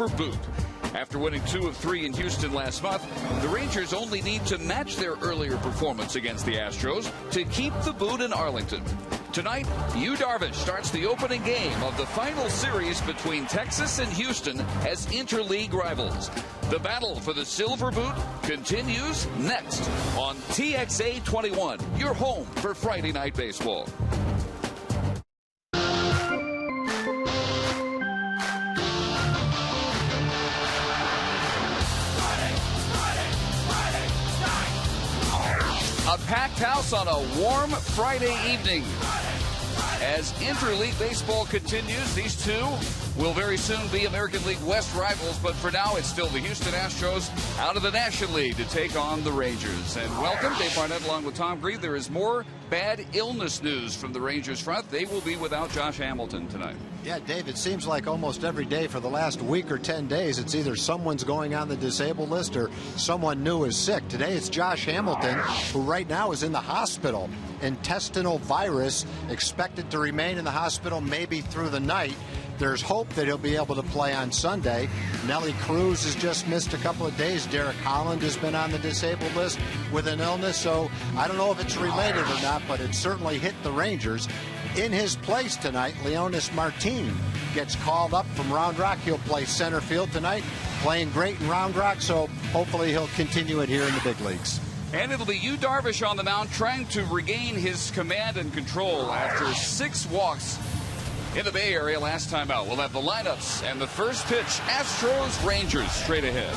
boot. After winning 2 of 3 in Houston last month, the Rangers only need to match their earlier performance against the Astros to keep the boot in Arlington. Tonight, HOU Darvish starts the opening game of the final series between Texas and Houston as interleague rivals. The battle for the silver boot continues next on TXA 21, your home for Friday Night Baseball. A packed house on a warm Friday evening. As interleague baseball continues, these two will very soon be American League West rivals, but for now it's still the Houston Astros out of the National League to take on the Rangers. And welcome, Dave Barnett along with Tom Grieve. There is more bad illness news from the Rangers front. They will be without Josh Hamilton tonight. Yeah, Dave, it seems like almost every day for the last week or 10 days, it's either someone's going on the disabled list or someone new is sick. Today it's Josh Hamilton, who right now is in the hospital. Intestinal virus, expected to remain in the hospital maybe through the night. There's hope that he'll be able to play on Sunday. Nelly Cruz has just missed a couple of days. Derek Holland has been on the disabled list with an illness, so I don't know if it's related or not, but it certainly hit the Rangers. In his place tonight, Leonis Martin gets called up from Round Rock. He'll play center field tonight, playing great in Round Rock, so hopefully he'll continue it here in the big leagues. And it'll be HOU Darvish on the mound trying to regain his command and control after 6 walks in the Bay Area last time out. We'll have the lineups and the first pitch. Astros, Rangers straight ahead.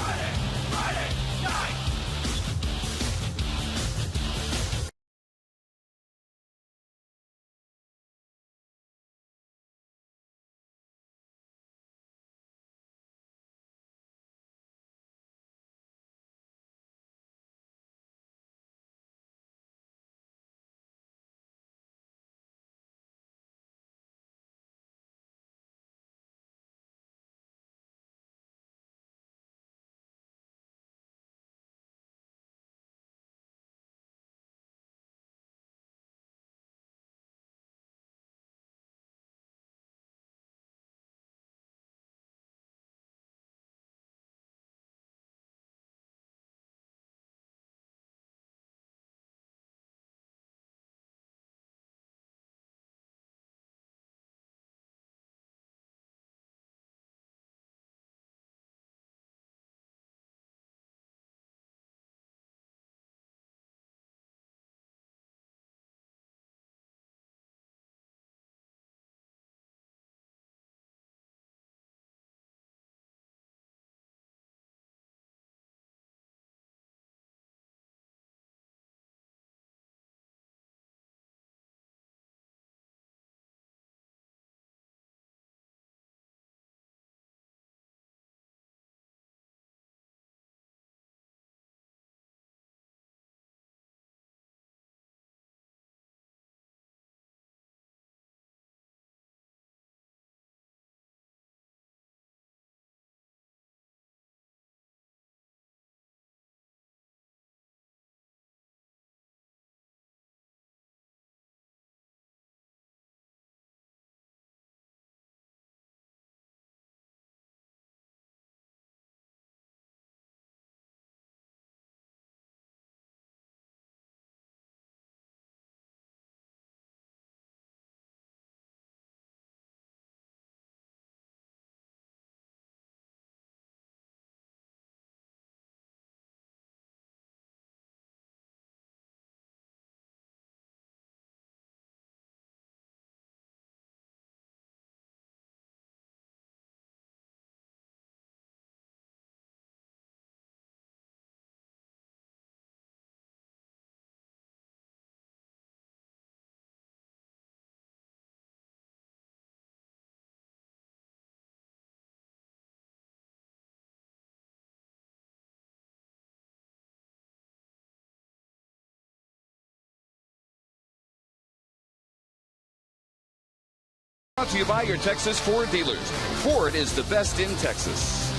Brought to you by your Texas Ford dealers. Ford is the best in Texas.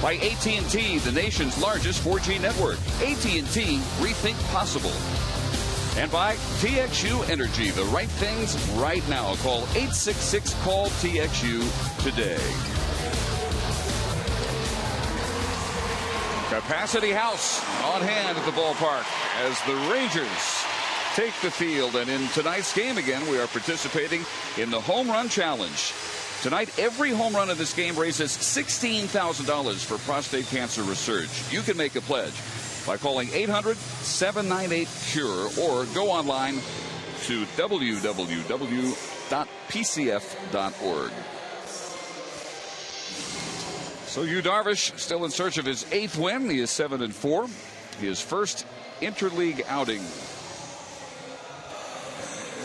By AT&T, the nation's largest 4G network. AT&T, rethink possible. And by TXU Energy, the right things right now. Call 866-CALL-TXU today. Capacity house on hand at the ballpark as the Rangers take the field. And in tonight's game again, we are participating in the Home Run Challenge. Tonight, every home run of this game raises $16,000 for prostate cancer research. You can make a pledge by calling 800-798-CURE or go online to www.pcf.org. So HOU Darvish still in search of his 8th win. He is 7-4. His first interleague outing.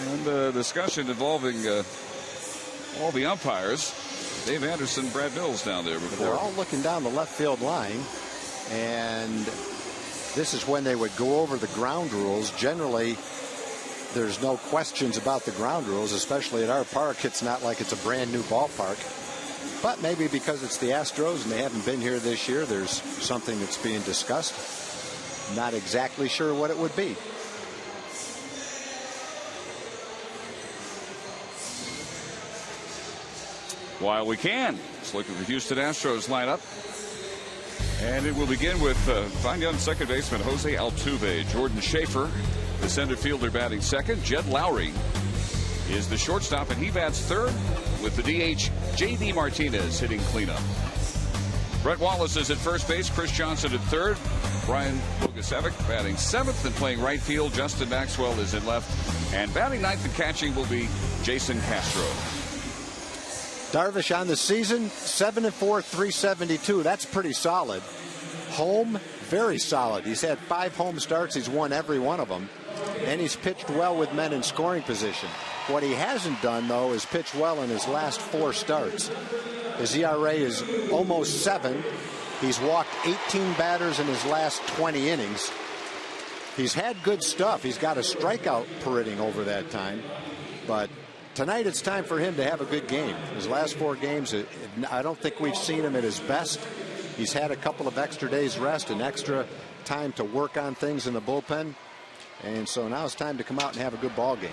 And a discussion involving all the umpires. Dave Anderson, Brad Mills down there before. They're all looking down the left field line. And this is when they would go over the ground rules. Generally, there's no questions about the ground rules, especially at our park. It's not like it's a brand new ballpark. But maybe because it's the Astros and they haven't been here this year, there's something that's being discussed. Not exactly sure what it would be. While we can, let's look at the Houston Astros lineup. And it will begin with fine young second baseman Jose Altuve. Jordan Schaefer, the center fielder, batting second. Jed Lowry is the shortstop, and he bats third with the DH J.D. Martinez hitting cleanup. Brett Wallace is at first base. Chris Johnson at third. Brian Bogusevic batting seventh and playing right field. Justin Maxwell is in left. And batting ninth and catching will be Jason Castro. Darvish on the season, 7-4, 372. That's pretty solid. Home, very solid. He's had 5 home starts. He's won every one of them. And he's pitched well with men in scoring position. What he hasn't done, though, is pitch well in his last 4 starts. His ERA is almost 7. He's walked 18 batters in his last 20 innings. He's had good stuff. He's got a strikeout per inning over that time. But tonight it's time for him to have a good game. His last 4 games, I don't think we've seen him at his best. He's had a couple of extra days rest and extra time to work on things in the bullpen. And so now it's time to come out and have a good ball game.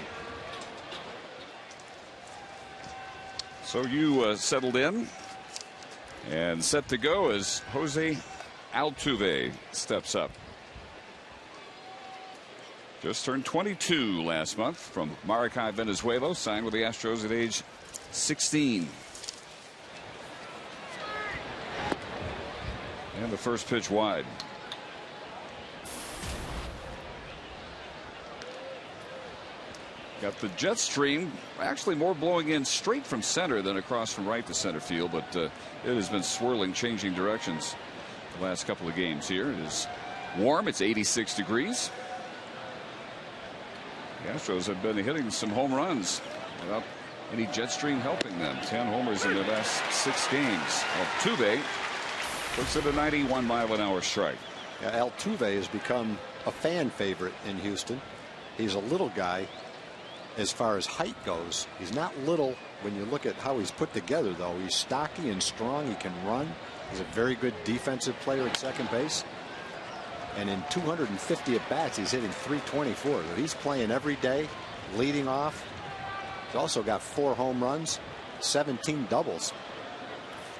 So you settled in and set to go as Jose Altuve steps up. Just turned 22 last month from Maracay, Venezuela. Signed with the Astros at age 16. And the first pitch wide. Got the jet stream, actually more blowing in straight from center than across from right to center field, but it has been swirling, changing directions the last couple of games here. It is warm. It's 86 degrees. The Astros have been hitting some home runs without any jet stream helping them. 10 homers in their last 6 games. Altuve looks at a 91-mile-an-hour strike. Yeah, Altuve has become a fan favorite in Houston. He's a little guy. As far as height goes, he's not little when you look at how he's put together, though. He's stocky and strong. He can run. He's a very good defensive player at second base. And in 250 at bats, he's hitting 324. He's playing every day, leading off. He's also got 4 home runs, 17 doubles,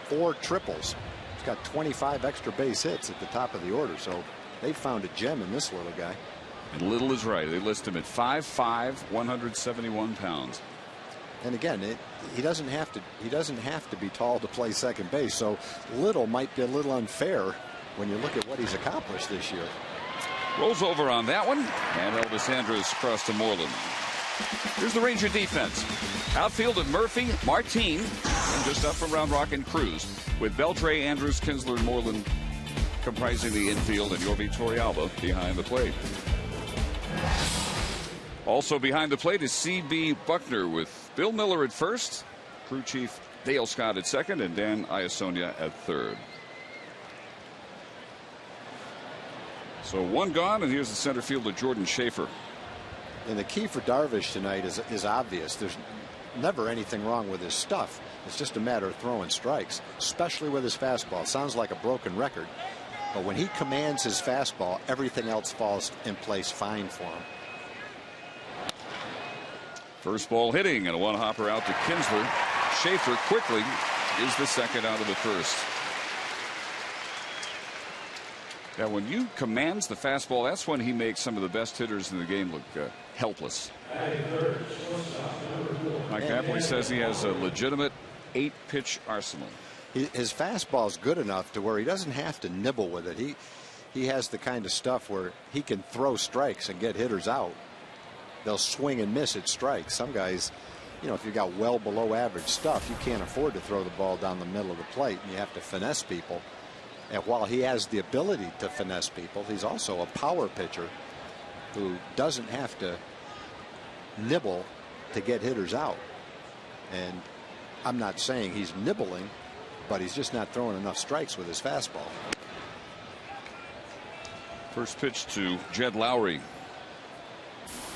4 triples. He's got 25 extra base hits at the top of the order. So they found a gem in this little guy. And little is right. They list him at 5'5", 171 pounds. And again, he doesn't have to be tall to play second base. So little might be a little unfair when you look at what he's accomplished this year. Rolls over on that one, and Elvis Andrus across to Moreland. Here's the Ranger defense. Outfield of Murphy, Martin, and just up from Round Rock and Cruz, with Beltre, Andrus, Kinsler, and Moreland comprising the infield, and Yorvi Torrealba behind the plate. Also behind the plate is C.B. Buckner with Bill Miller at first, crew chief Dale Scott at second, and Dan Iasonia at third. So 1 gone, and here's the center fielder Jordan Schaefer. And the key for Darvish tonight is obvious. There's never anything wrong with his stuff. It's just a matter of throwing strikes, especially with his fastball. It sounds like a broken record, but when he commands his fastball, everything else falls in place fine for him. First ball hitting, and a 1-hopper out to Kinsler. Schaefer quickly is the second out of the first. Now, when you commands the fastball, that's when he makes some of the best hitters in the game look helpless. Mike Napoli says he has a legitimate 8-pitch arsenal. His fastball is good enough to where he doesn't have to nibble with it. He has the kind of stuff where he can throw strikes and get hitters out. They'll swing and miss at strikes. Some guys, you know, if you got well below average stuff, you can't afford to throw the ball down the middle of the plate, and you have to finesse people. And while he has the ability to finesse people, he's also a power pitcher who doesn't have to nibble to get hitters out. And I'm not saying he's nibbling, but he's just not throwing enough strikes with his fastball. First pitch to Jed Lowry.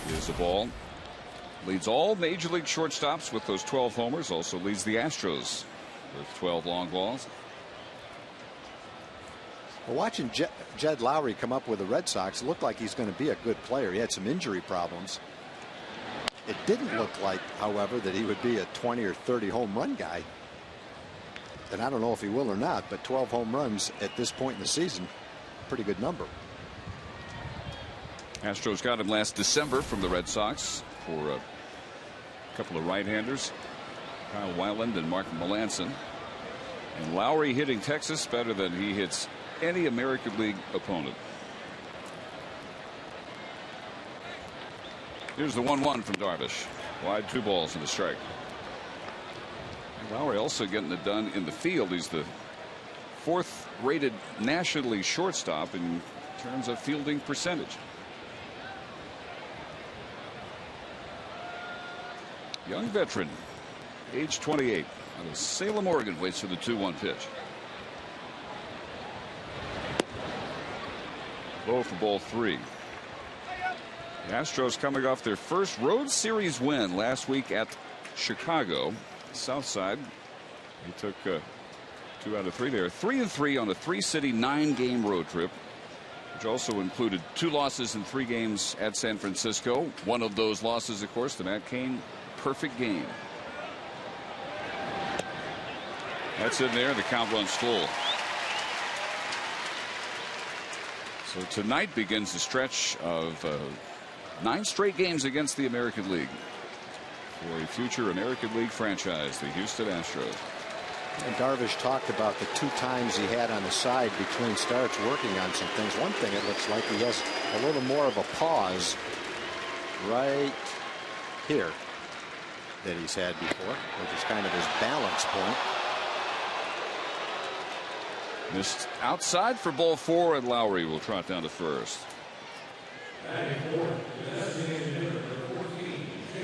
Here's the ball. Leads all major league shortstops with those 12 homers. Also leads the Astros with 12 long balls. Well, watching Jed Lowry come up with the Red Sox, it looked like he's going to be a good player. He had some injury problems. It didn't look like, however, that he would be a 20 or 30 home run guy. And I don't know if he will or not, but 12 home runs at this point in the season, pretty good number. Astros got him last December from the Red Sox for a couple of right-handers, Kyle Weiland and Mark Melancon. And Lowry hitting Texas better than he hits any American League opponent. Here's the 1-1 from Darvish. Wide, 2 balls and a strike. And Lowry also getting it done in the field. He's the 4th rated nationally shortstop in terms of fielding percentage. Young veteran, age 28, out of Salem, Oregon, waits for the 2-1 pitch. Low for ball 3. The Astros coming off their first road series win last week at Chicago. South side, they took 2 out of 3 there. 3-3 on a 3-city 9-game road trip, which also included 2 losses in 3 games at San Francisco. One of those losses, of course, the Matt Cain perfect game. That's in there. The count runs full. So tonight begins the stretch of 9 straight games against the American League for a future American League franchise, the Houston Astros. And Darvish talked about the 2 times he had on the side between starts working on some things. One thing, it looks like he has a little more of a pause right here that he's had before, which is kind of his balance point. Missed outside for ball 4, and Lowry will trot down to first.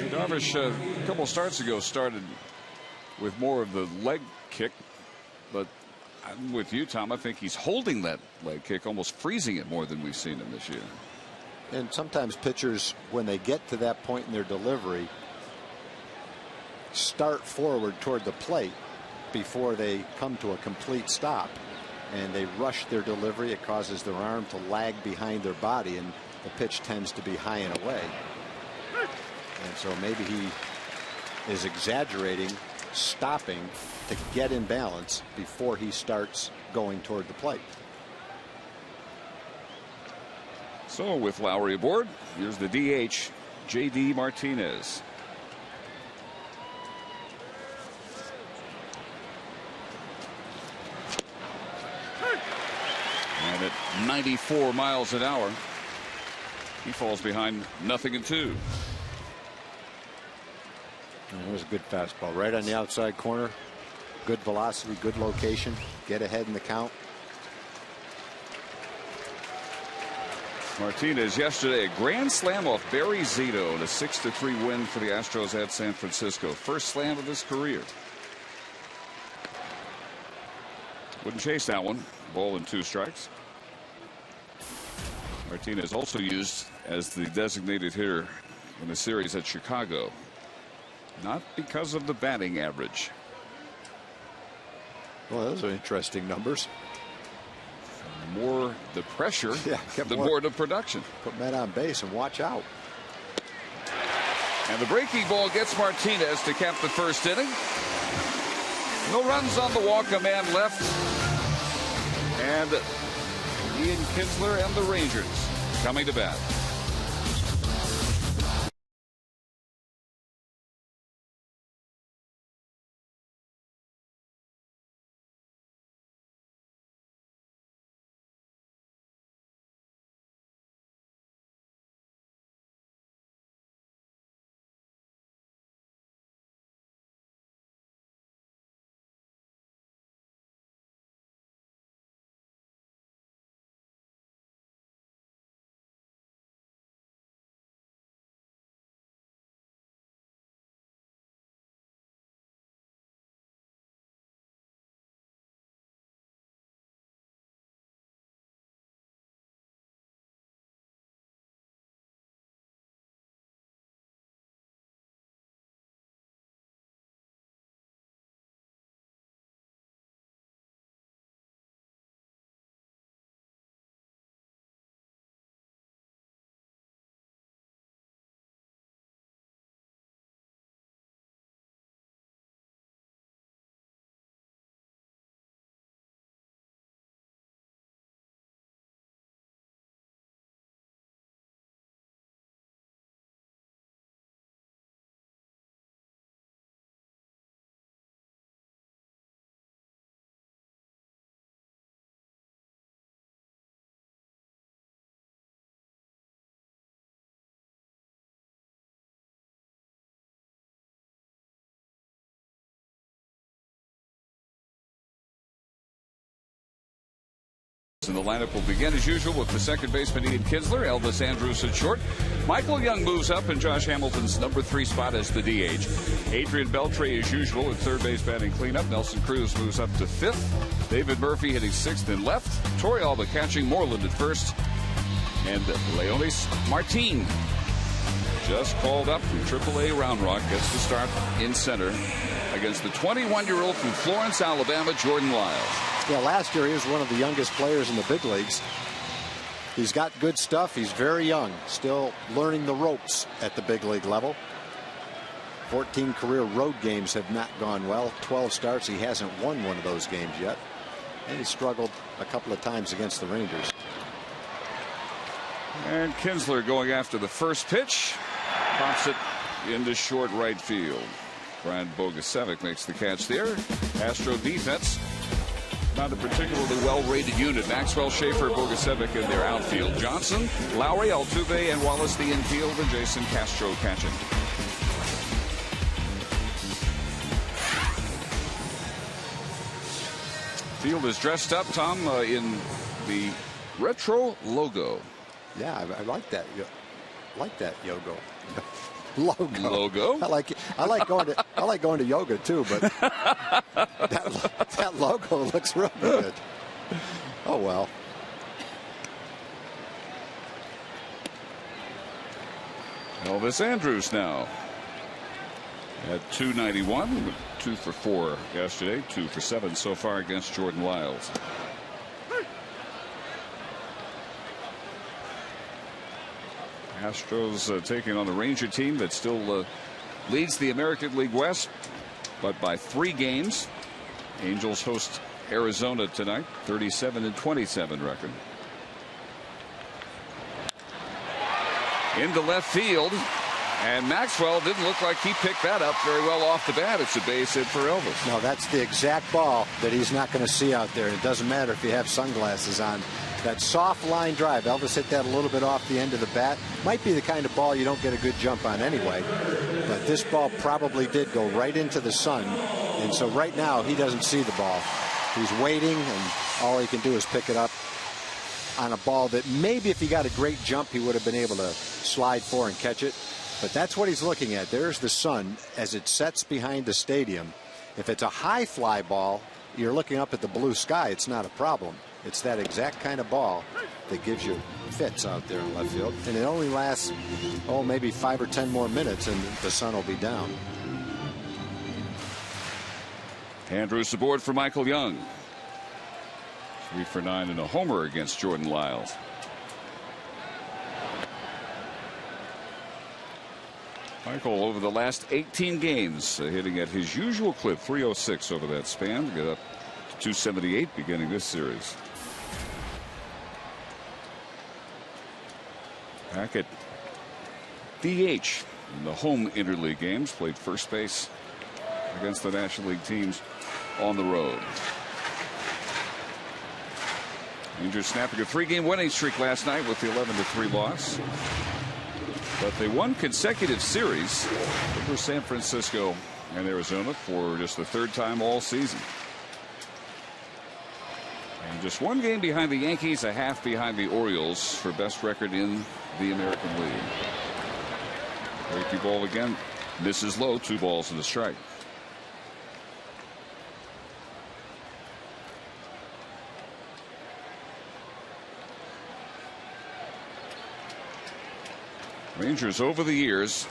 Darvish a couple starts ago started with more of the leg kick, but I'm with you, Tom. I think he's holding that leg kick, almost freezing it more than we've seen him this year. And sometimes pitchers, when they get to that point in their delivery, start forward toward the plate before they come to a complete stop, and they rush their delivery. It causes their arm to lag behind their body, and the pitch tends to be high and away. And so maybe he is exaggerating, stopping to get in balance before he starts going toward the plate. So with Lowry aboard, here's the DH, J.D. Martinez. And at 94 miles an hour, he falls behind 0-2. It was a good fastball right on the outside corner. Good velocity, good location. Get ahead in the count. Martinez yesterday, a grand slam off Barry Zito in a 6-3 win for the Astros at San Francisco. First slam of his career. Wouldn't chase that one. Ball and 2 strikes. Martinez also used as the designated hitter in the series at Chicago. Not because of the batting average. Well, those are interesting numbers. The more the pressure, the more the production. Put men on base and watch out. And the breaking ball gets Martinez to cap the first inning. No runs on the walk, a man left. And Ian Kinsler and the Rangers coming to bat. And the lineup will begin as usual with the second baseman Ian Kinsler, Elvis Andrus at short. Michael Young moves up in Josh Hamilton's number 3 spot as the DH. Adrian Beltre as usual at third base batting cleanup. Nelson Cruz moves up to 5th. David Murphy hitting 6th and left. Torey Alba catching, Moreland at first. And Leonis Martin just called up from AAA Round Rock, gets to start in center against the 21-year-old from Florence, Alabama, Jordan Lyles. Yeah, last year he was one of the youngest players in the big leagues. He's got good stuff. He's very young, still learning the ropes at the big league level. 14 career road games have not gone well. 12 starts. He hasn't won one of those games yet. And he struggled a couple of times against the Rangers. And Kinsler going after the first pitch. Pops it into short right field. Brian Bogusevic makes the catch there. Astro defense, not a particularly well-rated unit. Maxwell, Schaefer, Bogusevic in their outfield. Johnson, Lowry, Altuve, and Wallace the infield, and Jason Castro catching. Field is dressed up, Tom, in the retro logo. Yeah, I like that. I like that logo. Logo. I like going to yoga too, but that logo looks really good. Oh well. Elvis Andrus now at 291, 2 for 4 yesterday, 2 for 7 so far against Jordan Lyles. Astros taking on the Ranger team that still leads the American League West, but by 3 games. Angels host Arizona tonight, 37-27 record. Into left field, and Maxwell didn't look like he picked that up very well off the bat. It's a base hit for Elvis. No, that's the exact ball that he's not going to see out there. It doesn't matter if you have sunglasses on. That soft line drive, Elvis hit that a little bit off the end of the bat. Might be the kind of ball you don't get a good jump on anyway. But this ball probably did go right into the sun. And so right now he doesn't see the ball. He's waiting, and all he can do is pick it up on a ball that maybe if he got a great jump he would have been able to slide for and catch it. But that's what he's looking at. There's the sun as it sets behind the stadium. If it's a high fly ball, you're looking up at the blue sky, it's not a problem. It's that exact kind of ball that gives you fits out there in left field. And it only lasts, maybe 5 or 10 more minutes, and the sun will be down. Andrus aboard for Michael Young. 3 for 9 and a homer against Jordan Lyles. Michael over the last 18 games hitting at his usual clip, 306 over that span. Get up to 278 beginning this series. Back at DH in the home interleague games, played first base against the National League teams on the road. Rangers snapping a 3-game winning streak last night with the 11-3 loss. But they won consecutive series over San Francisco and Arizona for just the 3rd time all season. And just 1 game behind the Yankees, a half behind the Orioles for best record in the American League. Breaky ball again, misses low, 2 balls and a strike. Rangers over the years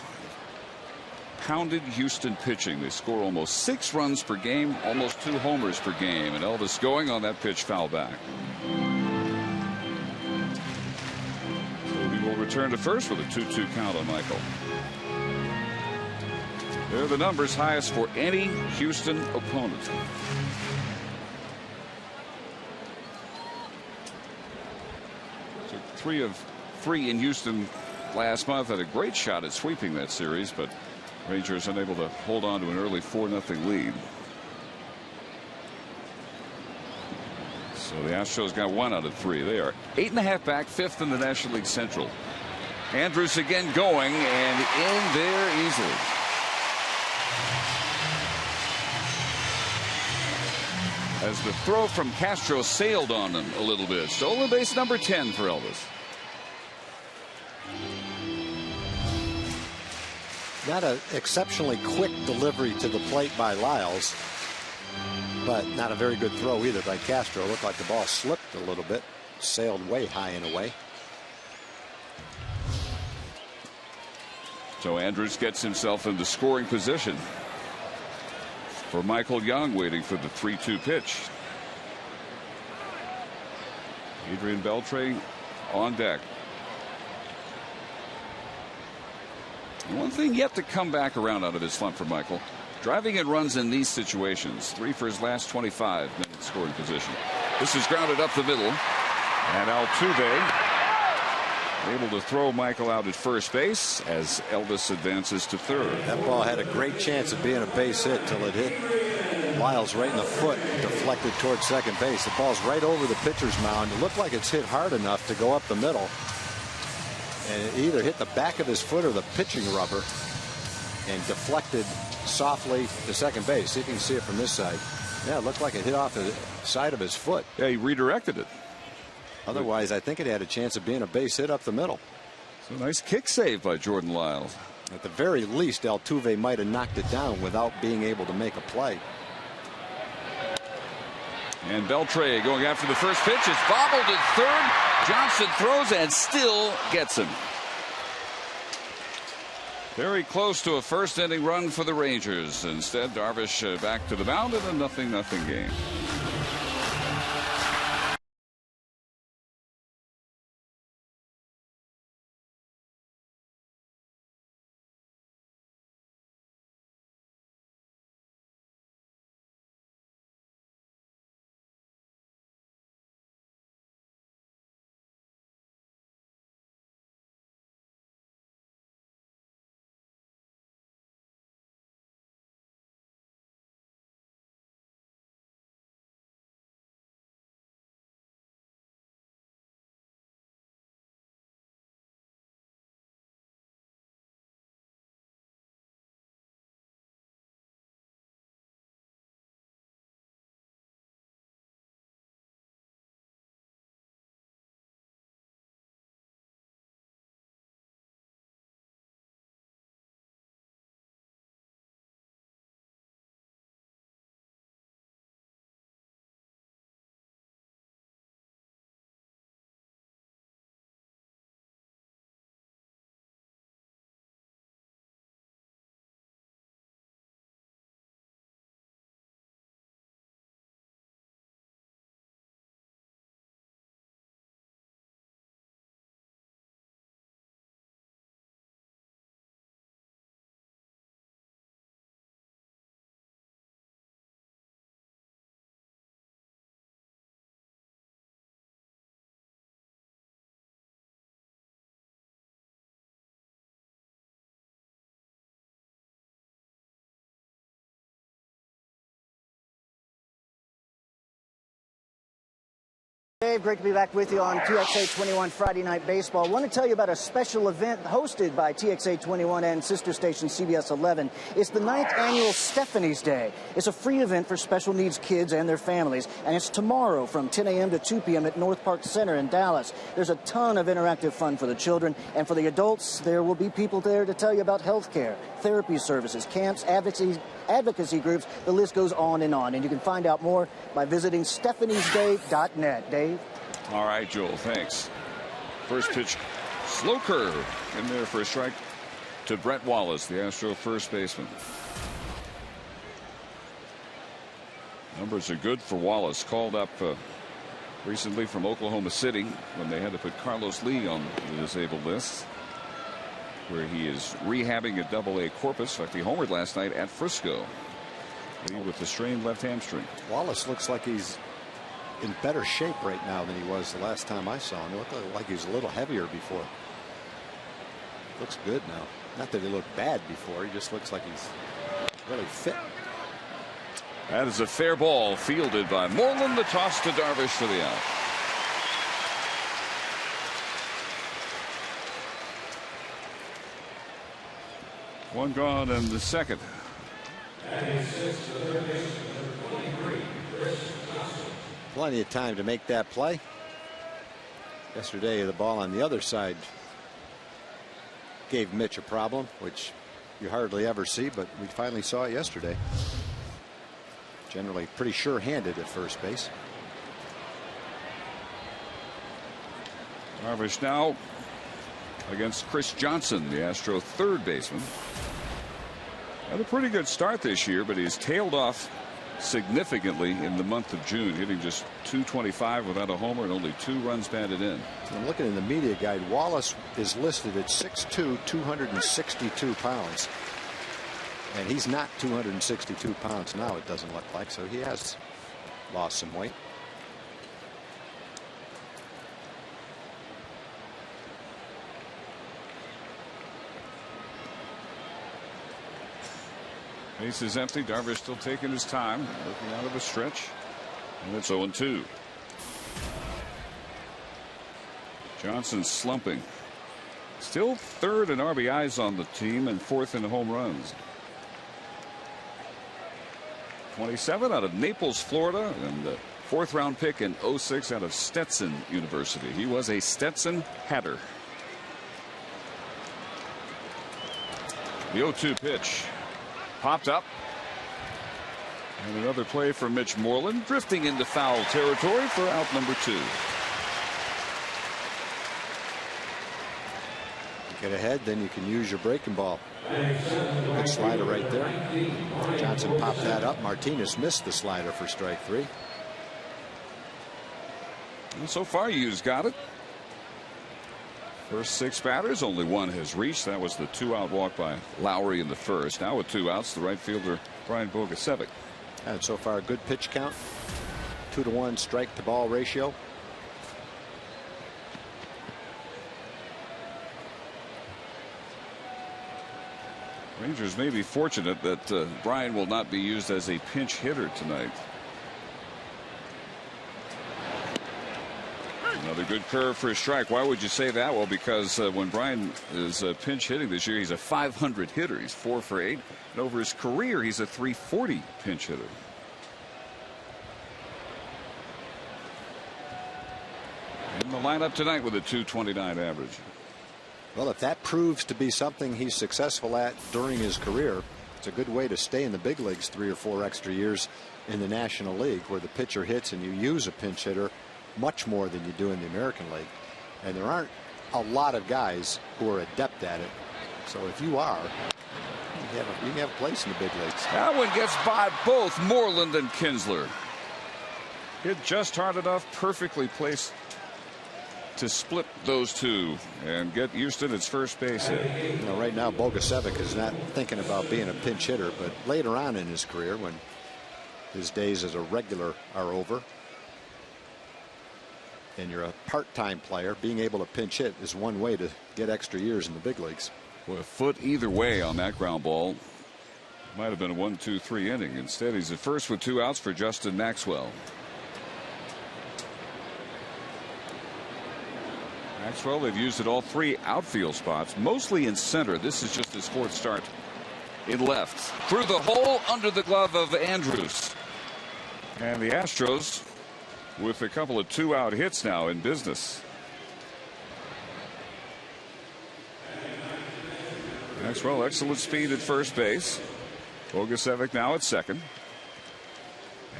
pounded Houston pitching. They score almost 6 runs per game, almost 2 homers per game, and Elvis going on that pitch, foul back. So he will return to first with a 2-2 count on Michael. They're the numbers, highest for any Houston opponent. So 3 of 3 in Houston last month. Had a great shot at sweeping that series, but Rangers unable to hold on to an early 4-0 lead. So the Astros got 1 out of 3. They are 8.5 back, 5th in the National League Central. Andrus again going and in there easily. As the throw from Castro sailed on him a little bit. Stolen base number 10 for Elvis. Not an exceptionally quick delivery to the plate by Lyles, but not a very good throw either by Castro. Looked like the ball slipped a little bit, sailed way high and away. So Andrus gets himself into scoring position for Michael Young, waiting for the 3-2 pitch. Adrian Beltre on deck. One thing yet to come back around out of his slump for Michael. Driving in runs in these situations. 3 for his last 25 minutes scoring position. This is grounded up the middle. And Altuve able to throw Michael out at first base as Elvis advances to third. That ball had a great chance of being a base hit till it hit Lyles right in the foot, deflected towards second base. The ball's right over the pitcher's mound. It looked like it's hit hard enough to go up the middle. And it either hit the back of his foot or the pitching rubber and deflected softly to second base. See if you can see it from this side. Yeah, it looked like it hit off the side of his foot. Yeah, he redirected it. Otherwise, I think it had a chance of being a base hit up the middle. So nice kick save by Jordan Lyles. At the very least, Altuve might have knocked it down without being able to make a play. And Beltre going after the first pitch. It's bobbled at third. Johnson throws and still gets him. Very close to a first inning run for the Rangers. Instead, Darvish back to the mound in a 0-0 game. Dave, great to be back with you on TXA 21 Friday Night Baseball. I want to tell you about a special event hosted by TXA 21 and sister station CBS 11. It's the 9th annual Stephanie's Day. It's a free event for special needs kids and their families, and it's tomorrow from 10 a.m. to 2 p.m. at North Park Center in Dallas. There's a ton of interactive fun for the children, and for the adults, there will be people there to tell you about health care, therapy services, camps, advocacy groups. The list goes on, and you can find out more by visiting stephaniesday.net. Dave? All right, Joel, thanks. First pitch, slow curve in there for a strike to Brett Wallace, the Astro first baseman. Numbers are good for Wallace. Called up recently from Oklahoma City when they had to put Carlos Lee on the disabled list, where he is rehabbing at AA Corpus. In fact, he homered last night at Frisco. Lee with the strained left hamstring. Wallace looks like he's in better shape right now than he was the last time I saw him. It looked like he was a little heavier before. Looks good now. Not that he looked bad before. He just looks like he's really fit. That is a fair ball fielded by Moreland. The toss to Darvish for the out. One gone in the second. Plenty of time to make that play. Yesterday, the ball on the other side gave Mitch a problem, which you hardly ever see, but we finally saw it yesterday. Generally pretty sure-handed at first base. Darvish now against Chris Johnson, the Astro third baseman. Had a pretty good start this year, but he's tailed off significantly in the month of June, hitting just .225 without a homer and only 2 runs batted in. I'm looking in the media guide. Wallace is listed at 6'2", 262 pounds. And he's not 262 pounds now, it doesn't look like, so he has lost some weight. Base is empty. Darvish still taking his time, working out of a stretch. And it's 0-2. Johnson slumping. Still third in RBIs on the team and fourth in home runs. 27 out of Naples, Florida, and the 4th round pick in 06 out of Stetson University. He was a Stetson Hatter. The 0-2 pitch. Popped up. And another play for Mitch Moreland, drifting into foul territory for out number 2. Get ahead, then you can use your breaking ball. Good slider right there. Johnson popped that up. Martinez missed the slider for strike 3. And so far, Hughes got it. First 6 batters, only 1 has reached. That was the 2-out walk by Lowry in the first. Now with 2 outs, the right fielder Brian Bogasevic. And so far, a good pitch count. 2-to-1 strike to ball ratio. Rangers may be fortunate that Brian will not be used as a pinch hitter tonight. Another good curve for a strike. Why would you say that? Well, because when Brian is pinch hitting this year, he's a .500 hitter. He's 4 for 8. And over his career, he's a .340 pinch hitter. In the lineup tonight with a .229 average. Well, if that proves to be something he's successful at during his career, it's a good way to stay in the big leagues 3 or 4 extra years in the National League, where the pitcher hits and you use a pinch hitter much more than you do in the American League. And there aren't a lot of guys who are adept at it. So if you are, you can have a place in the big leagues. That one gets by both Moreland and Kinsler. Hit just hard enough, perfectly placed to split those two and get Houston its first base hit. You know, right now Bogasevic is not thinking about being a pinch hitter, but later on in his career, when his days as a regular are over and you're a part-time player, being able to pinch hit is one way to get extra years in the big leagues. Well, a foot either way on that ground ball. Might have been a 1-2-3 inning. Instead, he's at first with 2 outs for Justin Maxwell. Maxwell, they've used at all 3 outfield spots, mostly in center. This is just his 4th start in left. Through the hole under the glove of Andrews. And the Astros with a couple of 2-out hits now in business. Maxwell, excellent speed at first base. Bogusevic now at second.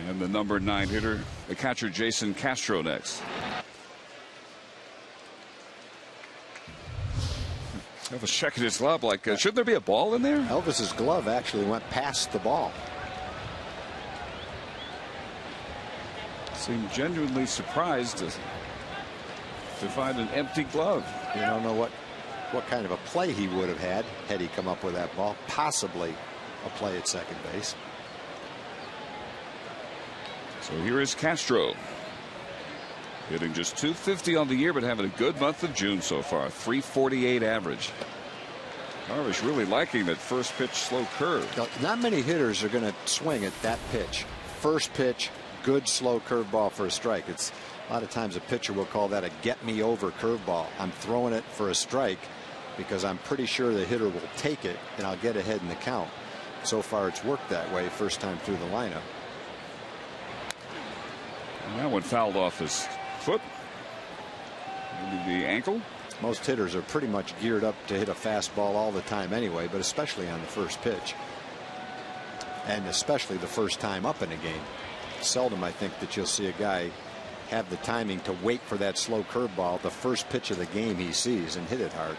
And the number 9 hitter, the catcher Jason Castro next. Elvis checking his glove like, shouldn't there be a ball in there? Elvis's glove actually went past the ball. Seemed genuinely surprised to find an empty glove. You don't know what kind of a play he would have had he come up with that ball. Possibly a play at second base. So here is Castro. Hitting just .250 on the year, but having a good month of June so far. .348 average. Darvish really liking that first pitch slow curve. Not many hitters are going to swing at that pitch. First pitch, good slow curve ball for a strike. It's a lot of times a pitcher will call that a get me over curve ball. I'm throwing it for a strike because I'm pretty sure the hitter will take it and I'll get ahead in the count. So far it's worked that way first time through the lineup. And that one fouled off his foot. Maybe the ankle. Most hitters are pretty much geared up to hit a fastball all the time anyway, but especially on the first pitch. And especially the first time up in a game. Seldom I think that you'll see a guy have the timing to wait for that slow curveball the first pitch of the game he sees and hit it hard.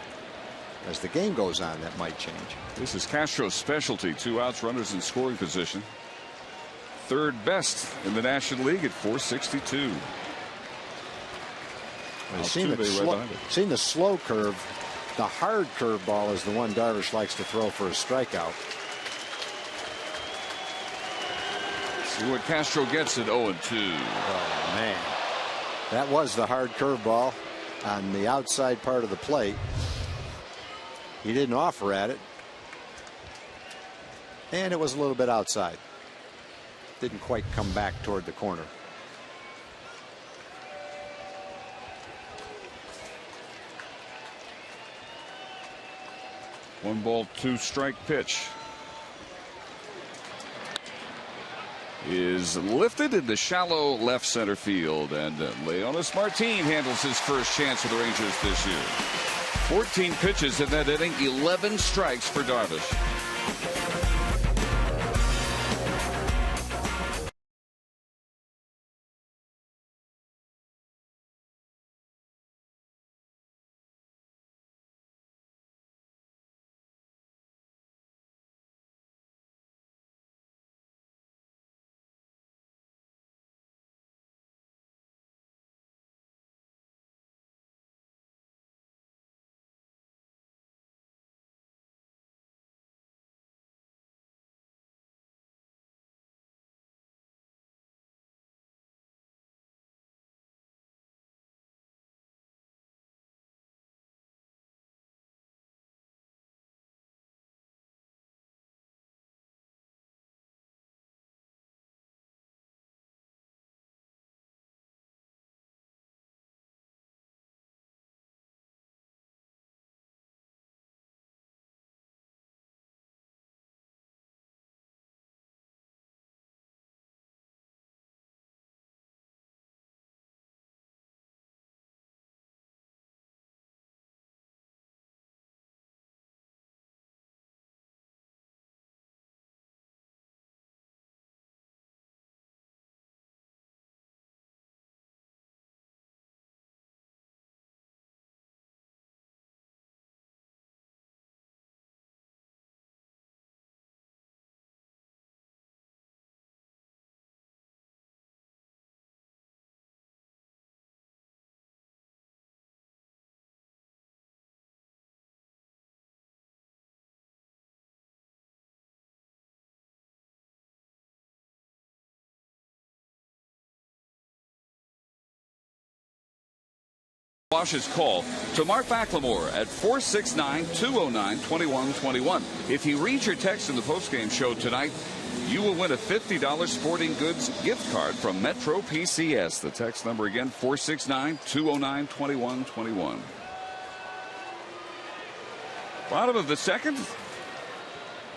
As the game goes on, that might change. This is Castro's specialty. 2 outs, runners in scoring position. 3rd best in the National League at .462. Well, seen the slow curve. The hard curveball is the one Darvish likes to throw for a strikeout. See what Castro gets at 0-2. Oh man, that was the hard curveball on the outside part of the plate. He didn't offer at it, and it was a little bit outside. Didn't quite come back toward the corner. One ball, 2 strike pitch is lifted in the shallow left center field, and Leonis Martin handles his first chance of the Rangers this year. 14 pitches in that inning, 11 strikes for Darvish. Wash's call to Mark McLemore at 469-209-2121. If he reads your text in the postgame show tonight, you will win a $50 sporting goods gift card from Metro PCS. The text number again, 469-209-2121. Bottom of the second.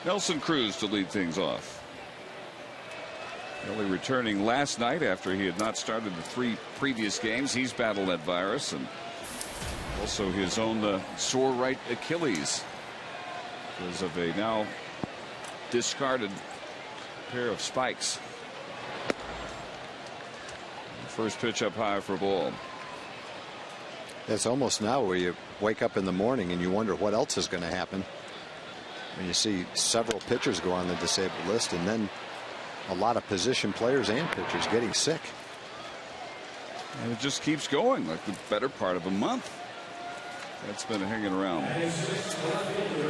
Nelson Cruz to lead things off. Only returning last night after he had not started the 3 previous games. He's battled that virus and also his own sore right Achilles because of a now discarded pair of spikes. First pitch up high for a ball. It's almost now where you wake up in the morning and you wonder what else is going to happen when you see several pitchers go on the disabled list, and then a lot of position players and pitchers getting sick. And it just keeps going like the better part of a month. That's been hanging around.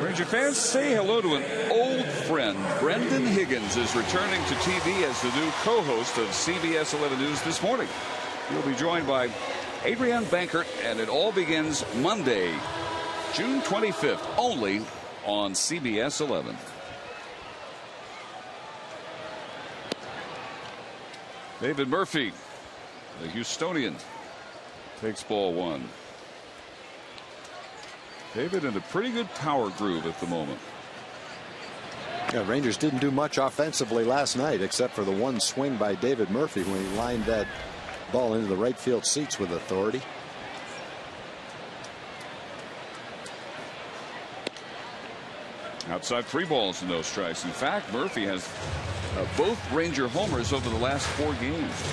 Ranger fans, say hello to an old friend. Brendan Higgins is returning to TV as the new co-host of CBS 11 News this morning. He'll be joined by Adrienne Bankert, and it all begins Monday, June 25th, only on CBS 11. David Murphy, the Houstonian, takes ball 1. David in a pretty good power groove at the moment. Yeah, Rangers didn't do much offensively last night except for the one swing by David Murphy when he lined that ball into the right field seats with authority. Outside 3 balls and no strikes. In fact, Murphy has both Ranger homers over the last 4 games.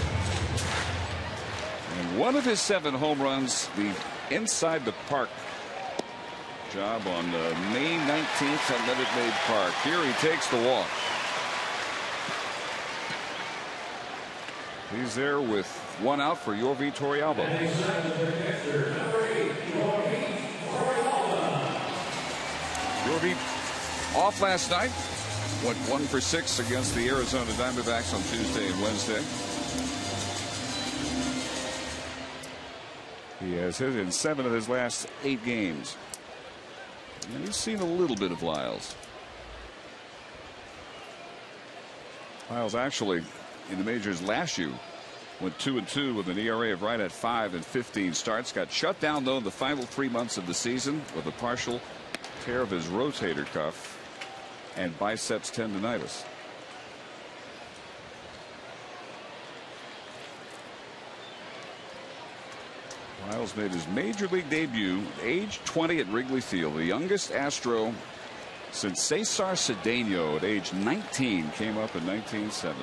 And one of his 7 home runs, the inside the park job on May 19th at Minute Maid Park. Here he takes the walk. He's there with 1 out for Yorvi Torrealba. Yorvi off last night. Went 1 for 6 against the Arizona Diamondbacks on Tuesday and Wednesday. He has hit in 7 of his last 8 games. And he's seen a little bit of Lyles. Lyles actually in the majors last year went 2-2 with an ERA of right at 5 in 15 starts. Got shut down though in the final 3 months of the season with a partial tear of his rotator cuff and biceps tendonitis. Lyles made his major league debut at age 20 at Wrigley Field, the youngest Astro since Cesar Cedeno at age 19 came up in 1970.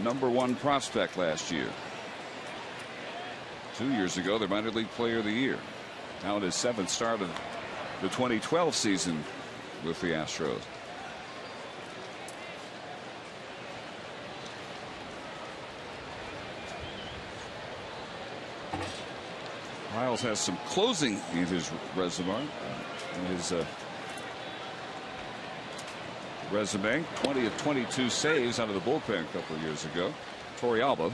Their #1 prospect last year. 2 years ago, their minor league player of the year. Now in his 7th start of the 2012 season with the Astros. Lyles has some closing in his resume. Resume 20 of 22 saves out of the bullpen a couple of years ago. Torrealba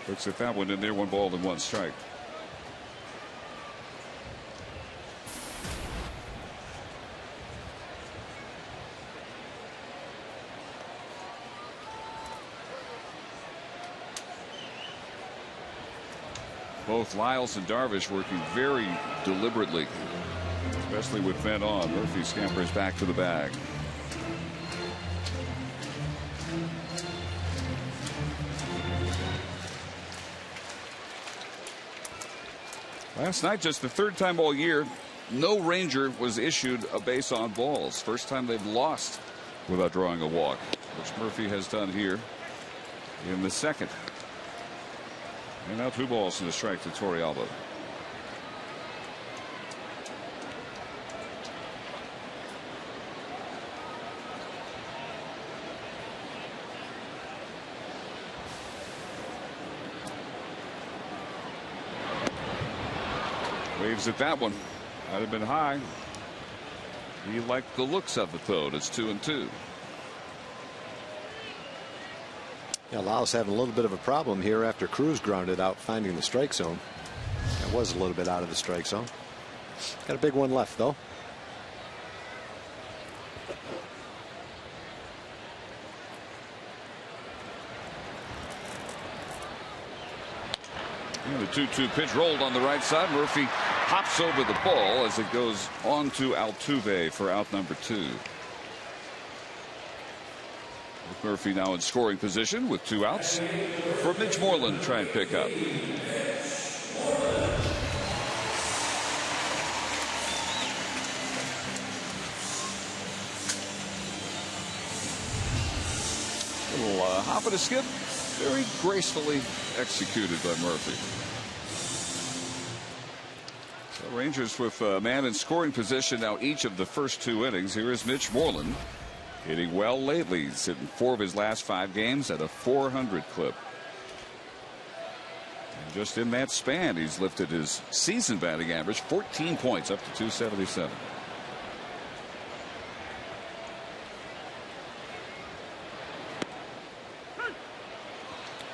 looks at that one in there, 1 ball and 1 strike. Both Lyles and Darvish working very deliberately, especially with Van on. Murphy scampers back to the bag. Last night, just the 3rd time all year, no Ranger was issued a base on balls. First time they've lost without drawing a walk, which Murphy has done here in the 2nd. And now 2 balls and a strike to Torrealba. Waves at that one. Might have been high. He liked the looks of it though. It's 2-2. Yeah, Lyles having a little bit of a problem here after Cruz grounded out, finding the strike zone. That was a little bit out of the strike zone. Got a big one left though. And the 2-2 pitch rolled on the right side. Murphy hops over the ball as it goes on to Altuve for out number 2. Murphy now in scoring position with 2 outs for Mitch Moreland to try and pick up. Little hop and a skip, very gracefully executed by Murphy. So Rangers with a man in scoring position now each of the first 2 innings. Here is Mitch Moreland, hitting well lately. He's hitting 4 of his last 5 games at a 400 clip. And just in that span, he's lifted his season batting average 14 points up to 277.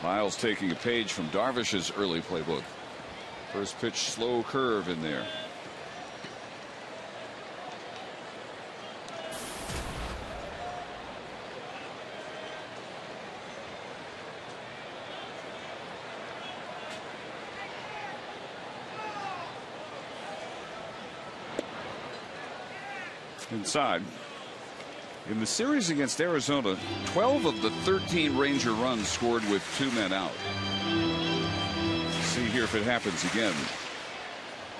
Miles taking a page from Darvish's early playbook. First pitch, slow curve in there. Inside. In the series against Arizona, 12 of the 13 Ranger runs scored with 2 men out. See here if it happens again.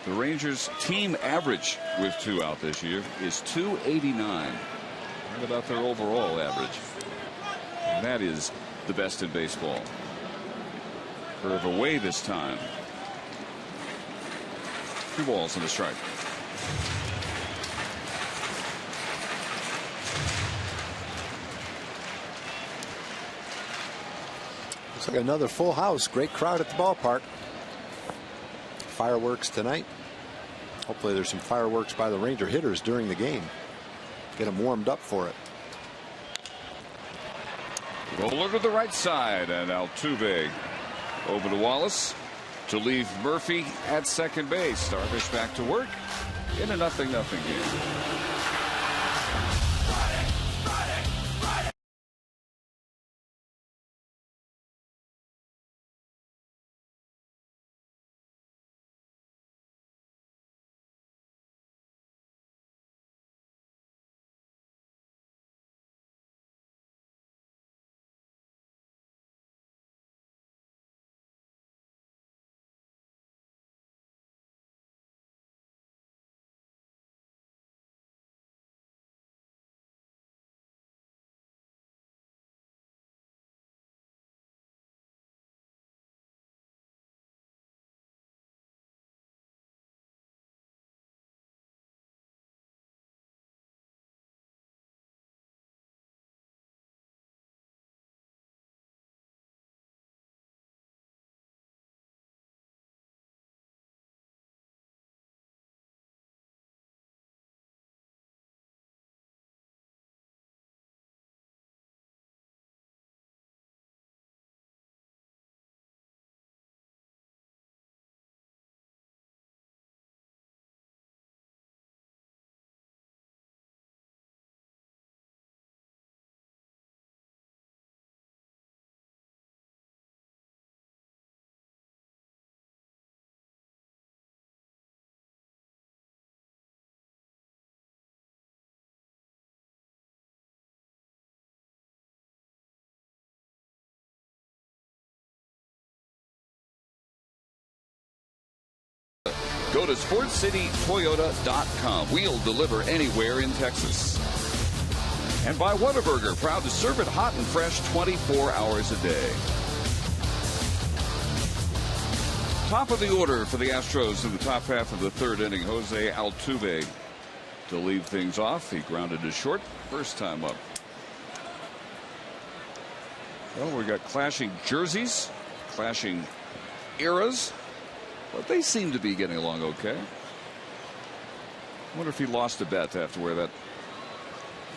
The Rangers team average with 2 out this year is 289. What about their overall average? And that is the best in baseball. Curve away this time. 2 balls and a strike. Looks like another full house. Great crowd at the ballpark. Fireworks tonight. Hopefully there's some fireworks by the Ranger hitters during the game. Get them warmed up for it. Roller to the right side, and Altuve over to Wallace to leave Murphy at second base. Darvish back to work in a 0-0 game. Go to SportsCityToyota.com. We'll deliver anywhere in Texas. And by Whataburger, proud to serve it hot and fresh 24 hours a day. Top of the order for the Astros in the top half of the 3rd inning. Jose Altuve to lead things off. He grounded to short first time up. Well, we got clashing jerseys, clashing eras. But they seem to be getting along okay. I wonder if he lost a bet to have to wear that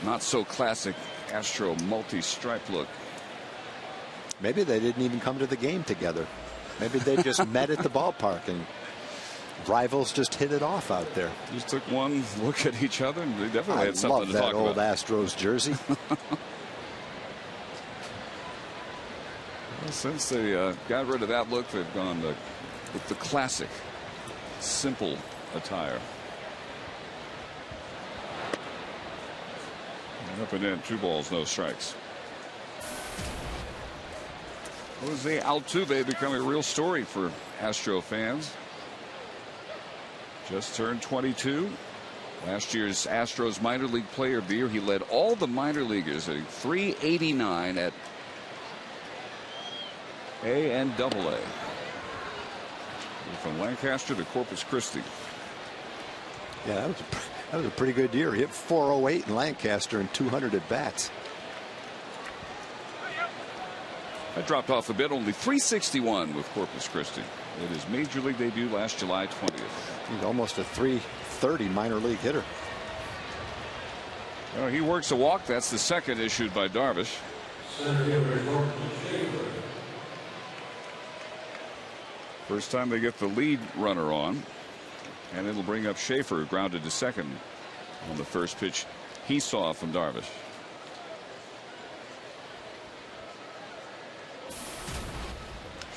not so classic Astro multi-stripe look. Maybe they didn't even come to the game together. Maybe they just met at the ballpark and rivals just hit it off out there. Just took one look at each other and they definitely had something to talk about. I love that old Astros jersey. Well, since they got rid of that look, they've gone with the classic, simple attire. And up and in, 2 balls, no strikes. Jose Altuve becoming a real story for Astro fans. Just turned 22. Last year's Astros minor league player of the year. He led all the minor leaguers at 389 at A and AA. From Lancaster to Corpus Christi. Yeah, that was a pretty good year. He hit 408 in Lancaster and 200 at bats. That dropped off a bit, only 361 with Corpus Christi. It his major league debut last July 20th. He's almost a 330 minor league hitter. Well, he works a walk. That's the second issued by Darvish. First time they get the lead runner on, and it'll bring up Schaefer, who grounded to second on the first pitch he saw from Darvish.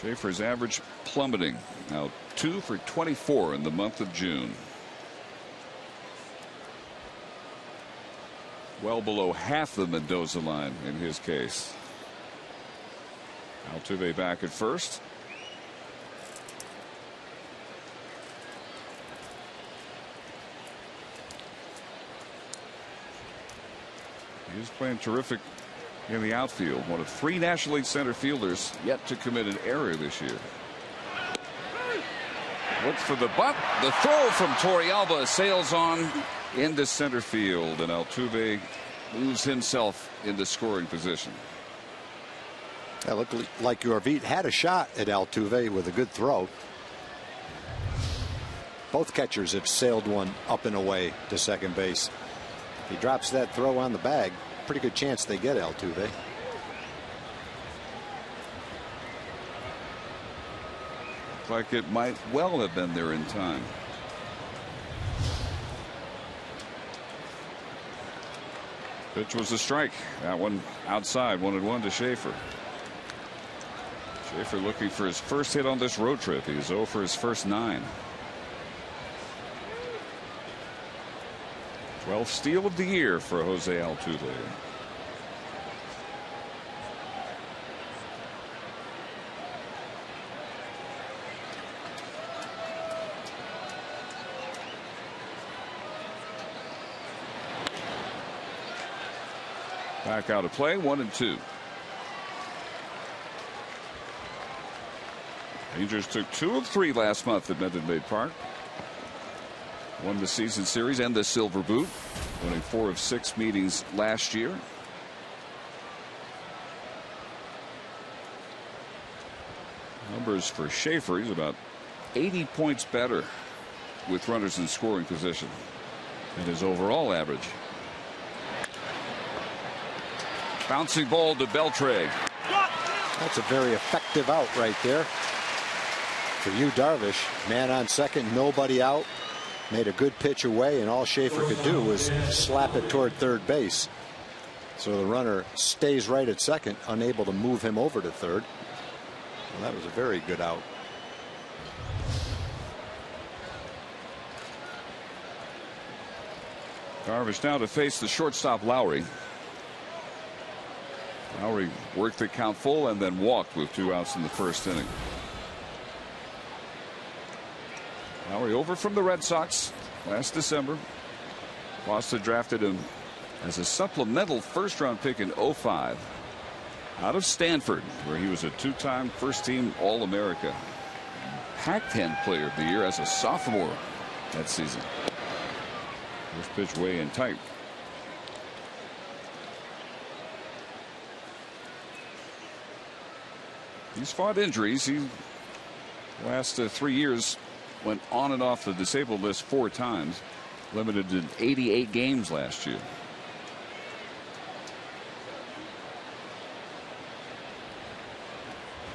Schaefer's average plummeting, now 2 for 24 in the month of June. Well below half the Mendoza line in his case. Altuve back at first. He's playing terrific in the outfield. One of 3 National League center fielders yet to commit an error this year. Looks for the bunt. The throw from Torrealba sails on into center field, and Altuve moves himself into scoring position. That looked like Jorvit had a shot at Altuve with a good throw. Both catchers have sailed one up and away to second base. If he drops that throw on the bag, pretty good chance they get Altuve. Like it might well have been there in time. Pitch was a strike. That one outside, 1-1 to Schaefer. Schaefer looking for his first hit on this road trip. He's 0 for his first 9. 12th steal of the year for Jose Altuve. Back out of play, 1-2. Rangers took 2 of 3 last month at Minute Maid Park. Won the season series and the Silver Boot, winning 4 of 6 meetings last year. Numbers for Schaefer, he's about 80 points better with runners in scoring position than his overall average. Bouncing ball to Beltre. That's a very effective out right there. For you, Darvish, man on second, nobody out. Made a good pitch away, and all Schaefer could do was slap it toward third base. So the runner stays right at second, unable to move him over to third. Well, that was a very good out. Darvish now to face the shortstop Lowry. Lowry worked the count full and then walked with 2 outs in the first inning. Lowry over from the Red Sox last December. Boston drafted him as a supplemental first-round pick in 2005 out of Stanford, where he was a 2-time first-team All-America. Pac-10 Player of the Year as a sophomore that season. First pitch way in tight. He's fought injuries. He last 3 years went on and off the disabled list 4 times. Limited to 88 games last year.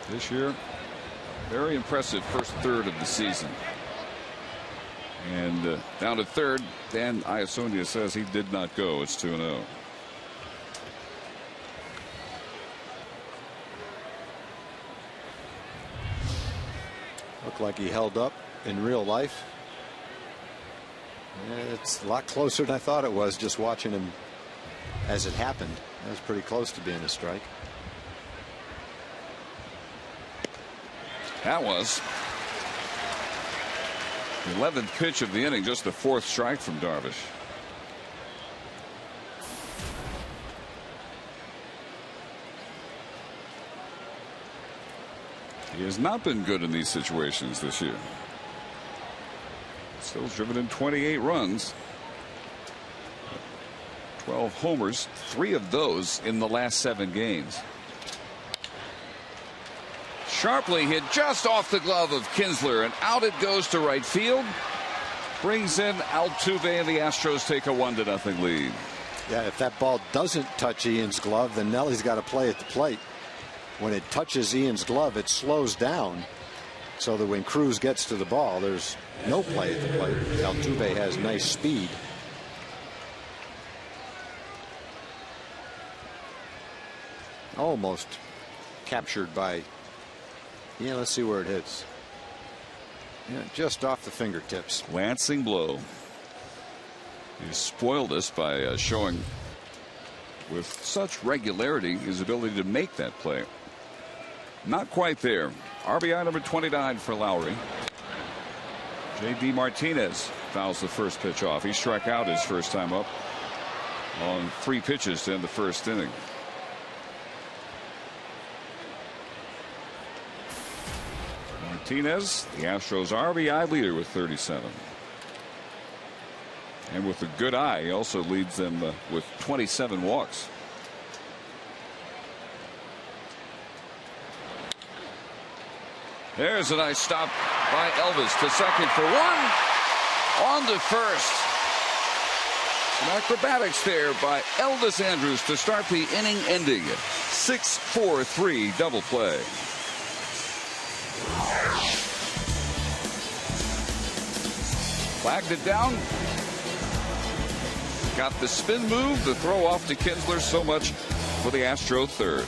This year, very impressive first third of the season. And down to third, Dan Iasonia says he did not go. It's 2-0. Looked like he held up in real life. It's a lot closer than I thought it was just watching him as it happened. That was pretty close to being a strike. That was the 11th pitch of the inning, just the 4th strike from Darvish. He has not been good in these situations this year. Still driven in 28 runs. 12 homers, 3 of those in the last 7 games. Sharply hit just off the glove of Kinsler, and out it goes to right field. Brings in Altuve, and the Astros take a 1-0 lead. Yeah, if that ball doesn't touch Ian's glove, then Nelly's got to play at the plate. When it touches Ian's glove, it slows down so that when Cruz gets to the ball, there's no play at the plate. Altuve has nice speed. Almost captured by, yeah, let's see where it hits. Yeah, just off the fingertips. Lancing blow. He spoiled us by showing with such regularity his ability to make that play. Not quite there. RBI number 29 for Lowry. J.D. Martinez fouls the first pitch off. He struck out his first time up on 3 pitches to end the first inning. Martinez, the Astros RBI leader with 37. And with a good eye, he also leads them with 27 walks. There's a nice stop by Elvis to second for 1. On to first. Some acrobatics there by Elvis Andrus to start the inning ending. 6-4-3 double play. Flagged it down. Got the spin move, the throw off to Kinsler. So much for the Astro third.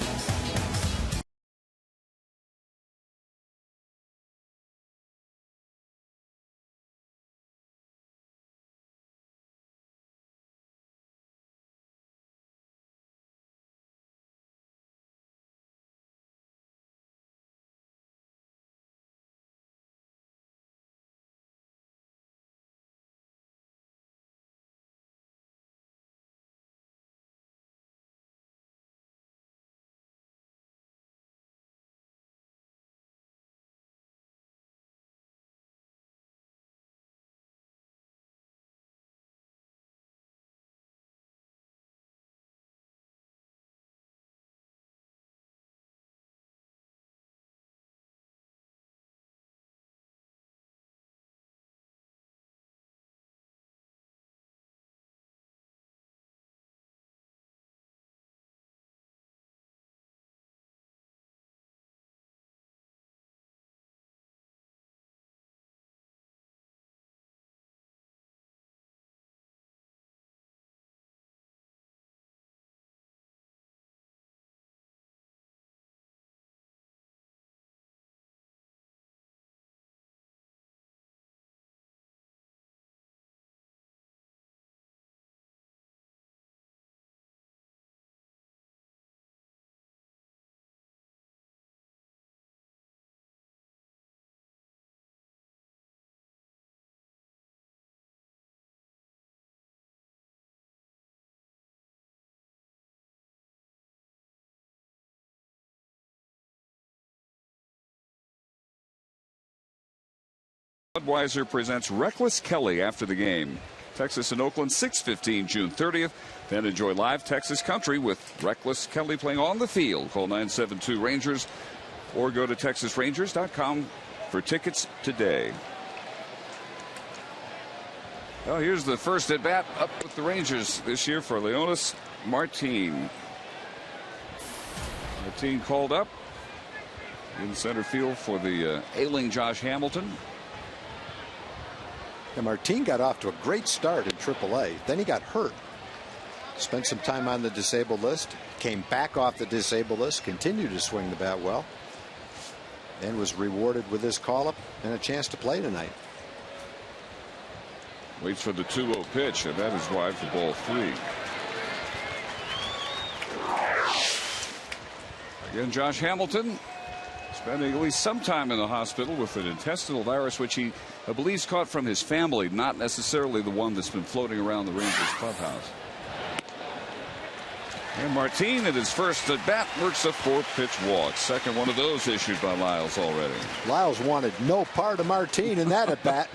Budweiser presents Reckless Kelly after the game. Texas and Oakland, 6:15 June 30th. Then enjoy live Texas country with Reckless Kelly playing on the field. Call 972 Rangers or go to TexasRangers.com for tickets today. Well, here's the first at bat up with the Rangers this year for Leonis Martin. Martin called up in center field for the ailing Josh Hamilton. And Martin got off to a great start in AAA. Then he got hurt. Spent some time on the disabled list. Came back off the disabled list. Continued to swing the bat well. And was rewarded with this call-up and a chance to play tonight. Waits for the 2-0 pitch, and that is wide for ball 3. Again, Josh Hamilton spending at least some time in the hospital with an intestinal virus, which he believes caught from his family, not necessarily the one that's been floating around the Rangers clubhouse. And Martin at his first at bat works a 4-pitch walk. Second one of those issued by Lyles already. Lyles wanted no part of Martin in that at bat.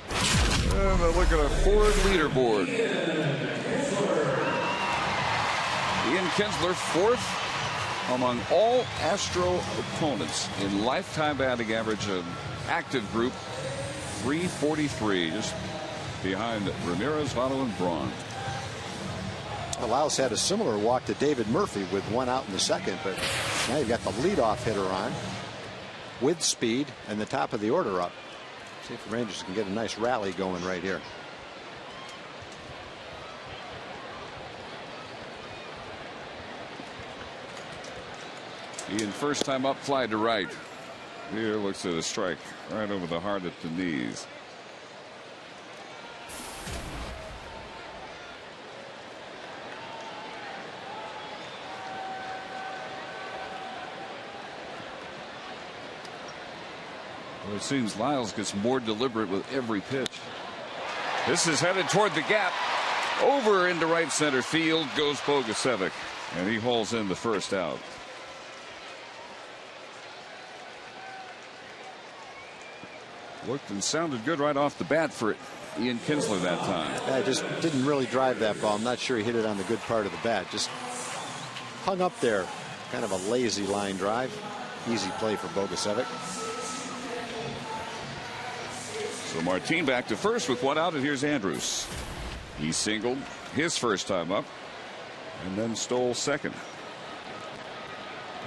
And a look at a Ford leaderboard. Ian Kinsler, 4th among all Astro opponents in lifetime batting average. An active group, 343, just behind Ramirez, Votto, and Braun. Lyles had a similar walk to David Murphy with 1 out in the second, but now you've got the leadoff hitter on with speed and the top of the order up. See if the Rangers can get a nice rally going right here. Ian, first time up, fly to right. Here looks at a strike right over the heart at the knees. Well, it seems Lyles gets more deliberate with every pitch. This is headed toward the gap. Over into right center field goes Bogusevic, and he hauls in the first out. Looked and sounded good right off the bat for Ian Kinsler that time. Yeah, just didn't really drive that ball. I'm not sure he hit it on the good part of the bat. Just hung up there. Kind of a lazy line drive. Easy play for Bogusevic. So Martin back to first with 1 out, and here's Andrews. He singled his first time up and then stole second.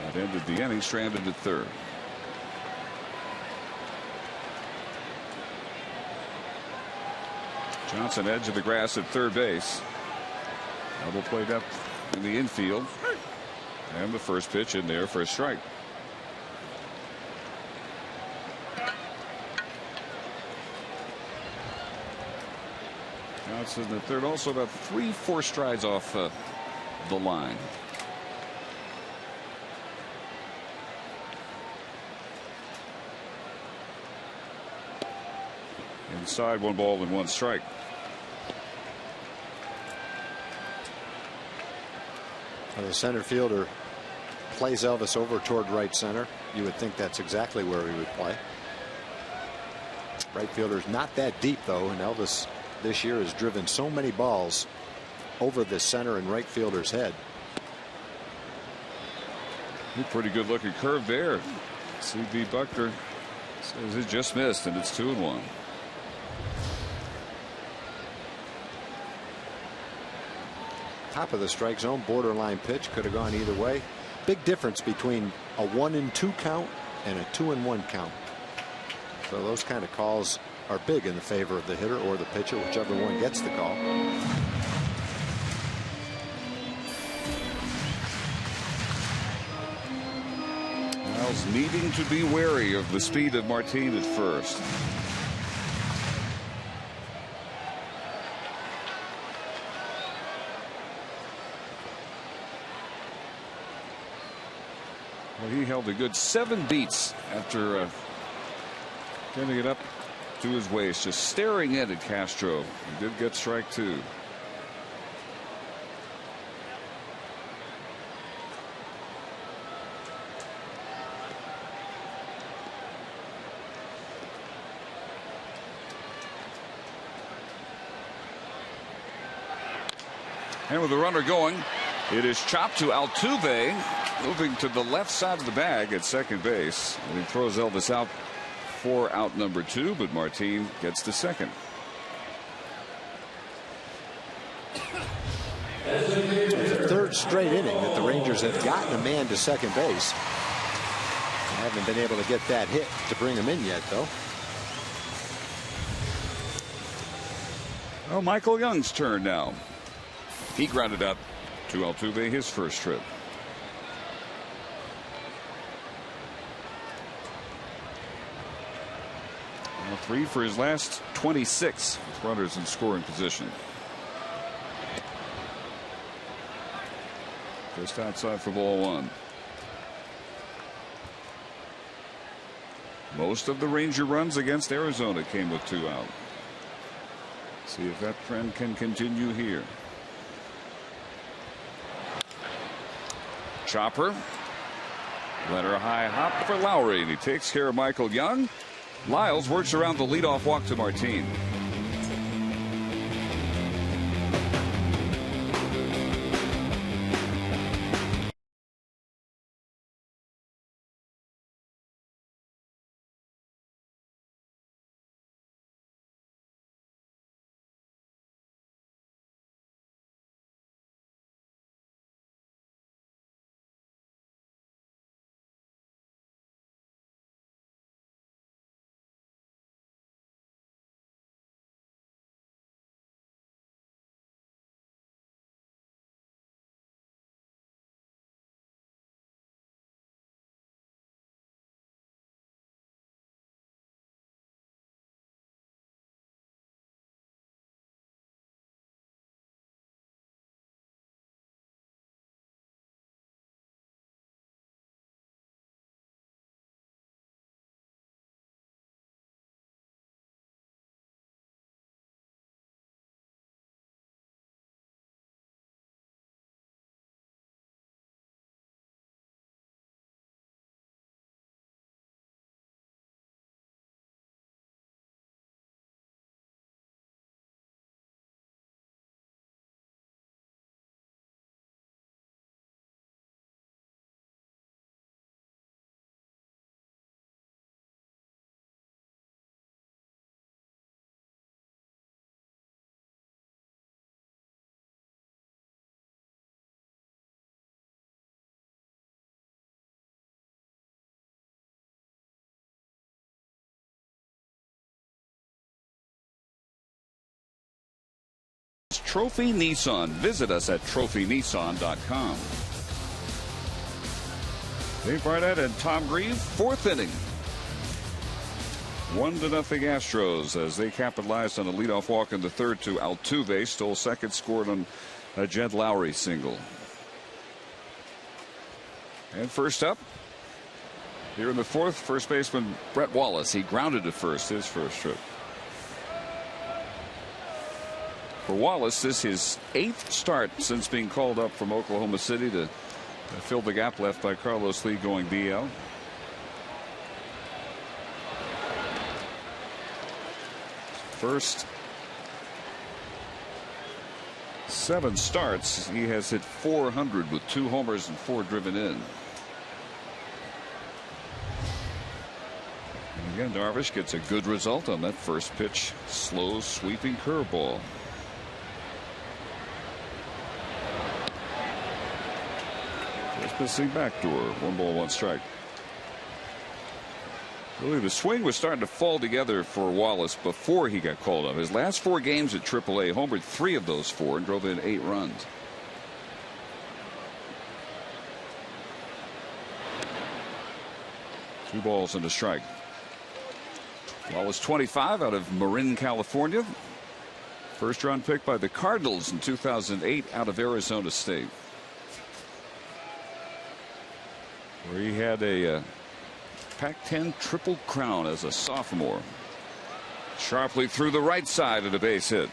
That ended the inning, stranded at third. Johnson edge of the grass at third base. Double play depth in the infield. And the first pitch in there for a strike. Johnson at third, also about 3-4 strides off the line. Inside, 1 ball and 1 strike. The center fielder plays Elvis over toward right center. You would think that's exactly where he would play. Right fielder's not that deep though, and Elvis this year has driven so many balls over the center and right fielder's head. Pretty good looking curve there. C.B. Buckner says it just missed, and it's 2-1. Top of the strike zone, borderline pitch, could have gone either way. Big difference between a 1-2 count and a 2-1 count. So those kind of calls are big in the favor of the hitter or the pitcher, whichever one gets the call. Lyles needing to be wary of the speed of Martin at first. Well, he held a good 7 beats after getting it up to his waist, just staring in at Castro. He did get strike 2. And with the runner going, it is chopped to Altuve, moving to the left side of the bag at second base. And he throws Elvis out for out number 2, but Martin gets to second. It's the 3rd straight inning that the Rangers have gotten a man to second base. They haven't been able to get that hit to bring him in yet, though. Well, Michael Young's turn now. He grounded out to Altuve his first trip. 3 for his last 26 with runners in scoring position. Just outside for ball 1. Most of the Ranger runs against Arizona came with 2 out. See if that trend can continue here. Chopper. Letter high hop for Lowry, and he takes care of Michael Young. Lyles works around the leadoff walk to Martin. Trophy Nissan. Visit us at trophynissan.com. Dave Barnett and Tom Grieve, 4th inning. 1-0 Astros as they capitalized on a leadoff walk in the 3rd to Altuve. Stole second, scored on a Jed Lowry single. And first up, here in the 4th, first baseman Brett Wallace. He grounded to first his first trip. For Wallace, this is his 8th start since being called up from Oklahoma City to fill the gap left by Carlos Lee going DL. First 7 starts, he has hit .400 with 2 homers and 4 driven in. And again, Darvish gets a good result on that first pitch. Slow, sweeping curveball. Missing backdoor. 1 ball, 1 strike. Really, the swing was starting to fall together for Wallace before he got called up. His last 4 games at AAA, homered 3 of those 4 and drove in 8 runs. Two balls and a strike. Wallace, 25, out of Marin, California. First round pick by the Cardinals in 2008 out of Arizona State, where he had a Pac-10 Triple Crown as a sophomore. Sharply through the right side of the base hit.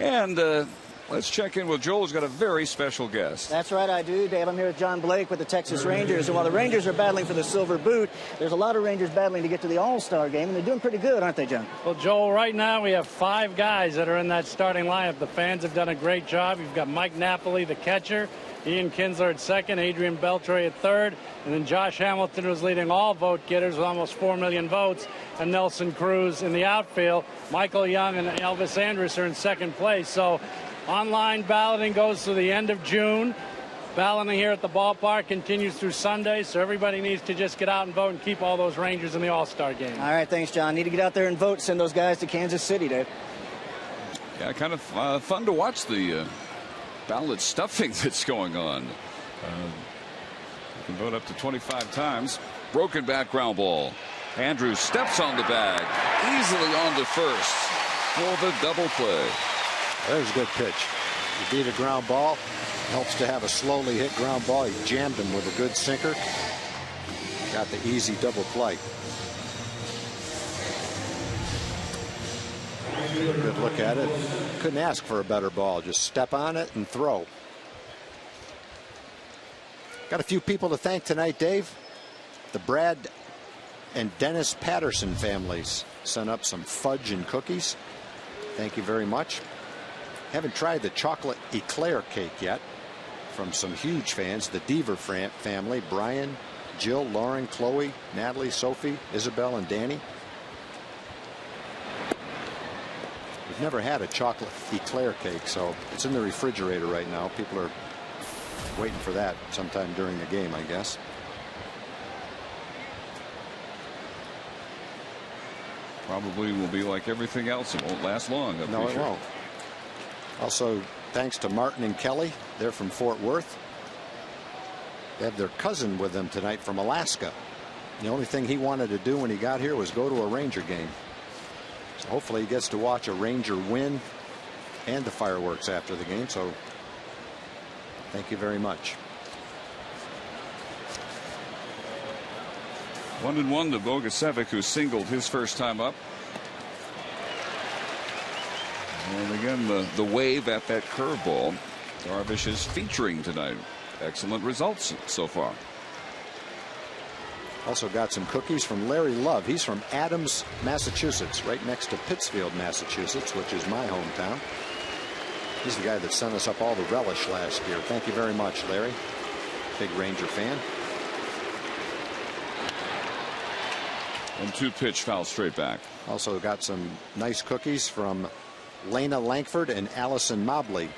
And let's check in with Joel, who's got a very special guest. That's right, I do, Dave. I'm here with John Blake with the Texas Rangers. And while the Rangers are battling for the Silver Boot, there's a lot of Rangers battling to get to the All-Star game, and they're doing pretty good, aren't they, John? Well, Joel, right now we have 5 guys that are in that starting lineup. The fans have done a great job. You've got Mike Napoli, the catcher, Ian Kinsler at second, Adrian Beltre at third, and then Josh Hamilton, who's leading all vote getters with almost 4 million votes, and Nelson Cruz in the outfield. Michael Young and Elvis Andrus are in second place. So online balloting goes to the end of June. Balloting here at the ballpark continues through Sunday, so everybody needs to just get out and vote and keep all those Rangers in the All-Star game. All right, thanks, John. Need to get out there and vote. Send those guys to Kansas City, Dave. Yeah, kind of fun to watch the ballot stuffing that's going on. can vote up to 25 times. Broken back ground ball. Andrews steps on the bag, easily on to first for the double play. There's a good pitch. You beat a ground ball. Helps to have a slowly hit ground ball. He jammed him with a good sinker. Got the easy double play. Good look at it. Couldn't ask for a better ball. Just step on it and throw. Got a few people to thank tonight, Dave. The Brad and Dennis Patterson families sent up some fudge and cookies. Thank you very much. Haven't tried the chocolate eclair cake yet from some huge fans. The Deaver family, Brian, Jill, Lauren, Chloe, Natalie, Sophie, Isabel, and Danny. We've never had a chocolate eclair cake, so it's in the refrigerator right now. People are waiting for that sometime during the game, I guess. Probably will be like everything else. It won't last long. No, it won't. Also, thanks to Martin and Kelly. They're from Fort Worth. They have their cousin with them tonight from Alaska. The only thing he wanted to do when he got here was go to a Ranger game. So hopefully he gets to watch a Ranger win and the fireworks after the game. So thank you very much. 1-1 to Bogusevic, who singled his first time up. And again, the wave at that curveball. Darvish is featuring tonight. Excellent results so far. Also got some cookies from Larry Love. He's from Adams, Massachusetts, right next to Pittsfield, Massachusetts, which is my hometown. He's the guy that sent us up all the relish last year. Thank you very much, Larry. Big Ranger fan. 1-2 pitch, foul straight back. Also got some nice cookies from Lena Lankford and Allison Mobley.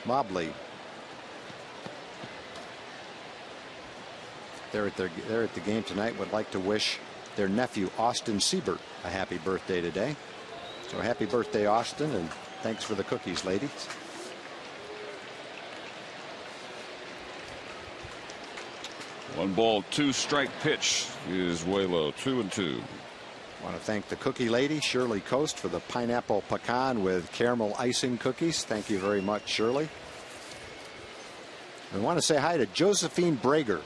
They're at the game tonight. Would like to wish their nephew Austin Siebert a happy birthday today. So happy birthday, Austin, and thanks for the cookies, ladies. One ball, two strike pitch is way low. 2-2. Want to thank the cookie lady, Shirley Coast, for the pineapple pecan with caramel icing cookies. Thank you very much, Shirley. We want to say hi to Josephine Brager,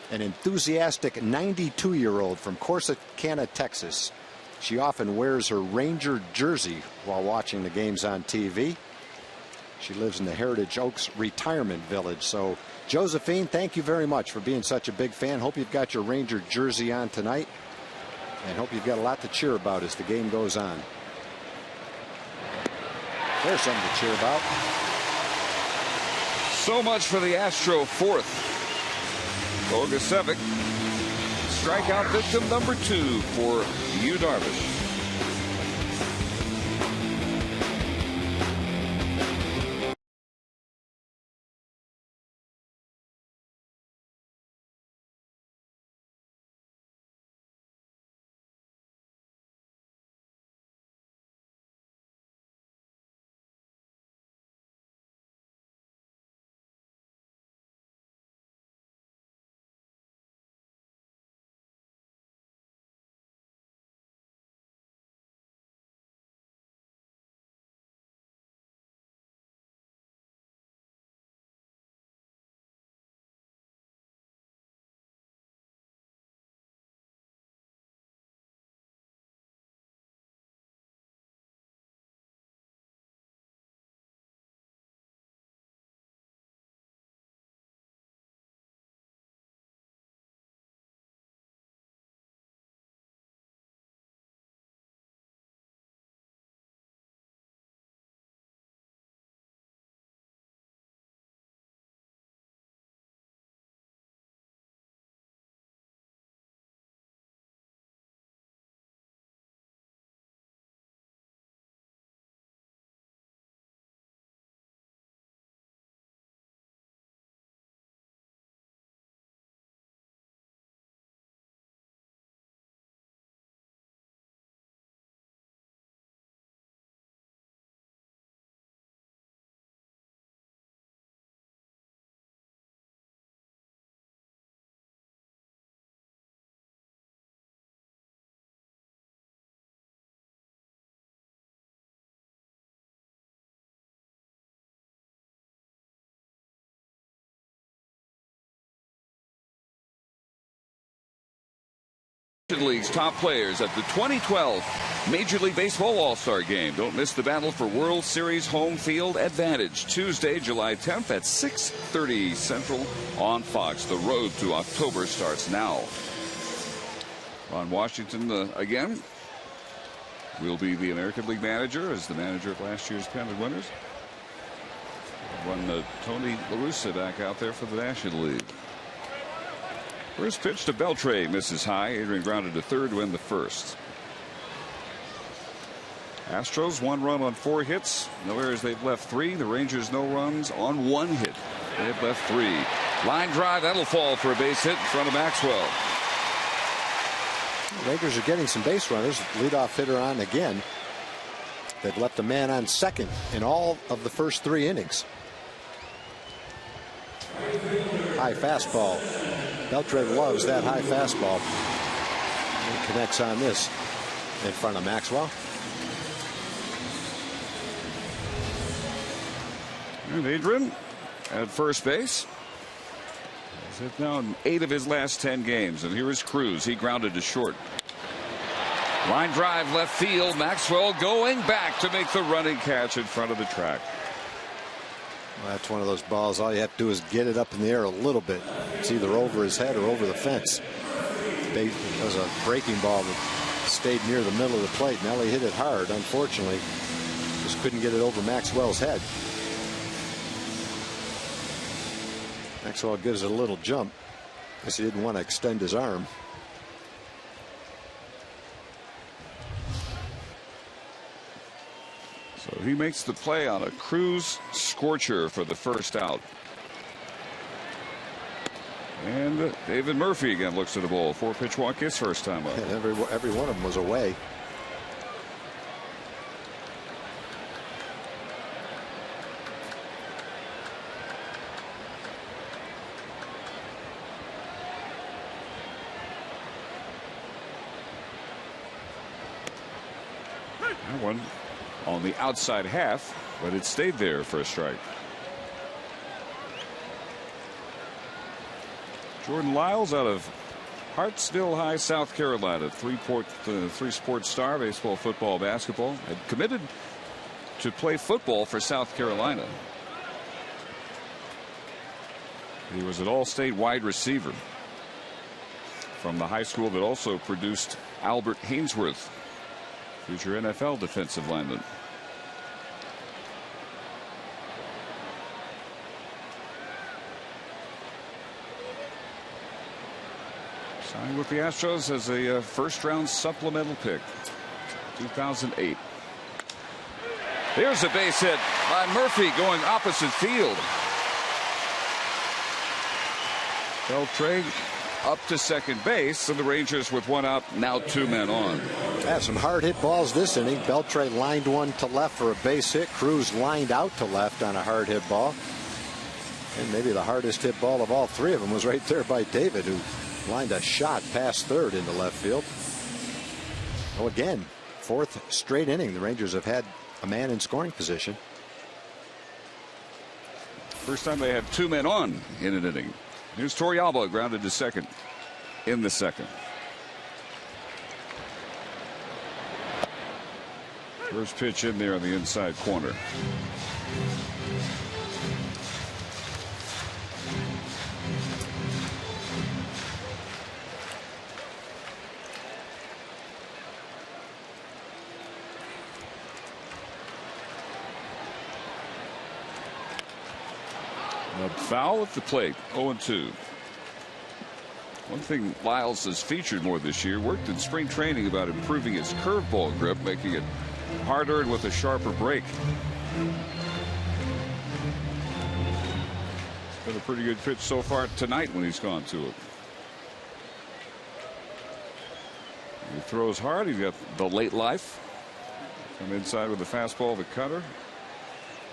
an enthusiastic 92-year-old from Corsicana, Texas. She often wears her Ranger jersey while watching the games on TV. She lives in the Heritage Oaks Retirement Village. So, Josephine, thank you very much for being such a big fan. Hope you've got your Ranger jersey on tonight, and hope you've got a lot to cheer about as the game goes on. There's something to cheer about. So much for the Astro fourth. Bogusevic, strikeout victim number 2 for HOU Darvish. League's top players at the 2012 Major League Baseball All-Star Game. Don't miss the battle for World Series home field advantage. Tuesday, July 10th at 6:30 Central on Fox. The road to October starts now. Ron Washington again will be the American League manager as the manager of last year's pennant winners. Run Tony La Russa back out there for the National League. First pitch to Beltre, misses high. Adrian grounded to third to win the first. Astros 1 run on 4 hits. No errors, they've left 3. The Rangers no runs on 1 hit. They've left 3. Line drive, that'll fall for a base hit in front of Maxwell. The Rangers are getting some base runners. Leadoff hitter on again. They've left a man on second in all of the first 3 innings. High fastball. Beltre loves that high fastball. He connects on this in front of Maxwell. And Adrian at first base. He's hit now in 8 of his last 10 games. And here is Cruz. He grounded to short. Line drive left field. Maxwell going back to make the running catch in front of the track. Well, that's one of those balls. All you have to do is get it up in the air a little bit. It's either over his head or over the fence. It was a breaking ball that stayed near the middle of the plate. Nelly hit it hard. Unfortunately, just couldn't get it over Maxwell's head. Maxwell gives it a little jump. Guess he didn't want to extend his arm. So he makes the play on a Cruz scorcher for the first out. And David Murphy again looks at the ball. 4-pitch walk his first time up. And every one of them was away. That one on the outside half, but it stayed there for a strike. Jordan Lyles out of Hartsville High, South Carolina. 3-sport star, baseball, football, basketball. Had committed to play football for South Carolina. He was an all-state wide receiver from the high school that also produced Albert Hainsworth, future NFL defensive lineman. Signed with the Astros as a first-round supplemental pick. 2008. There's a base hit by Murphy going opposite field. Beltre up to second base, and the Rangers with 1 out, now 2 men on. Yeah, some hard hit balls this inning. Beltre lined one to left for a base hit. Cruz lined out to left on a hard hit ball. And maybe the hardest hit ball of all 3 of them was right there by David, who lined a shot past third into left field. Well, again, 4th straight inning the Rangers have had a man in scoring position. First time they have 2 men on in an inning. Here's Torrealba grounded to second in the second. First pitch in there on the inside corner. A foul at the plate. 0-2. One thing Lyles has featured more this year, worked in spring training about improving his curveball grip, making it harder and with a sharper break. It's been a pretty good pitch so far tonight when he's gone to it. He throws hard. He's got the late life. Come inside with the fastball, the cutter.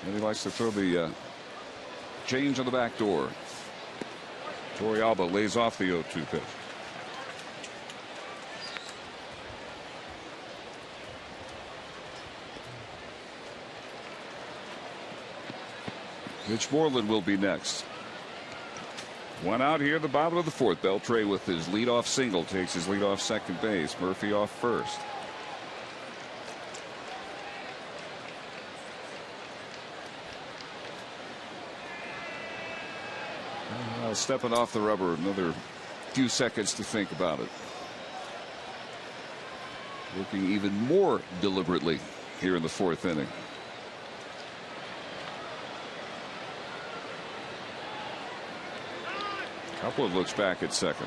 And he likes to throw the change on the back door. Torrealba lays off the 0-2 pitch. Mitch Moreland will be next. One out here at the bottom of the fourth. Beltre with his leadoff single takes his leadoff second base. Murphy off first. Stepping off the rubber, another few seconds to think about it. Working even more deliberately here in the fourth inning. Couple of looks back at second.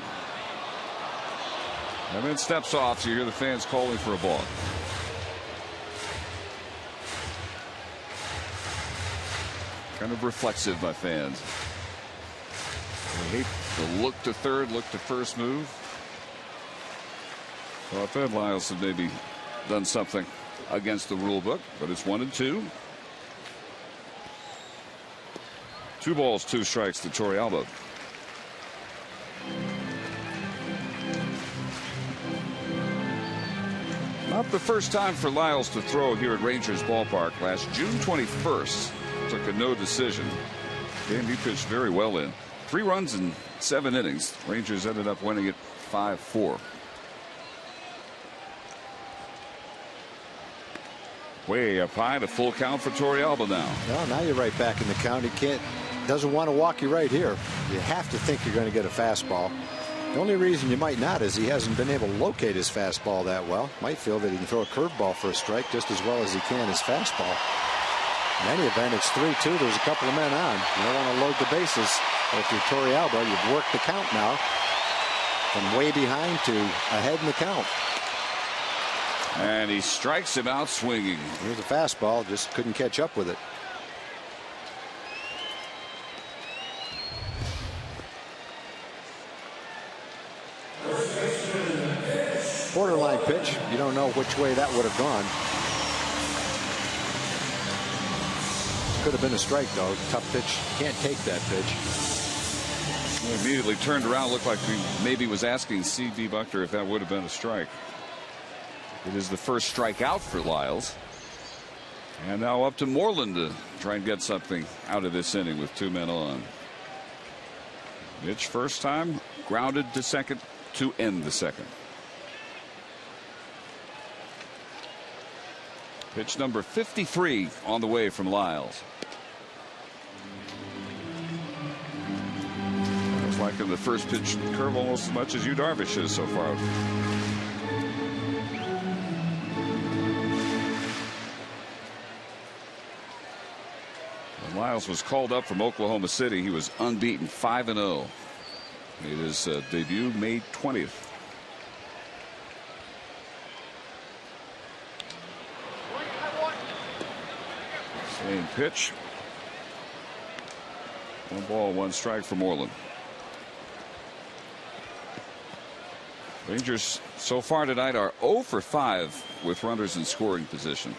And then steps off, so you hear the fans calling for a ball. Kind of reflexive by fans. They hate the look to third, look to first move. Thought that Lyles had maybe done something against the rule book, but it's 1-2. 2 balls, 2 strikes to Torrealba. Not the first time for Lyles to throw here at Rangers Ballpark. Last June 21st, took a no decision. Game he pitched very well in. 3 runs in 7 innings. Rangers ended up winning it 5-4. Way up high, the full count for Torrealba now. Well, now you're right back in the count. He doesn't want to walk you right here. You have to think you're going to get a fastball. The only reason you might not is he hasn't been able to locate his fastball that well. Might feel that he can throw a curveball for a strike just as well as he can his fastball. In any event, it's 3-2. There's a couple of men on. You don't want to load the bases. But if you're Torrealba, you've worked the count now from way behind to ahead in the count. And he strikes him out swinging. Here's a fastball, just couldn't catch up with it. Borderline pitch. You don't know which way that would have gone. Could have been a strike, though. Tough pitch. Can't take that pitch. He immediately turned around, looked like he maybe was asking C.B. Buckner if that would have been a strike. It is the first strikeout for Lyles. And now up to Moreland to try and get something out of this inning with 2 men on. Mitch first time grounded to second to end the second. Pitch number 53 on the way from Lyles. Looks like in the first pitch curve almost as much as HOU Darvish is so far. When Lyles was called up from Oklahoma City, he was unbeaten 5-0. Made his debut May 20th. Same pitch. 1 ball, 1 strike for Moreland. Rangers so far tonight are 0 for 5 with runners in scoring position.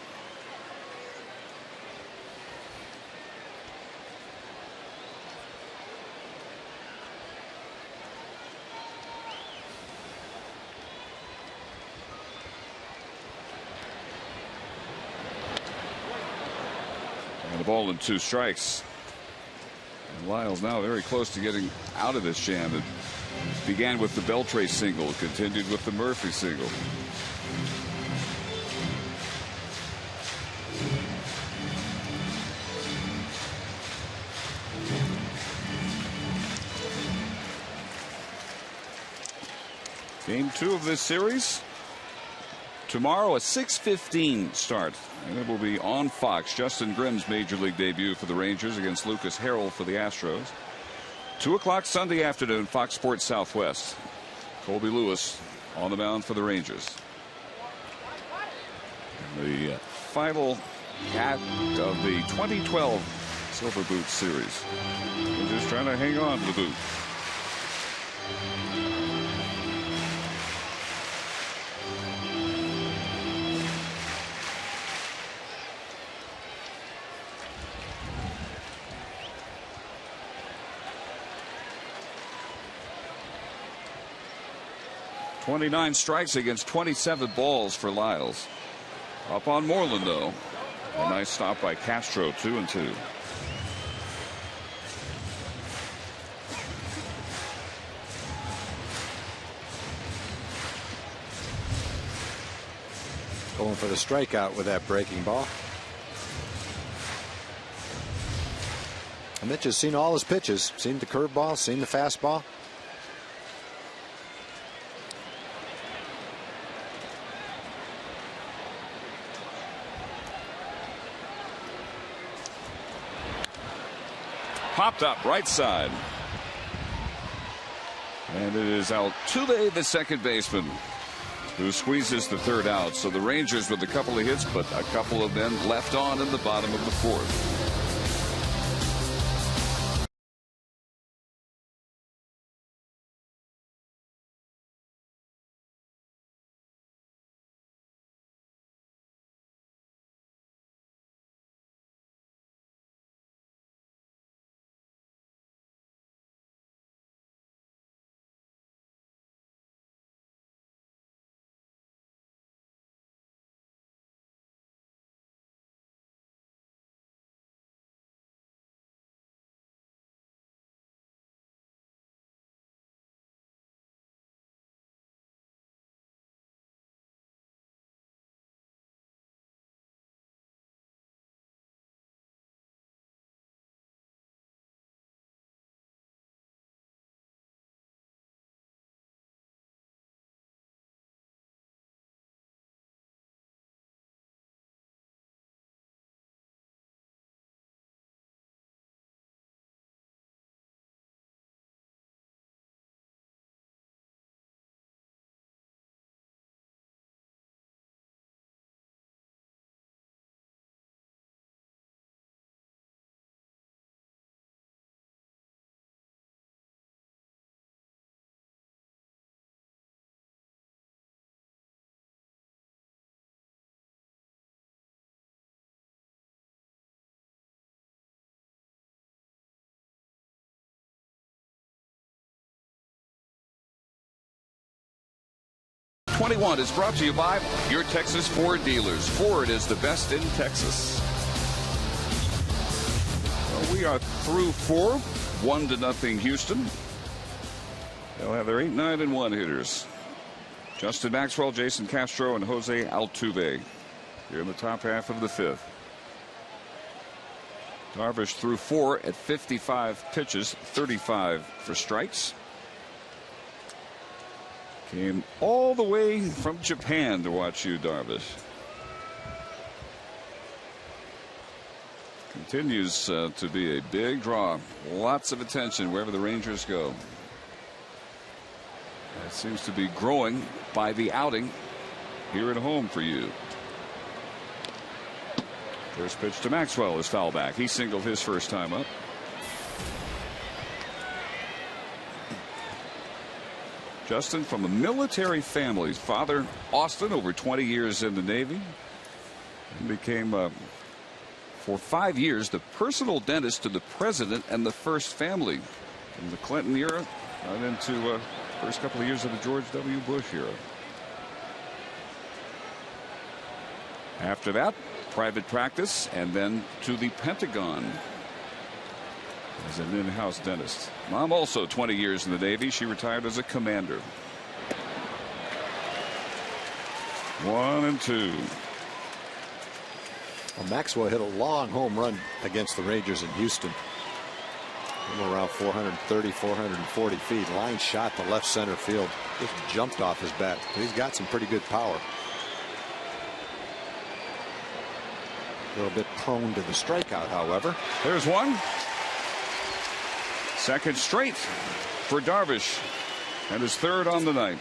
And the ball and 2 strikes. And Lyles now very close to getting out of this jam. It began with the Beltre single, continued with the Murphy single. Game 2 of this series. Tomorrow a 6:15 start, and it will be on Fox. Justin Grimm's major league debut for the Rangers against Lucas Harrell for the Astros. 2 o'clock Sunday afternoon, Fox Sports Southwest. Colby Lewis on the mound for the Rangers. The final act of the 2012 Silver Boot Series. They're just trying to hang on to the boot. .29 strikes against 27 balls for Lyles. Up on Moreland, though. A nice stop by Castro, 2-2. Going for the strikeout with that breaking ball. And Mitch has seen all his pitches, seen the curveball, seen the fastball. Popped up right side. And it is Altuve, the second baseman, who squeezes the third out. So the Rangers with a couple of hits, but a couple of men left on in the bottom of the fourth. #21 is brought to you by your Texas Ford dealers. Ford is the best in Texas. Well, we are through 4, 1-0 Houston. They'll have their 8, 9, and 1 hitters. Justin Maxwell, Jason Castro, and Jose Altuve here in the top half of the 5th. Darvish threw 4 at 55 pitches, 35 for strikes. Came all the way from Japan to watch you, Darvish. Continues to be a big draw. Lots of attention wherever the Rangers go. It seems to be growing by the outing here at home for you. First pitch to Maxwell is foul back. He singled his first time up. Justin from a military family. His father, Austin, over 20 years in the Navy. And became, for 5 years, the personal dentist to the president and the first family in the Clinton era, and into first couple of years of the George W. Bush era. After that, private practice, and then to the Pentagon as an in-house dentist. Mom also 20 years in the Navy. She retired as a commander. 1-2. Well, Maxwell hit a long home run against the Rangers in Houston. Around 430, 440 feet. Line shot to left center field. Just jumped off his bat. He's got some pretty good power. A little bit prone to the strikeout, however. There's one. Second straight for Darvish, and his third on the night.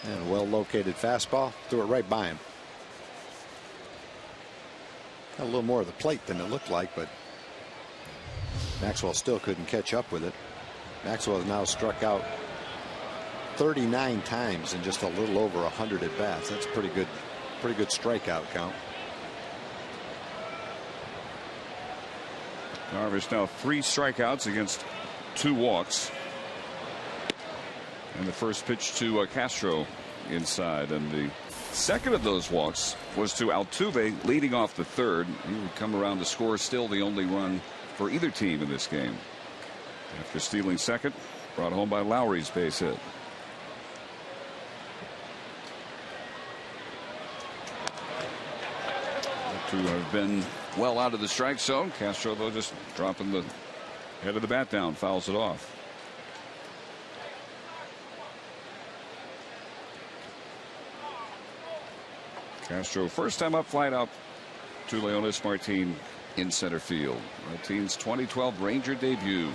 And a well-located fastball. Threw it right by him. Got a little more of the plate than it looked like, but Maxwell still couldn't catch up with it. Maxwell has now struck out 39 times in just a little over 100 at bats. That's pretty good strikeout count. Darvish now 3 strikeouts against 2 walks. And the first pitch to Castro inside, and the second of those walks was to Altuve leading off the third. He would come around to score, still the only run for either team in this game. After stealing second, Brought home by Lowry's base hit. The two have been well out of the strike zone. Castro, though, just dropping the head of the bat down, fouls it off. Castro, first time up, flight out to Leonis Martin in center field. Martin's 2012 Ranger debut.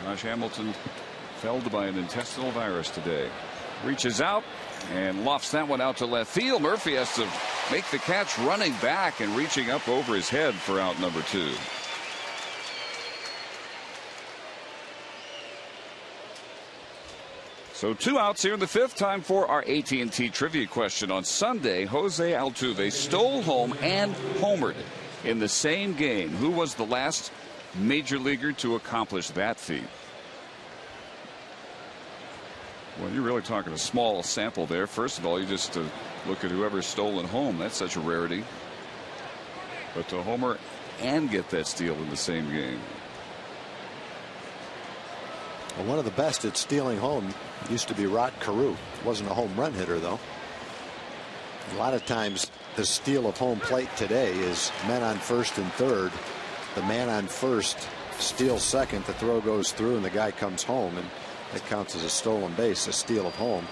Josh Hamilton felled by an intestinal virus today. Reaches out and lofts that one out to left field. Murphy has to make the catch running back and reaching up over his head for out number 2. So 2 outs here in the 5th. Time for our AT&T trivia question. On Sunday, Jose Altuve stole home and homered in the same game. Who was the last major leaguer to accomplish that feat? Well, you're really talking a small sample there. First of all, you just look at whoever's stolen home. That's such a rarity. But to homer and get that steal in the same game. Well, one of the best at stealing home used to be Rod Carew. Wasn't a home run hitter, though. A lot of times the steal of home plate today is men on first and third. The man on first steals second. The throw goes through and the guy comes home, and it counts as a stolen base, a steal of home.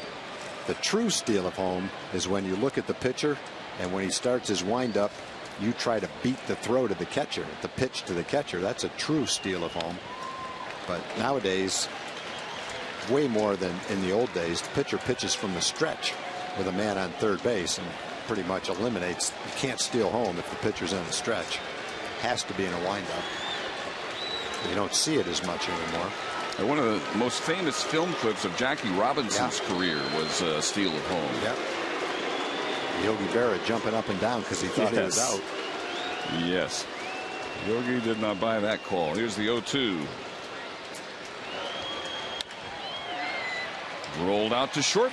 The true steal of home is when you look at the pitcher, and when he starts his windup, you try to beat the throw to the catcher, the pitch to the catcher. That's a true steal of home. But nowadays, way more than in the old days, the pitcher pitches from the stretch with a man on third base and pretty much eliminates. You can't steal home if the pitcher's in a stretch. Has to be in a windup. You don't see it as much anymore. And one of the most famous film clips of Jackie Robinson's career was a steal of home. Yep. Yogi Berra jumping up and down because he thought he was out. Yes. Yogi did not buy that call. Here's the 0-2. Rolled out to short.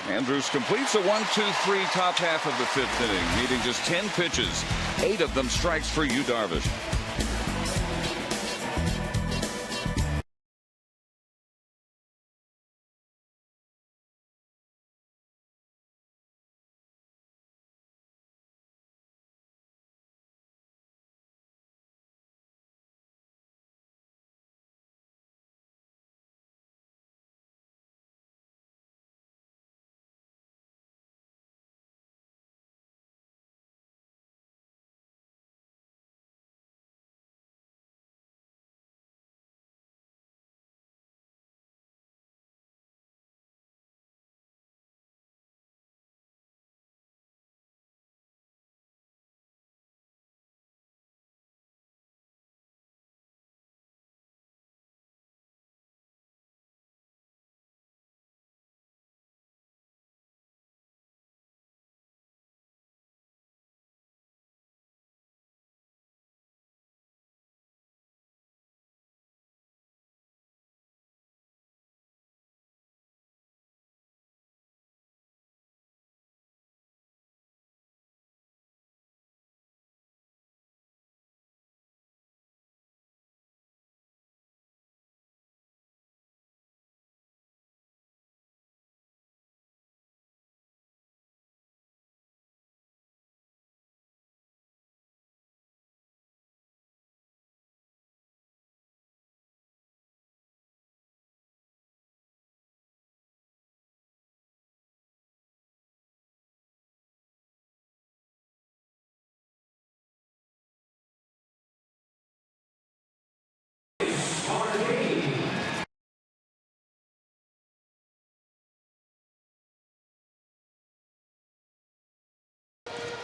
Andrews completes a 1-2-3 top half of the 5th inning, needing just 10 pitches, 8 of them strikes for HOU Darvish.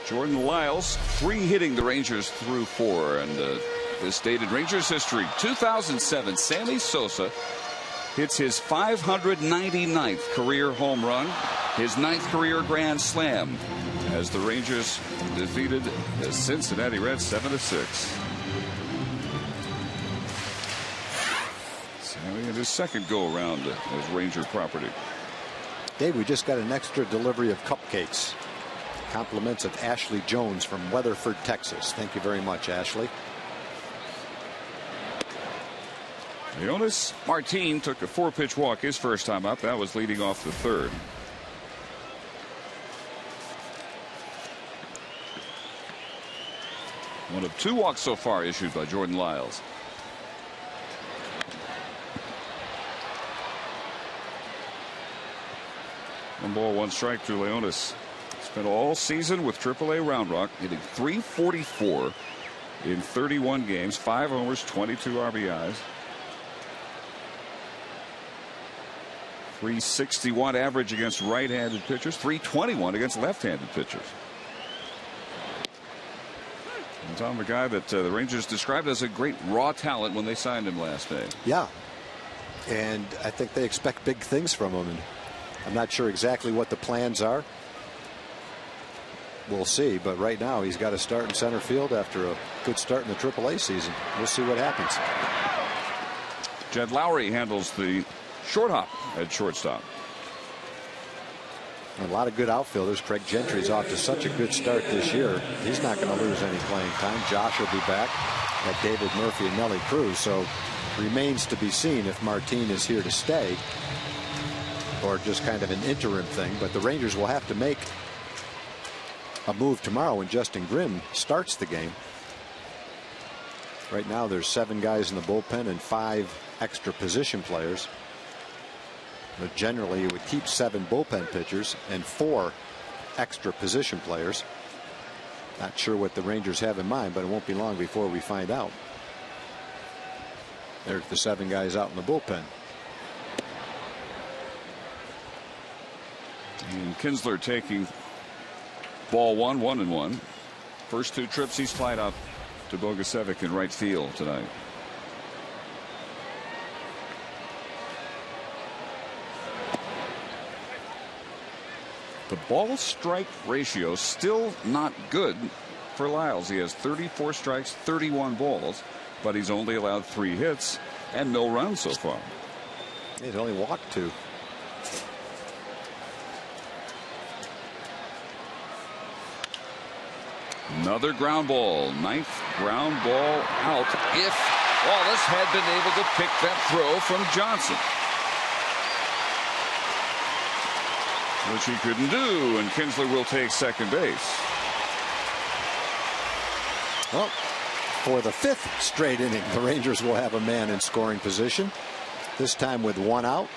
Jordan Lyles, 3 hitting the Rangers through 4. And this dated Rangers history. 2007, Sammy Sosa hits his 599th career home run, his 9th career grand slam, as the Rangers defeated the Cincinnati Reds 7-6. Sammy in his second go around as Ranger property. Dave, we just got an extra delivery of cupcakes. Compliments of Ashley Jones from Weatherford, Texas. Thank you very much, Ashley. Leonis Martin took a 4-pitch walk his first time up. That was leading off the third. One of 2 walks so far issued by Jordan Lyles. One ball, 1 strike to Leonis. Spent all season with AAA Round Rock, hitting .344 in 31 games, 5 homers, 22 RBIs. .361 average against right-handed pitchers, .321 against left-handed pitchers. And Tom, the guy that the Rangers described as a great raw talent when they signed him last May. Yeah, and I think they expect big things from him, and I'm not sure exactly what the plans are. We'll see, but right now he's got to start in center field after a good start in the AAA season. We'll see what happens. Jed Lowry handles the short hop at shortstop. A lot of good outfielders. Craig Gentry's off to such a good start this year. He's not going to lose any playing time. Josh will be back at David Murphy and Nelly Cruz. So remains to be seen if Martin is here to stay or just kind of an interim thing. But the Rangers will have to make a move tomorrow when Justin Grimm starts the game. Right now there's 7 guys in the bullpen and 5 extra position players. But generally you would keep 7 bullpen pitchers and 4 extra position players. Not sure what the Rangers have in mind, but it won't be long before we find out. There's the 7 guys out in the bullpen. And Kinsler taking ball 1, 1-1. First 2 trips he's flied out to Bogusevic in right field tonight. The ball strike ratio still not good for Lyles. He has 34 strikes, 31 balls, but he's only allowed 3 hits and no runs so far. He's only walked 2. Another ground ball, 9th ground ball out. If Wallace had been able to pick that throw from Johnson, which he couldn't do, and Kinsler will take second base. Well, for the 5th straight inning, the Rangers will have a man in scoring position, this time with 1 out.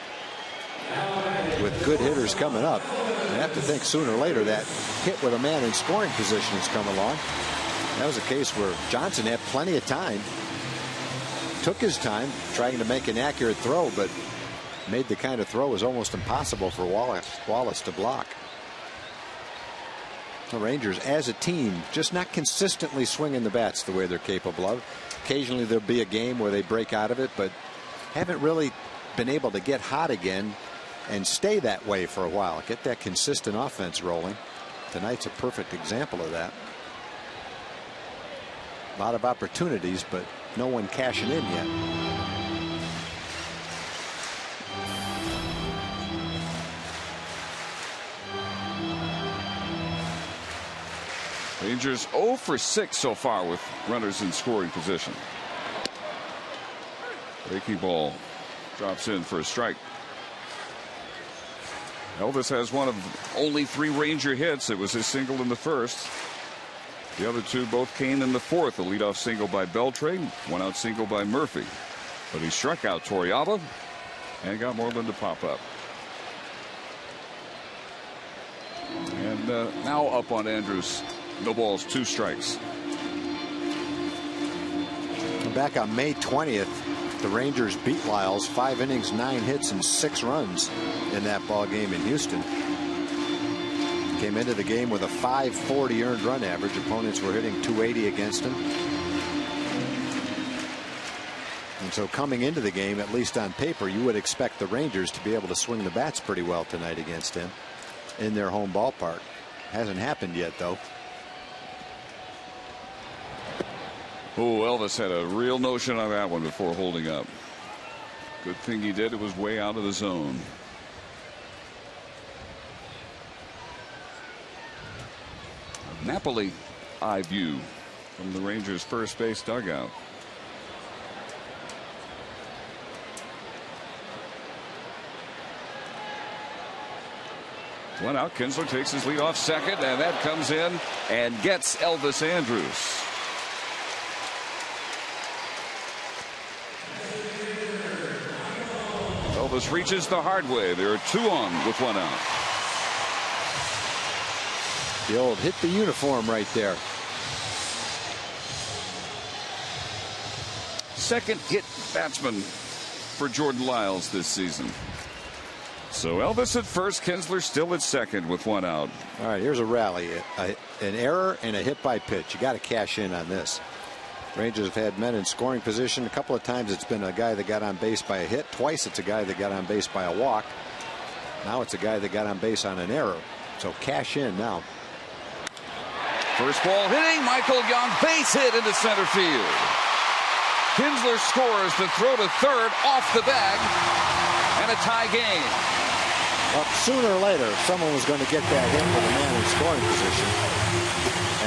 With good hitters coming up, you have to think sooner or later that hit with a man in scoring position has come along. That was a case where Johnson had plenty of time, took his time trying to make an accurate throw, but made the kind of throw was almost impossible for Wallace to block. The Rangers as a team just not consistently swinging the bats the way they're capable of. Occasionally there'll be a game where they break out of it, but haven't really been able to get hot again and stay that way for a while. Get that consistent offense rolling. Tonight's a perfect example of that. A lot of opportunities, but no one cashing in yet. Rangers 0 for 6 so far with runners in scoring position. Breaking ball drops in for a strike. Elvis has one of only 3 Ranger hits. It was his single in the first. The other 2 both came in the 4th. A leadoff single by Beltre, 1-out single by Murphy. But he struck out Torrealba and got Moreland to pop up. And now up on Andrews. No balls, 2 strikes. Back on May 20th, the Rangers beat Lyles 5 innings, 9 hits, and 6 runs in that ball game in Houston. Came into the game with a .540 earned run average. Opponents were hitting .280 against him. And so coming into the game, at least on paper, you would expect the Rangers to be able to swing the bats pretty well tonight against him in their home ballpark. Hasn't happened yet, though. Oh, Elvis had a real notion on that one before holding up. Good thing he did. It was way out of the zone. Napoli eye view from the Rangers first base dugout. One out. Kinsler takes his lead off second, and that comes in and gets Elvis Andrus. Elvis reaches the hard way. There are 2 on with 1 out. The old hit the uniform right there. Second hit batsman for Jordan Lyles this season. So Elvis at first, Kinsler still at second with 1 out. All right, here's a rally. An error and a hit by pitch. You got to cash in on this. Rangers have had men in scoring position. A couple of times it's been a guy that got on base by a hit. Twice it's a guy that got on base by a walk. Now it's a guy that got on base on an error. So cash in now. First ball hitting. Michael Young, base hit into center field. Kinsler scores to throw to third off the bag, and a tie game. Well, sooner or later, someone was going to get that hit with a man in scoring position.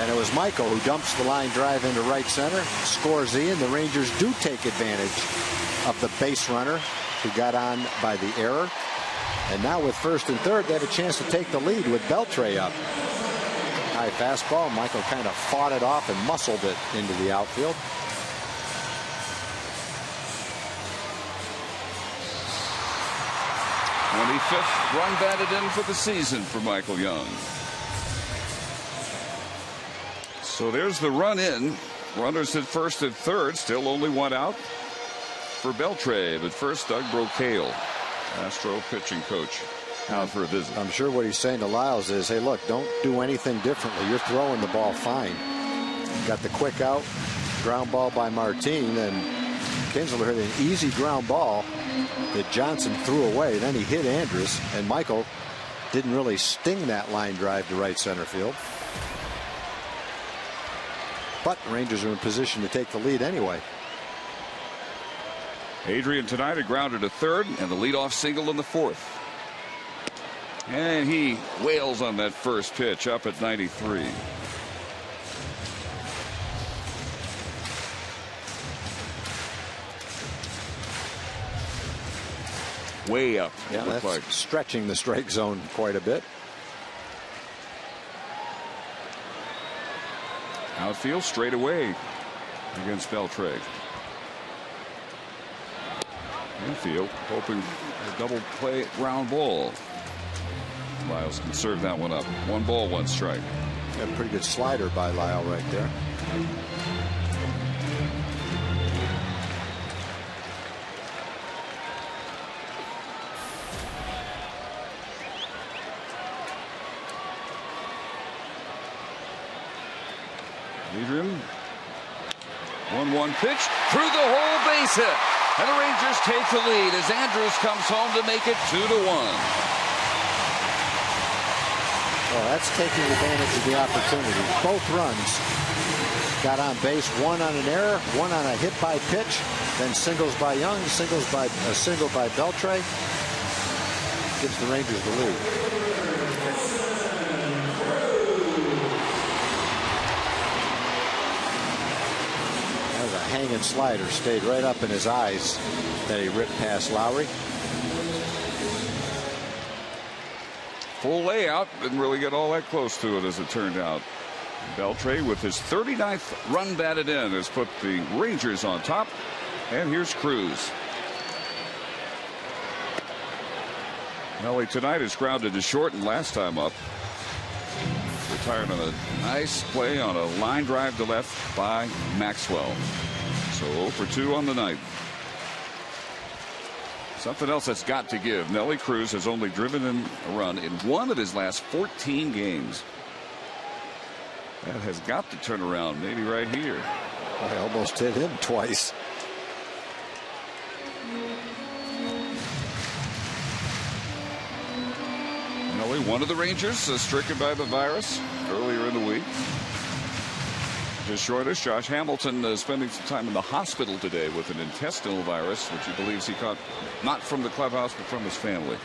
And it was Michael who dumps the line drive into right center, scores Ian. The Rangers do take advantage of the base runner who got on by the error. And now with first and third, they have a chance to take the lead with Beltre up. High fastball. Michael kind of fought it off and muscled it into the outfield. Fifth run batted in for the season for Michael Young. So there's the run in. Runners at first and third. Still only 1 out for Beltre. But first, Doug Brocail, Astro pitching coach, out for a visit. I'm sure what he's saying to Lyles is, hey, look, don't do anything differently. You're throwing the ball fine. Got the quick out. Ground ball by Martin. And Kinsler hit an easy ground ball that Johnson threw away. Then he hit Andrus, and Michael didn't really sting that line drive to right center field. But the Rangers are in position to take the lead anyway. Adrian tonight had grounded to third, and the leadoff single in the 4th. And he wails on that first pitch up at 93. Way up. Yeah, that's like stretching the strike zone quite a bit. Outfield straight away against Beltre. Infield hoping a double play ground ball. Lyles can serve that one up. 1 ball, 1 strike. Got a pretty good slider by Lyle right there. Adrian. 1-1 pitch through the hole, base hit. And the Rangers take the lead as Andrus comes home to make it 2-1. Well, that's taking advantage of the opportunity. Both runs got on base, 1 on an error, 1 on a hit by pitch, then singles by Young, a single by Beltre. Gives the Rangers the lead. Hanging slider stayed right up in his eyes that he ripped past Lowry. Full layout, didn't really get all that close to it as it turned out. Beltre with his 39th run batted in has put the Rangers on top. And here's Cruz. Nelly tonight is grounded to short, and last time up retired on a nice play on a line drive to left by Maxwell. So 0 for 2 on the night. Something else that's got to give. Nelly Cruz has only driven in a run in 1 of his last 14 games. That has got to turn around, maybe right here. I almost hit him twice. Nelly, one of the Rangers, stricken by the virus earlier in the week. Just short us, Josh Hamilton spending some time in the hospital today with an intestinal virus, which he believes he caught not from the clubhouse but from his family.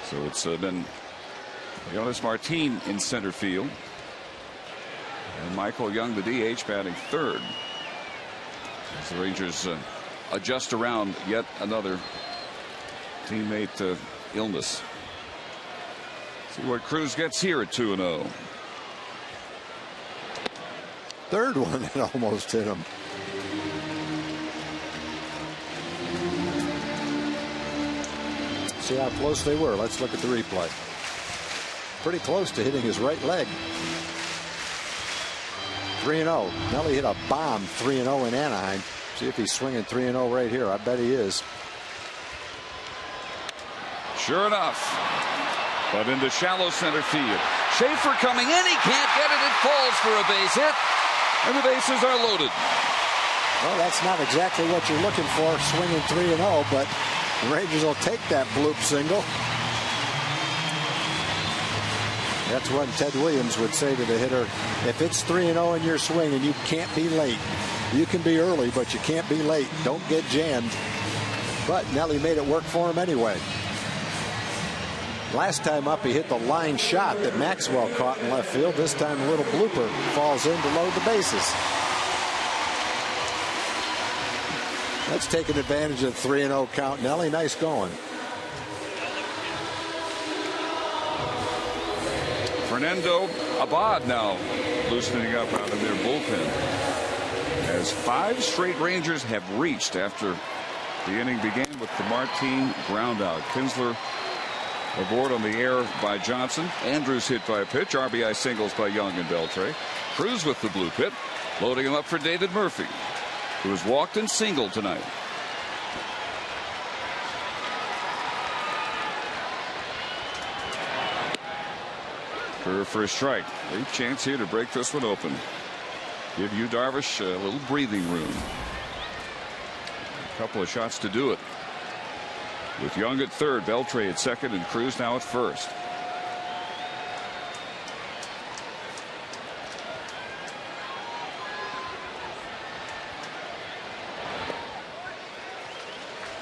So it's been Jonas Martin in center field, and Michael Young, the DH, batting third. As the Rangers adjust around yet another teammate illness. See what Cruz gets here at 2-0. Third one, it almost hit him. See how close they were. Let's look at the replay. Pretty close to hitting his right leg. 3-0. Nelly hit a bomb 3-0 in Anaheim. See if he's swinging 3-0 right here. I bet he is. Sure enough. But into shallow center field. Schaefer coming in. He can't get it. It falls for a base hit. And the bases are loaded. Well, that's not exactly what you're looking for, swinging 3-0, but the Rangers will take that bloop single. That's what Ted Williams would say to the hitter. If it's 3-0 and you're swinging, you can't be late. You can be early, but you can't be late. Don't get jammed. But Nelly made it work for him anyway. Last time up, he hit the line shot that Maxwell caught in left field. This time, a little blooper falls in to load the bases. That's taking advantage of the 3-0 count. Nelly, nice going. Fernando Abad now loosening up out of their bullpen. As 5 straight Rangers have reached after the inning began with the Martin ground out. Kinsler aboard on the air by Johnson. Andrews hit by a pitch. RBI singles by Young and Beltre. Cruz with the blue pit. Loading him up for David Murphy, who has walked and singled tonight. Curve for a strike. Great chance here to break this one open. Give HOU Darvish a little breathing room. A couple of shots to do it. With Young at third, Beltre at second, and Cruz now at first.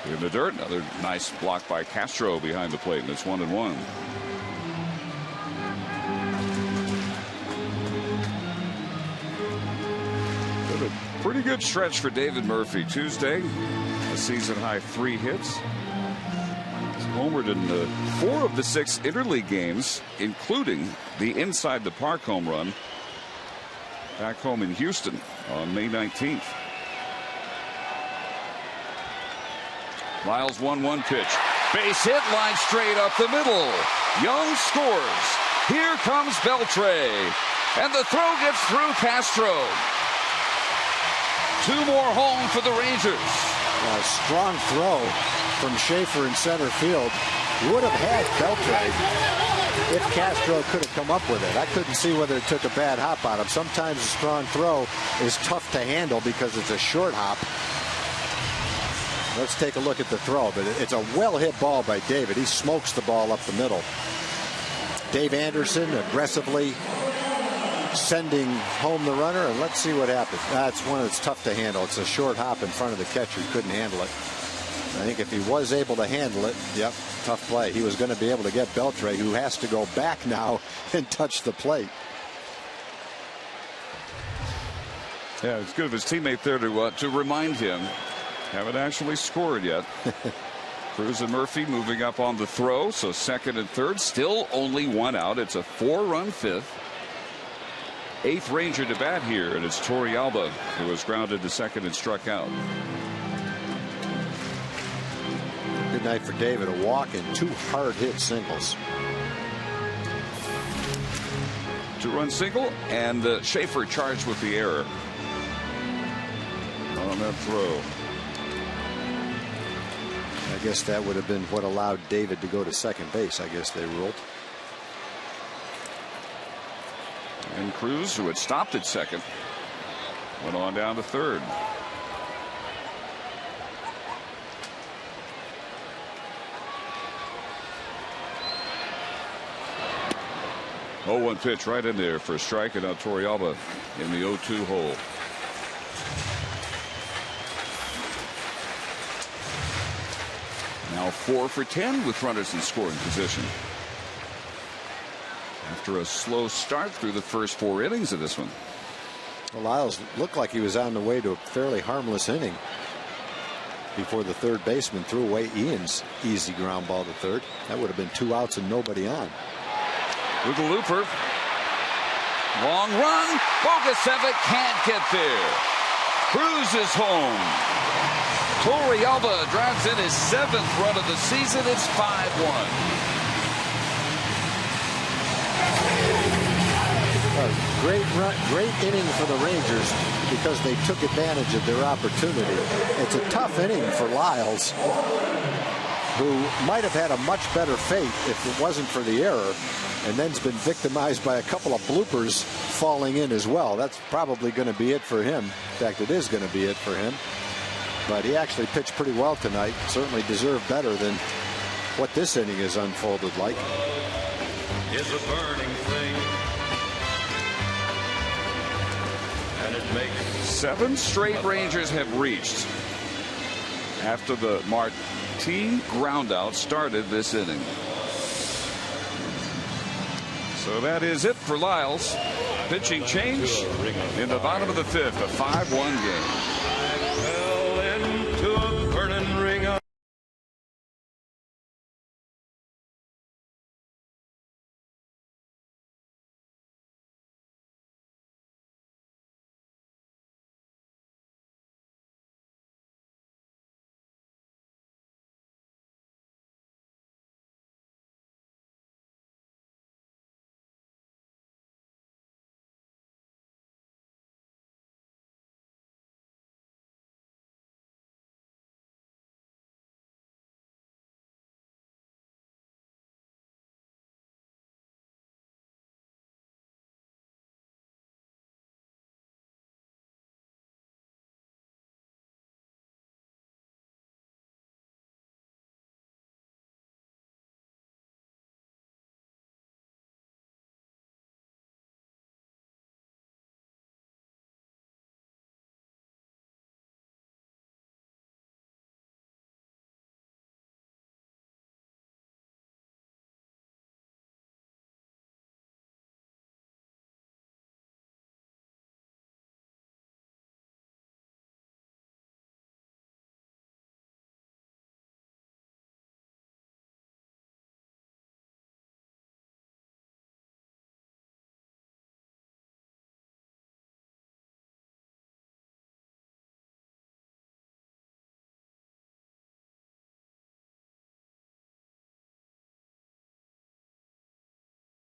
In the dirt, another nice block by Castro behind the plate, and it's 1-1. Pretty good stretch for David Murphy. Tuesday, a season high 3 hits. He's homered in 4 of the 6 interleague games, including the inside the park home run back home in Houston on May 19th. Lyles 1-1 pitch. Base hit, line straight up the middle. Young scores. Here comes Beltre. And the throw gets through Castro. 2 more home for the Rangers. A strong throw from Schaefer in center field. You would have had Beltre if Castro could have come up with it. I couldn't see whether it took a bad hop on him. Sometimes a strong throw is tough to handle because it's a short hop. Let's take a look at the throw. But it's a well-hit ball by David. He smokes the ball up the middle. Dave Anderson aggressively sending home the runner, and let's see what happens. That's one that's tough to handle. It's a short hop in front of the catcher. He couldn't handle it. I think if he was able to handle it, yep, tough play. He was going to be able to get Beltre, who has to go back now and touch the plate. Yeah, it's good of his teammate there to remind him. Haven't actually scored yet. Cruz and Murphy moving up on the throw, so second and third. Still only 1 out. It's a 4-run 5th. 8th Ranger to bat here, and it's Torrealba, who was grounded to second and struck out. Good night for David. A walk and 2 hard-hit singles. 2-run single, and Schaefer charged with the error on that throw. I guess that would have been what allowed David to go to second base. I guess they ruled. And Cruz, who had stopped at second, went on down to third. Oh, 1 pitch right in there for a strike, and now Torrealba in the 0-2 hole. Now 4 for 10 with runners in scoring position. After a slow start through the first 4 innings of this one. Well, Lyles looked like he was on the way to a fairly harmless inning before the third baseman threw away Ian's easy ground ball to third. That would have been 2 outs and nobody on. with the looper. Long run. Bogasevic can't get there. Cruz is home. Torrealba drives in his 7th run of the season. It's 5-1. Great inning for the Rangers because they took advantage of their opportunity. It's a tough inning for Lyles, who might have had a much better fate if it wasn't for the error, and then's been victimized by a couple of bloopers falling in as well. That's probably going to be it for him. In fact, it is going to be it for him. But he actually pitched pretty well tonight. Certainly deserved better than what this inning has unfolded like. Is a burning thing, and it makes 7 straight Rangers have reached after the Martin groundout started this inning. So that is it for Lyles. Pitching change in the bottom of the 5th, a 5-1 game. fell into a burning ring of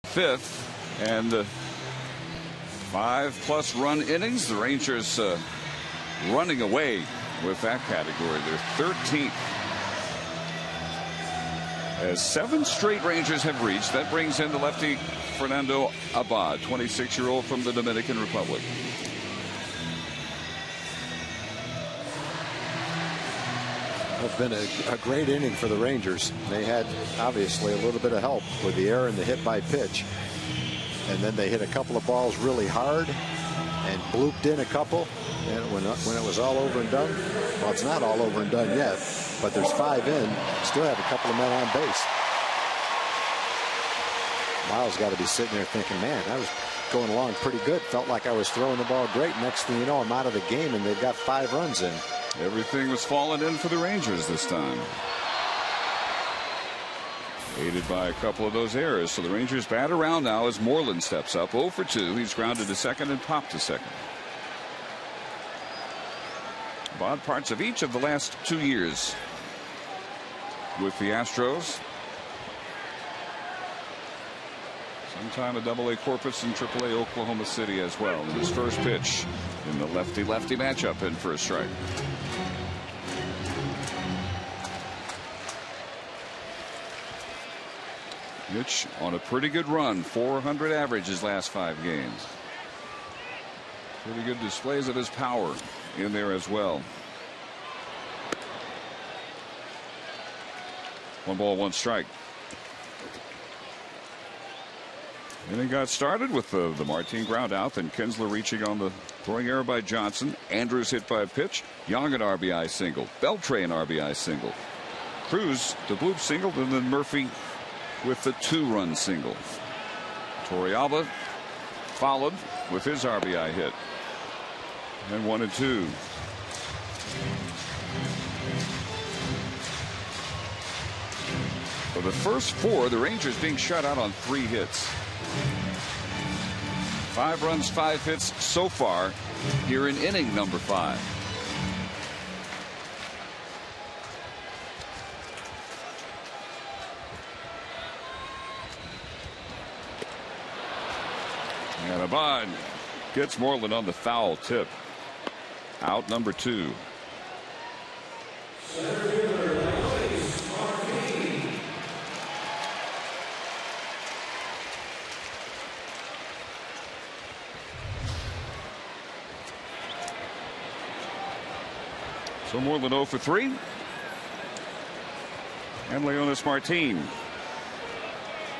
fifth, and 5+ run innings. The Rangers running away with that category. They're 13th. As 7 straight Rangers have reached, that brings in the lefty Fernando Abad, 26-year-old from the Dominican Republic. It's been a great inning for the Rangers. They had obviously a little bit of help with the error and the hit by pitch, and then they hit a couple of balls really hard and blooped in a couple. And when it was all over and done, well, it's not all over and done yet, but there's 5 in. Still have a couple of men on base. Lyles got to be sitting there thinking, man, I was going along pretty good. Felt like I was throwing the ball great. Next thing you know, I'm out of the game, and they've got 5 runs in. Everything was falling in for the Rangers this time, aided by a couple of those errors. So the Rangers bat around now as Moreland steps up 0 for 2. He's grounded to second and popped to second. Odd parts of each of the last 2 years with the Astros. Sometime a AA Corpus and AAA Oklahoma City as well. In his first pitch in the lefty-lefty matchup, in for a strike. Mitch on a pretty good run, 400 average his last 5 games. Pretty good displays of his power in there as well. 1 ball, 1 strike. And it got started with the Martin ground out, then Kinsler reaching on the throwing error by Johnson. Andrews hit by a pitch. Young an RBI single. Beltre an RBI single. Cruz the bloop single, and then Murphy with the 2-run single. Torrealba followed with his RBI hit. And 1 and 2. For the first 4, the Rangers being shut out on 3 hits. 5 runs, 5 hits so far here in inning number 5. And Abad gets Moreland on the foul tip. Out number 2. So Moreland 0 for 3. And Leonis Martin,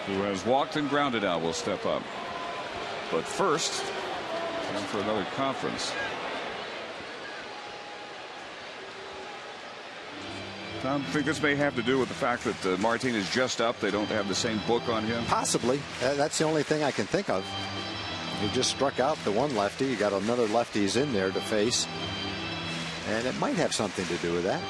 who has walked and grounded out, will step up. But first, time for another conference. Tom, I think this may have to do with the fact that Martin is just up. They don't have the same book on him. Possibly. That's the only thing I can think of. He just struck out the one lefty. You got another lefties in there to face. And it might have something to do with that.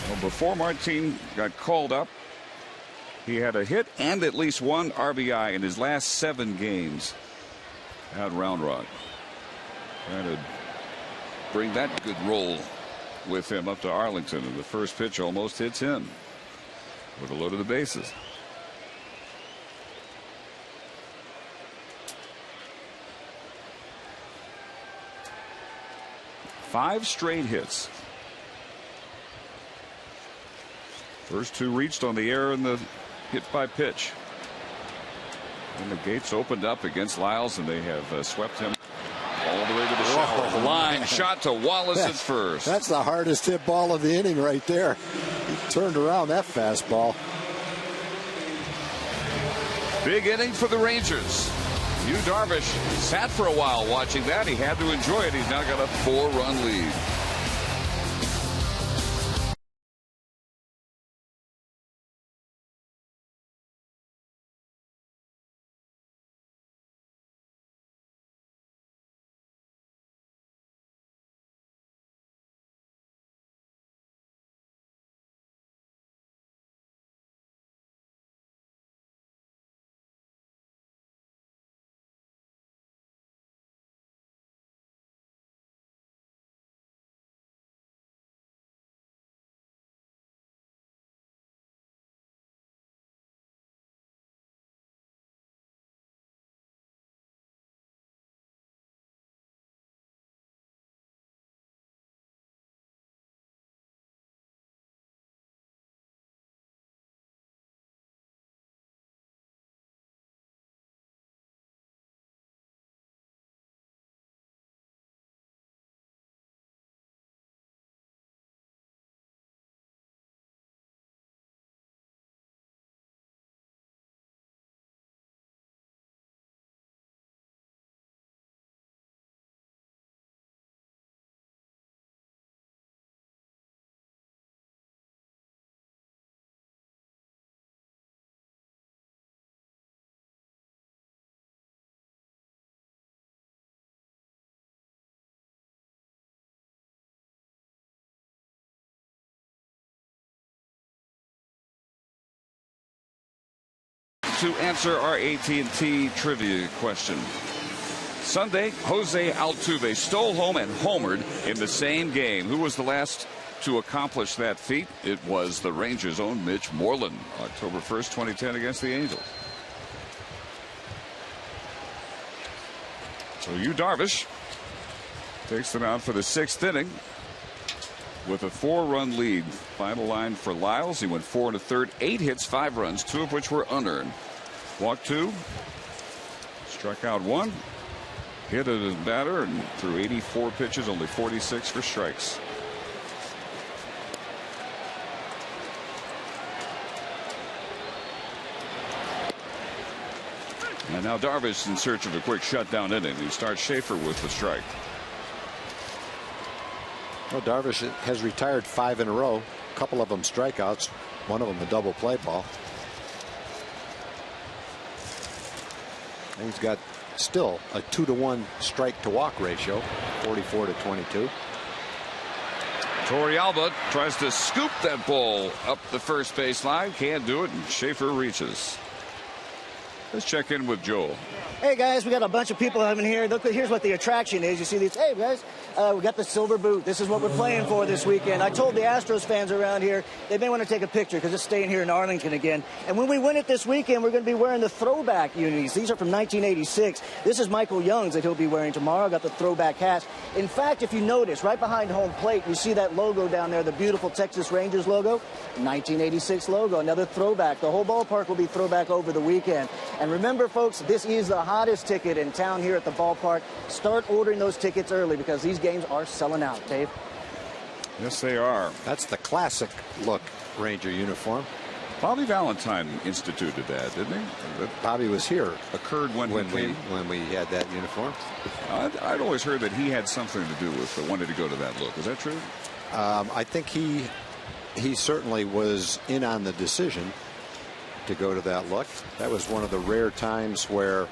Well, before Martin got called up, he had a hit and at least 1 RBI in his last 7 games at Round Rock. Trying to bring that good roll with him up to Arlington, and the first pitch almost hits him with a load of the bases. Five straight hits. First 2 reached on the air in the hit by pitch. And the gates opened up against Lyles, and they have swept him all the way to the shower. Line shot to Wallace at first. That's the hardest hit ball of the inning right there. He turned around that fastball. Big inning for the Rangers. HOU Darvish sat for a while watching that. He had to enjoy it. He's now got a 4-run lead. To answer our AT&T trivia question. Sunday, Jose Altuve stole home and homered in the same game. Who was the last to accomplish that feat? It was the Rangers' own Mitch Moreland, October 1st, 2010 against the Angels. So HOU Darvish takes them out for the 6th inning with a 4-run lead. Final line for Lyles. He went 4 1/3, 8 hits, 5 runs, 2 of which were unearned. Walked 2, struck out 1, hit at his batter, and threw 84 pitches, only 46 for strikes. And now Darvish in search of a quick shutdown inning. He starts Schaefer with the strike. Well, Darvish has retired 5 in a row. A couple of them strikeouts, one of them a double play ball. And he's got still a 2-to-1 strike to walk ratio, 44 to 22. Torrealba tries to scoop that ball up the first base line. Can't do it, and Schaefer reaches. Let's check in with Joel. Hey guys, we got a bunch of people having here. Look, here's what the attraction is. You see these? Hey guys, we got the silver boot. This is what we're playing for this weekend. I told the Astros fans around here they may want to take a picture because it's staying here in Arlington again. And when we win it this weekend, we're going to be wearing the throwback unis. These are from 1986. This is Michael Young's that he'll be wearing tomorrow. Got the throwback hats. In fact, if you notice, right behind home plate, you see that logo down there, the beautiful Texas Rangers logo, 1986 logo. Another throwback. The whole ballpark will be throwback over the weekend. And remember, folks, this is the hottest ticket in town here at the ballpark. Start ordering those tickets early because these games are selling out, Dave. Yes, they are. That's the classic look Ranger uniform. Bobby Valentine instituted that, didn't he? Bobby was here. Occurred when we had that uniform. I'd always heard that he had something to do with wanting to go to that look. Is that true? I think he certainly was in on the decision to go to that look. That was one of the rare times where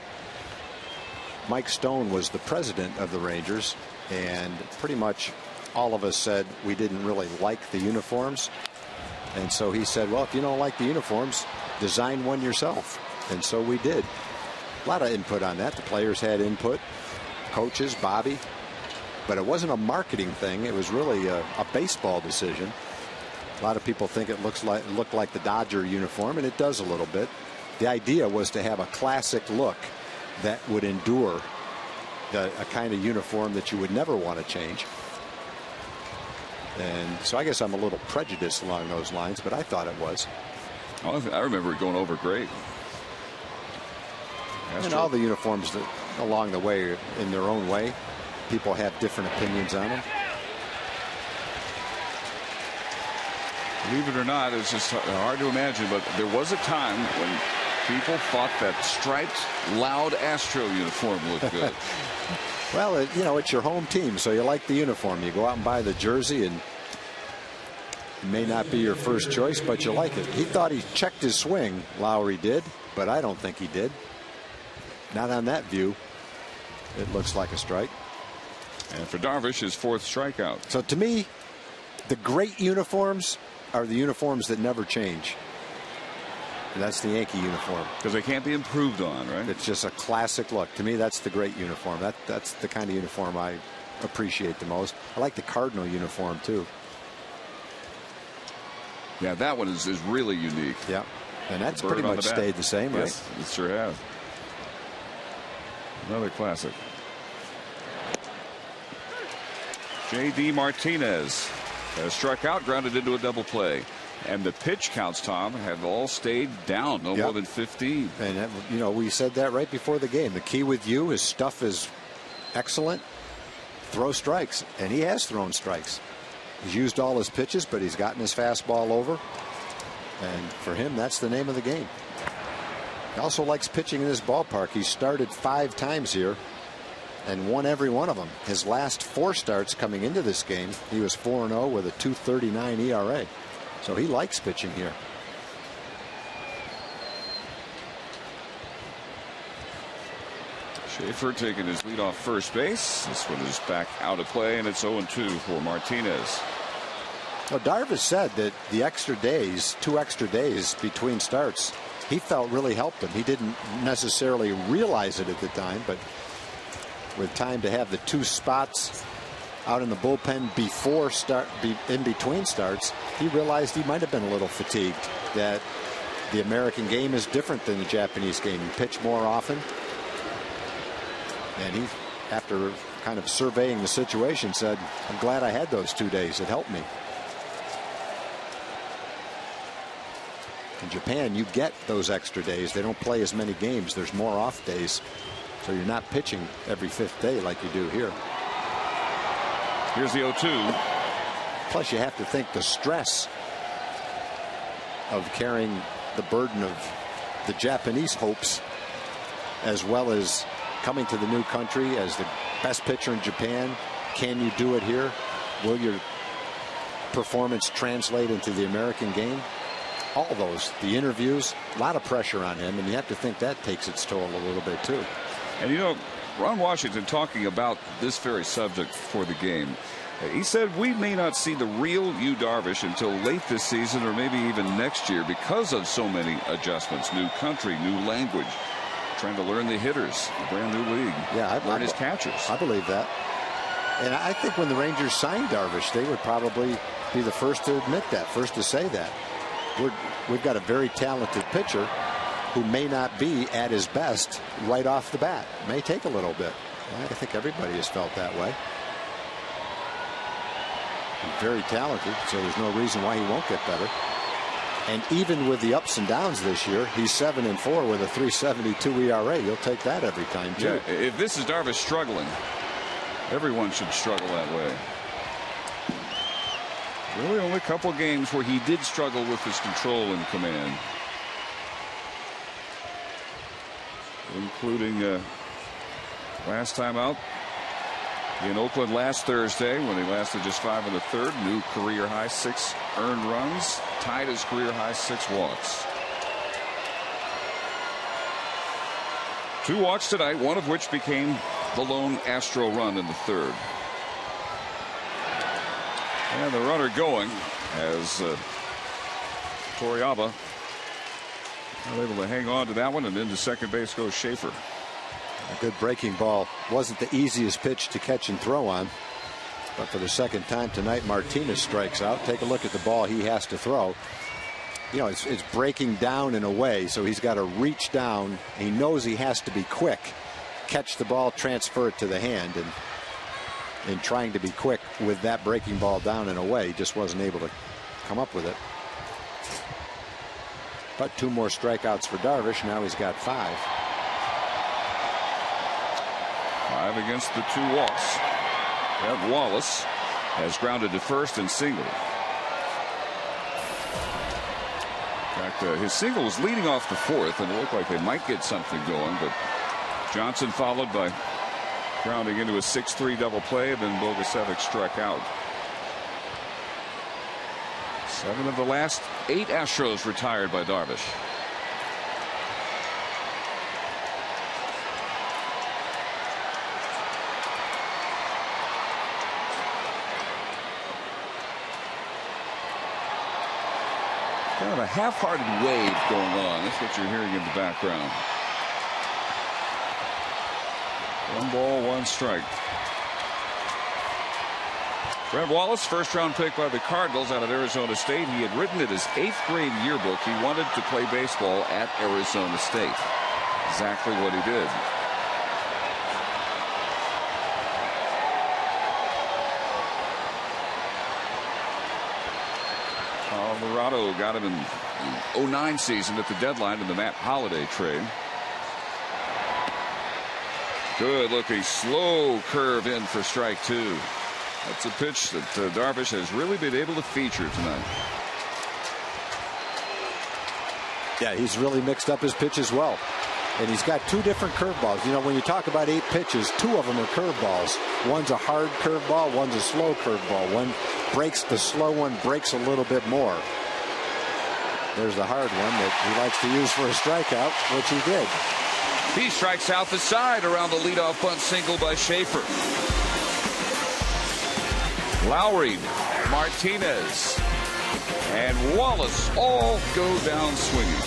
Mike Stone was the president of the Rangers, and pretty much all of us said we didn't really like the uniforms. And so he said, well, if you don't like the uniforms, design one yourself. And so we did. A lot of input on that. The players had input, coaches, Bobby. But it wasn't a marketing thing. It was really a baseball decision. A lot of people think it looked like the Dodger uniform, and it does a little bit. The idea was to have a classic look that would endure, a kind of uniform that you would never want to change. And so I guess I'm a little prejudiced along those lines, but I thought it was. Oh, I remember it going over great. And all the uniforms that along the way, in their own way, people have different opinions on them. Believe it or not, it's just hard to imagine, but there was a time when people thought that striped, loud Astro uniform looked good. Well, it's your home team, so you like the uniform. You go out and buy the jersey, and it may not be your first choice, but you like it. He thought he checked his swing, Lowry did, but I don't think he did. Not on that view. It looks like a strike. And for Darvish, his fourth strikeout. So to me, the great uniforms are the uniforms that never change. And that's the Yankee uniform. Because they can't be improved on, right? It's just a classic look. To me, that's the great uniform. That's the kind of uniform I appreciate the most. I like the Cardinal uniform, too. Yeah, that one is really unique. Yeah. And that's pretty much stayed the same, right? Yes, it sure has. Another classic. J.D. Martinez has struck out, grounded into a double play. And the pitch counts, Tom, have all stayed down, no more than 15. And, we said that right before the game. The key with you, his stuff is excellent. Throw strikes. And he has thrown strikes. He's used all his pitches, but he's gotten his fastball over. And for him, that's the name of the game. He also likes pitching in this ballpark. He started 5 times here and won every one of them. His last 4 starts coming into this game, he was 4-0 with a 2.39 ERA. So he likes pitching here. Schaefer taking his lead off first base. This one is back out of play, and it's 0-2 for Martinez. Well, Darvish said that the extra days, 2 extra days between starts, he felt really helped him. He didn't necessarily realize it at the time, but with time to have the 2 spots out in the bullpen before in between starts, he realized he might have been a little fatigued, that the American game is different than the Japanese game. You pitch more often. And he, after kind of surveying the situation, said, I'm glad I had those 2 days. It helped me. In Japan, you get those extra days. They don't play as many games. There's more off days. So you're not pitching every 5th day like you do here. Here's the 0-2. Plus, you have to think the stress of carrying the burden of the Japanese hopes, as well as coming to the new country as the best pitcher in Japan. Can you do it here? Will your performance translate into the American game? All those, the interviews, a lot of pressure on him, and you have to think that takes its toll a little bit too. And Ron Washington, talking about this very subject for the game, He said we may not see the real Yu Darvish until late this season or maybe even next year because of so many adjustments. New country, new language, trying to learn the hitters, a brand new league. Yeah, learn his catchers. I believe that. And I think when the Rangers signed Darvish, they would probably be the first to admit that, first to say that. We've got a very talented pitcher who may not be at his best right off the bat. May take a little bit. I think everybody has felt that way. He's very talented, so there's no reason why he won't get better. And even with the ups and downs this year, he's 7-4 with a 3.72 ERA. You'll take that every time, too. Yeah, if this is Darvish struggling, everyone should struggle that way. Really only a couple games where he did struggle with his control and command, including last time out in Oakland last Thursday when he lasted just 5 1/3. New career high 6 earned runs, tied his career high 6 walks. 2 walks tonight, one of which became the lone Astro run in the 3rd. And the runner going as Toriyama not able to hang on to that one, and into second base goes Schaefer. A good breaking ball. Wasn't the easiest pitch to catch and throw on, but for the second time tonight, Martinez strikes out. Take a look at the ball he has to throw. You know, it's breaking down in a way, so he's got to reach down. He knows he has to be quick, catch the ball, transfer it to the hand, and in trying to be quick with that breaking ball down in a way, he just wasn't able to come up with it. But 2 more strikeouts for Darvish. Now he's got 5. 5 against the 2 walks. And Wallace has grounded to first and single. In fact, his single was leading off the 4th, and it looked like they might get something going, but Johnson followed by grounding into a 6-3 double play, and then Bogusevic struck out. 7 of the last 8 Astros retired by Darvish. Kind of a half-hearted wave going on. That's what you're hearing in the background. 1 ball, 1 strike. Brent Wallace, first-round pick by the Cardinals out of Arizona State. He had written in his 8th grade yearbook he wanted to play baseball at Arizona State. Exactly what he did. Colorado got him in the 09 season at the deadline in the Matt Holliday trade. Good looking slow curve in for strike 2. That's a pitch that Darvish has really been able to feature tonight. Yeah, he's really mixed up his pitch as well. And he's got 2 different curveballs. You know, when you talk about 8 pitches, 2 of them are curveballs. One's a hard curveball, one's a slow curveball. One breaks, the slow one breaks a little bit more. There's the hard one that he likes to use for a strikeout, which he did. He strikes out the side around the leadoff bunt single by Schaefer. Lowry, Martinez, and Wallace all go down swinging.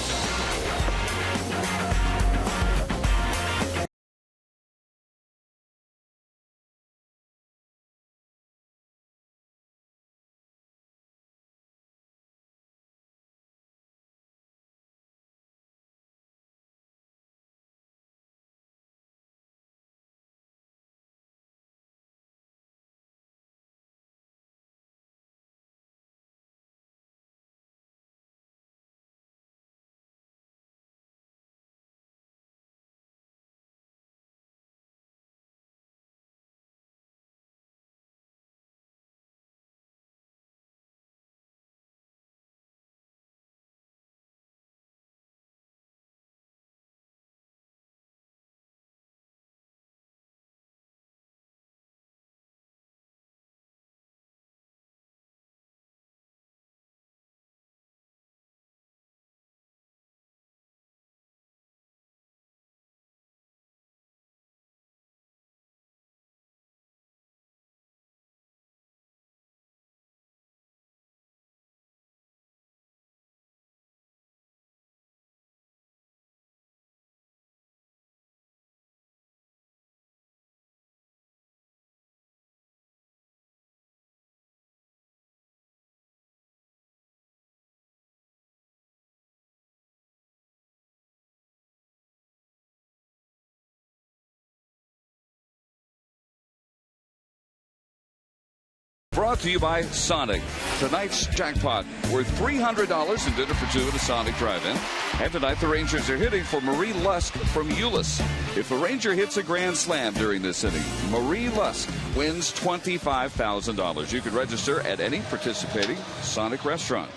brought to you by Sonic. Tonight's jackpot worth $300 in dinner for two at a Sonic drive-in. And tonight the Rangers are hitting for Marie Lusk from Euless. If a Ranger hits a grand slam during this inning, Marie Lusk wins $25,000. You can register at any participating Sonic restaurant.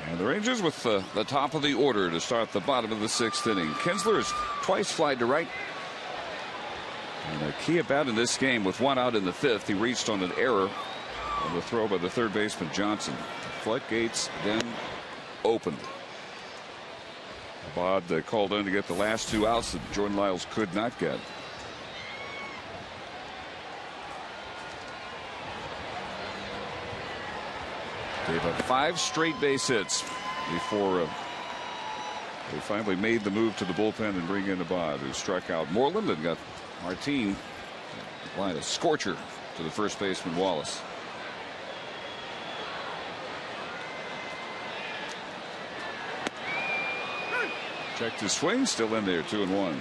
And the Rangers with the top of the order to start the bottom of the sixth inning. Kinsler is twice flied to right. And a key at bat in this game with one out in the fifth. He reached on an error on the throw by the third baseman Johnson. The floodgates then opened. Bod called in to get the last two outs that Jordan Lyles could not get. Gave up 5 straight base hits before they finally made the move to the bullpen and bring in Abad, who struck out Moreland and got Martin applied a scorcher to the first baseman Wallace. Checked his swing, still in there, 2-1.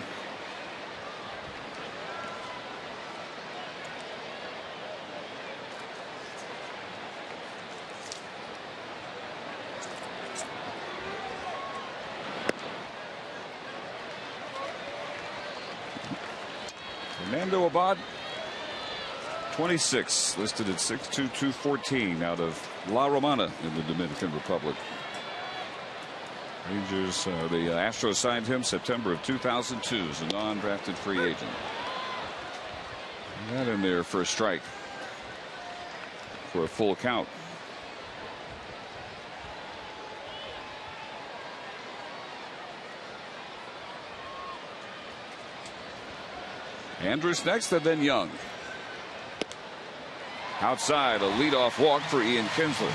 Fernando Abad, 26, listed at 6'2", 214, out of La Romana in the Dominican Republic. Rangers, the Astros signed him September of 2002 as a non-drafted free agent. Got in there for a strike for a full count. Andrus next, and then Young. Outside, a leadoff walk for Ian Kinsler.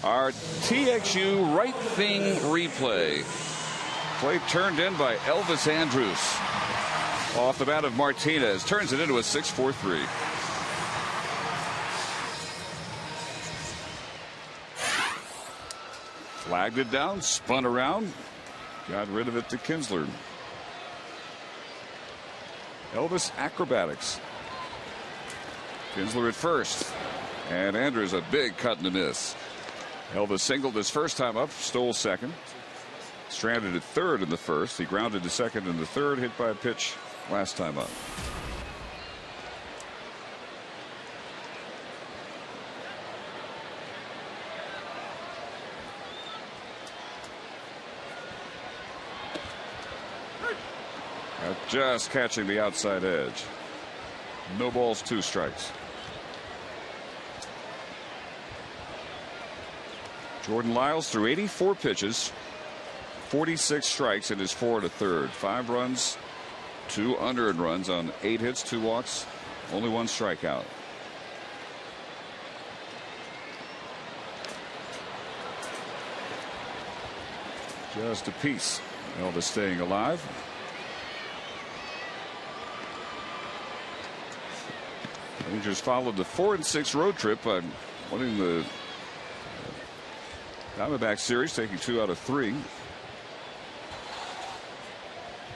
Our TXU right thing replay. Play turned in by Elvis Andrus. Off the bat of Martinez. Turns it into a 6-4-3. Flagged it down, spun around, got rid of it to Kinsler. Elvis acrobatics. Kinsler at first, and Andrews a big cut and a miss. Elvis singled his first time up, stole second, stranded at third in the first. He grounded to second in the third, hit by a pitch last time up. Just catching the outside edge. No balls, 2 strikes. Jordan Lyles threw 84 pitches, 46 strikes in his 4 1/3. 5 runs, 2 unearned runs on 8 hits, 2 walks, only 1 strikeout. Just a piece. Elvis staying alive. Rangers followed the 4-6 road trip by winning the Diamondback series, taking 2 out of 3.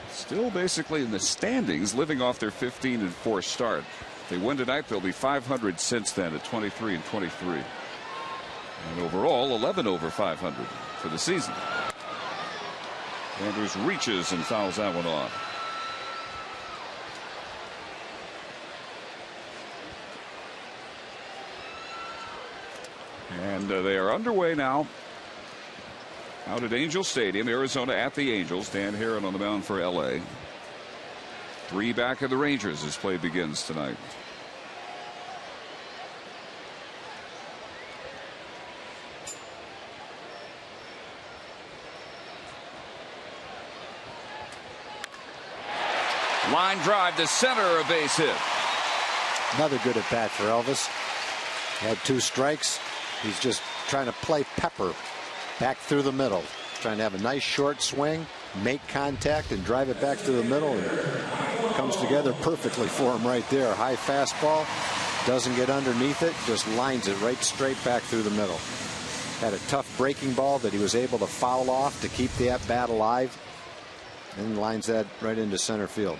Still basically in the standings, living off their 15-4 start. If they win tonight, they'll be 500 since then at 23-23. And overall, 11 over 500 for the season. Andrews reaches and fouls that one off. And they are underway now out at Angel Stadium, Arizona at the Angels. Dan Herron on the mound for LA. 3 back of the Rangers as play begins tonight. Line drive to center, a base hit. Another good at bat for Elvis. Had 2 strikes. He's just trying to play pepper back through the middle, trying to have a nice short swing, make contact, and drive it back through the middle. And it comes together perfectly for him right there. High fastball, doesn't get underneath it, just lines it right straight back through the middle. Had a tough breaking ball that he was able to foul off to keep the at-bat alive, and lines that right into center field.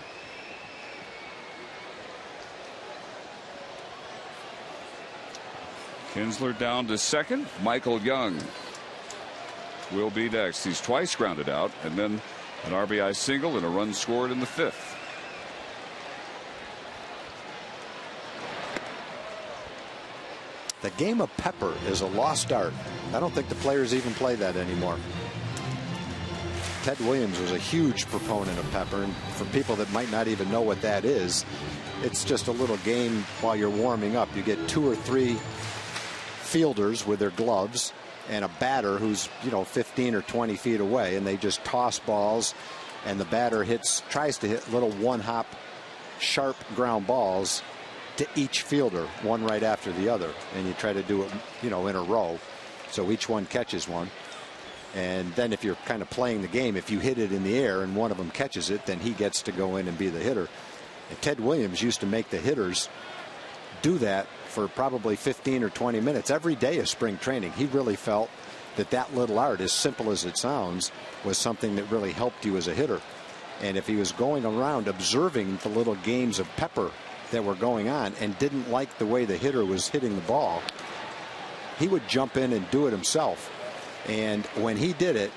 Kinsler down to second. Michael Young will be next. He's twice grounded out, and then an RBI single and a run scored in the 5th. The game of pepper is a lost art. I don't think the players even play that anymore. Ted Williams was a huge proponent of pepper, and for people that might not even know what that is, it's just a little game while you're warming up. You get 2 or 3 fielders with their gloves and a batter who's 15 or 20 feet away, and they just toss balls, and the batter tries to hit little one-hop sharp ground balls to each fielder, one right after the other, and you try to do it in a row, so each one catches one. And then if you're kind of playing the game, if you hit it in the air and one of them catches it, then he gets to go in and be the hitter. And Ted Williams used to make the hitters do that for probably 15 or 20 minutes every day of spring training. He really felt that little art, as simple as it sounds, was something that really helped you as a hitter. And if he was going around observing the little games of pepper that were going on and didn't like the way the hitter was hitting the ball, he would jump in and do it himself. And when he did it,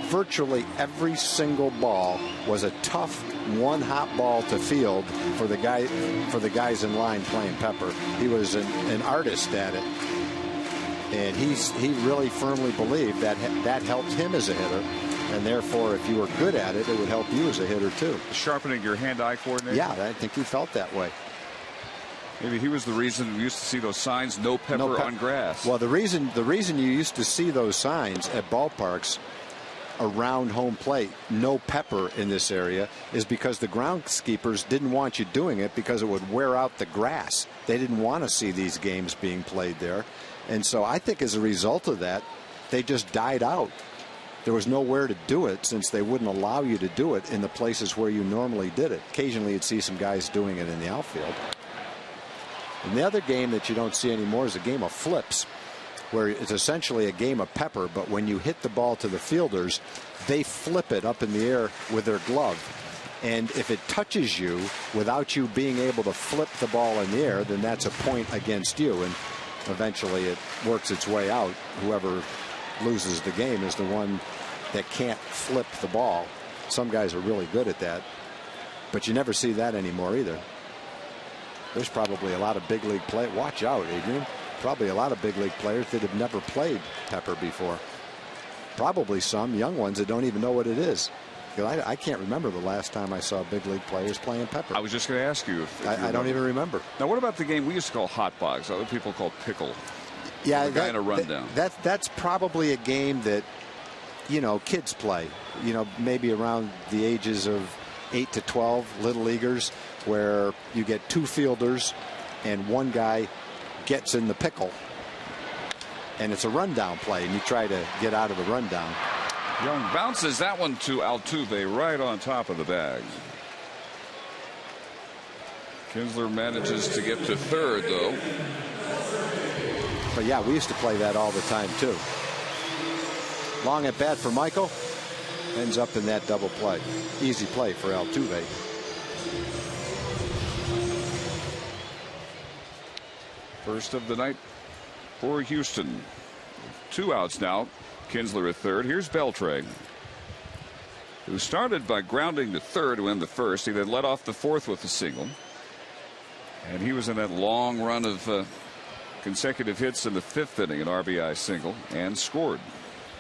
virtually every single ball was a tough one-hop ball to field for the guys in line playing pepper. He was an artist at it, and he really firmly believed that helped him as a hitter, and therefore if you were good at it, it would help you as a hitter too. Sharpening your hand-eye coordination. Yeah, I think he felt that way. Maybe he was the reason we used to see those signs, no pepper on grass. Well, the reason you used to see those signs at ballparks around home plate, no pepper in this area, is because the groundskeepers didn't want you doing it because it would wear out the grass. They didn't want to see these games being played there. And so I think as a result of that, they just died out. There was nowhere to do it since they wouldn't allow you to do it in the places where you normally did it. Occasionally you'd see some guys doing it in the outfield. And the other game that you don't see anymore is a game of flips, where it's essentially a game of pepper, but when you hit the ball to the fielders, they flip it up in the air with their glove. And if it touches you without you being able to flip the ball in the air, then that's a point against you. And eventually it works its way out. Whoever loses the game is the one that can't flip the ball. Some guys are really good at that, but you never see that anymore either. There's probably a lot of big league play. Watch out, Adrian. Probably a lot of big league players that have never played pepper before. Probably some young ones that don't even know what it is. I can't remember the last time I saw big league players playing pepper. I was just going to ask you. If I don't even remember. Now, what about the game we used to call hot box? Other people call pickle. Yeah, the guy in a rundown. That's probably a game that kids play. Maybe around the ages of 8 to 12, little leaguers, where you get 2 fielders and one guy gets in the pickle, and it's a rundown play, and you try to get out of the rundown. Young bounces that one to Altuve right on top of the bag. Kinsler manages to get to third, though. But yeah, we used to play that all the time too. Long at bat for Michael, ends up in that double play. Easy play for Altuve. First of the night for Houston. 2 outs now. Kinsler at third. Here's Beltre, who started by grounding to third to win the first. He then led off the fourth with a single, and he was in that long run of consecutive hits in the 5th inning, an RBI single, and scored.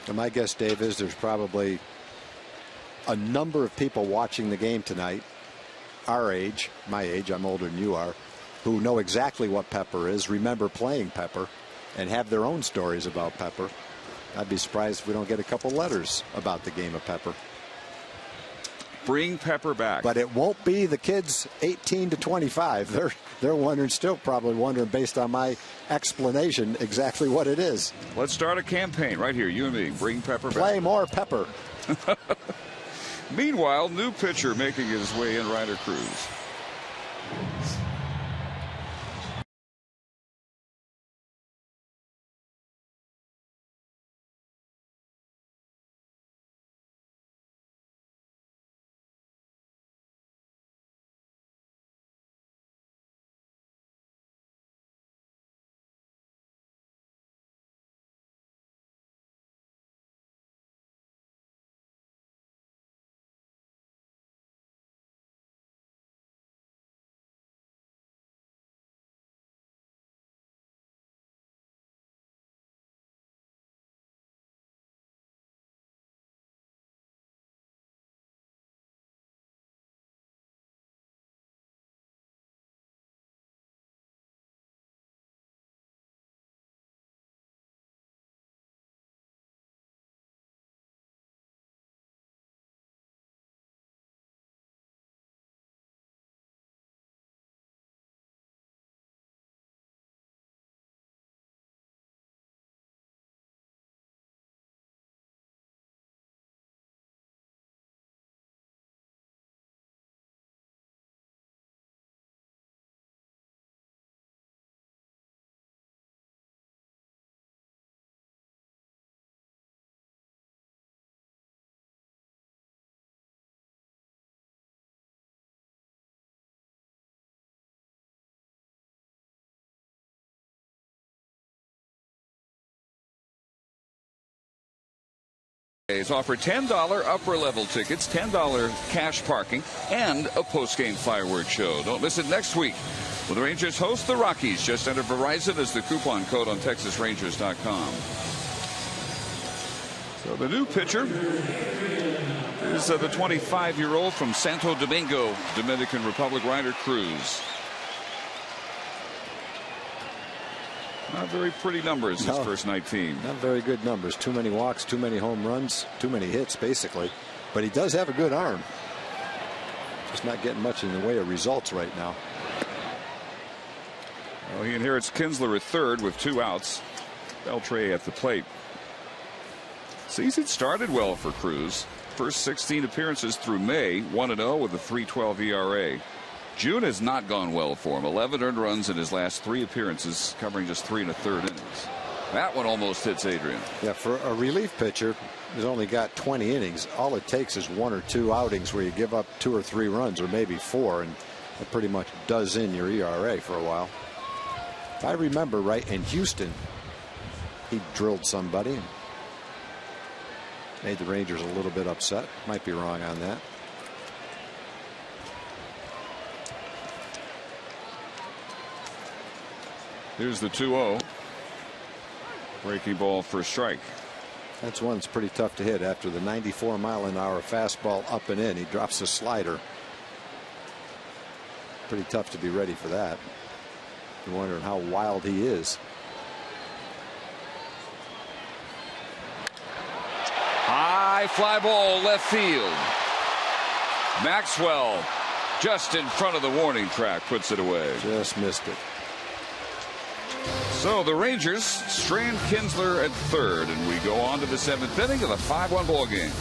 And my guess, Dave, is there's probably a number of people watching the game tonight, our age, my age, I'm older than you are, who know exactly what pepper is, remember playing pepper, and have their own stories about pepper. I'd be surprised if we don't get a couple letters about the game of pepper. Bring pepper back. But it won't be the kids 18 to 25. They're still probably wondering, based on my explanation, exactly what it is. Let's start a campaign right here, you and me. Bring pepper back. Play more pepper. Meanwhile, new pitcher making his way in, Ryder Cruz. Offer $10 upper level tickets, $10 cash parking, and a post-game fireworks show. Don't miss it next week when the Rangers host the Rockies. Just enter Verizon as the coupon code on TexasRangers.com. So the new pitcher is the 25-year-old from Santo Domingo, Dominican Republic, Ryder Cruz. Not very pretty numbers his first 19. Not very good numbers. Too many walks, too many home runs, too many hits, basically. But he does have a good arm. Just not getting much in the way of results right now. Well, he inherits Kinsler at third with 2 outs. Beltre at the plate. Season started well for Cruz. First 16 appearances through May, 1-0 with a 3.12 ERA. June has not gone well for him. 11 earned runs in his last 3 appearances, covering just 3 1/3 innings. That one almost hits Adrian. Yeah, for a relief pitcher who's only got 20 innings, all it takes is 1 or 2 outings where you give up 2 or 3 runs, or maybe 4, and it pretty much does in your ERA for a while. If I remember right, in Houston, he drilled somebody and made the Rangers a little bit upset. Might be wrong on that. Here's the 2-0. Breaking ball for a strike. That's one that's pretty tough to hit. After the 94-mile-an-hour fastball up and in, he drops a slider. Pretty tough to be ready for that. You're wondering how wild he is. High fly ball left field. Maxwell just in front of the warning track puts it away. Just missed it. So the Rangers strand Kinsler at third, and we go on to the 7th inning of the 5-1 ball game.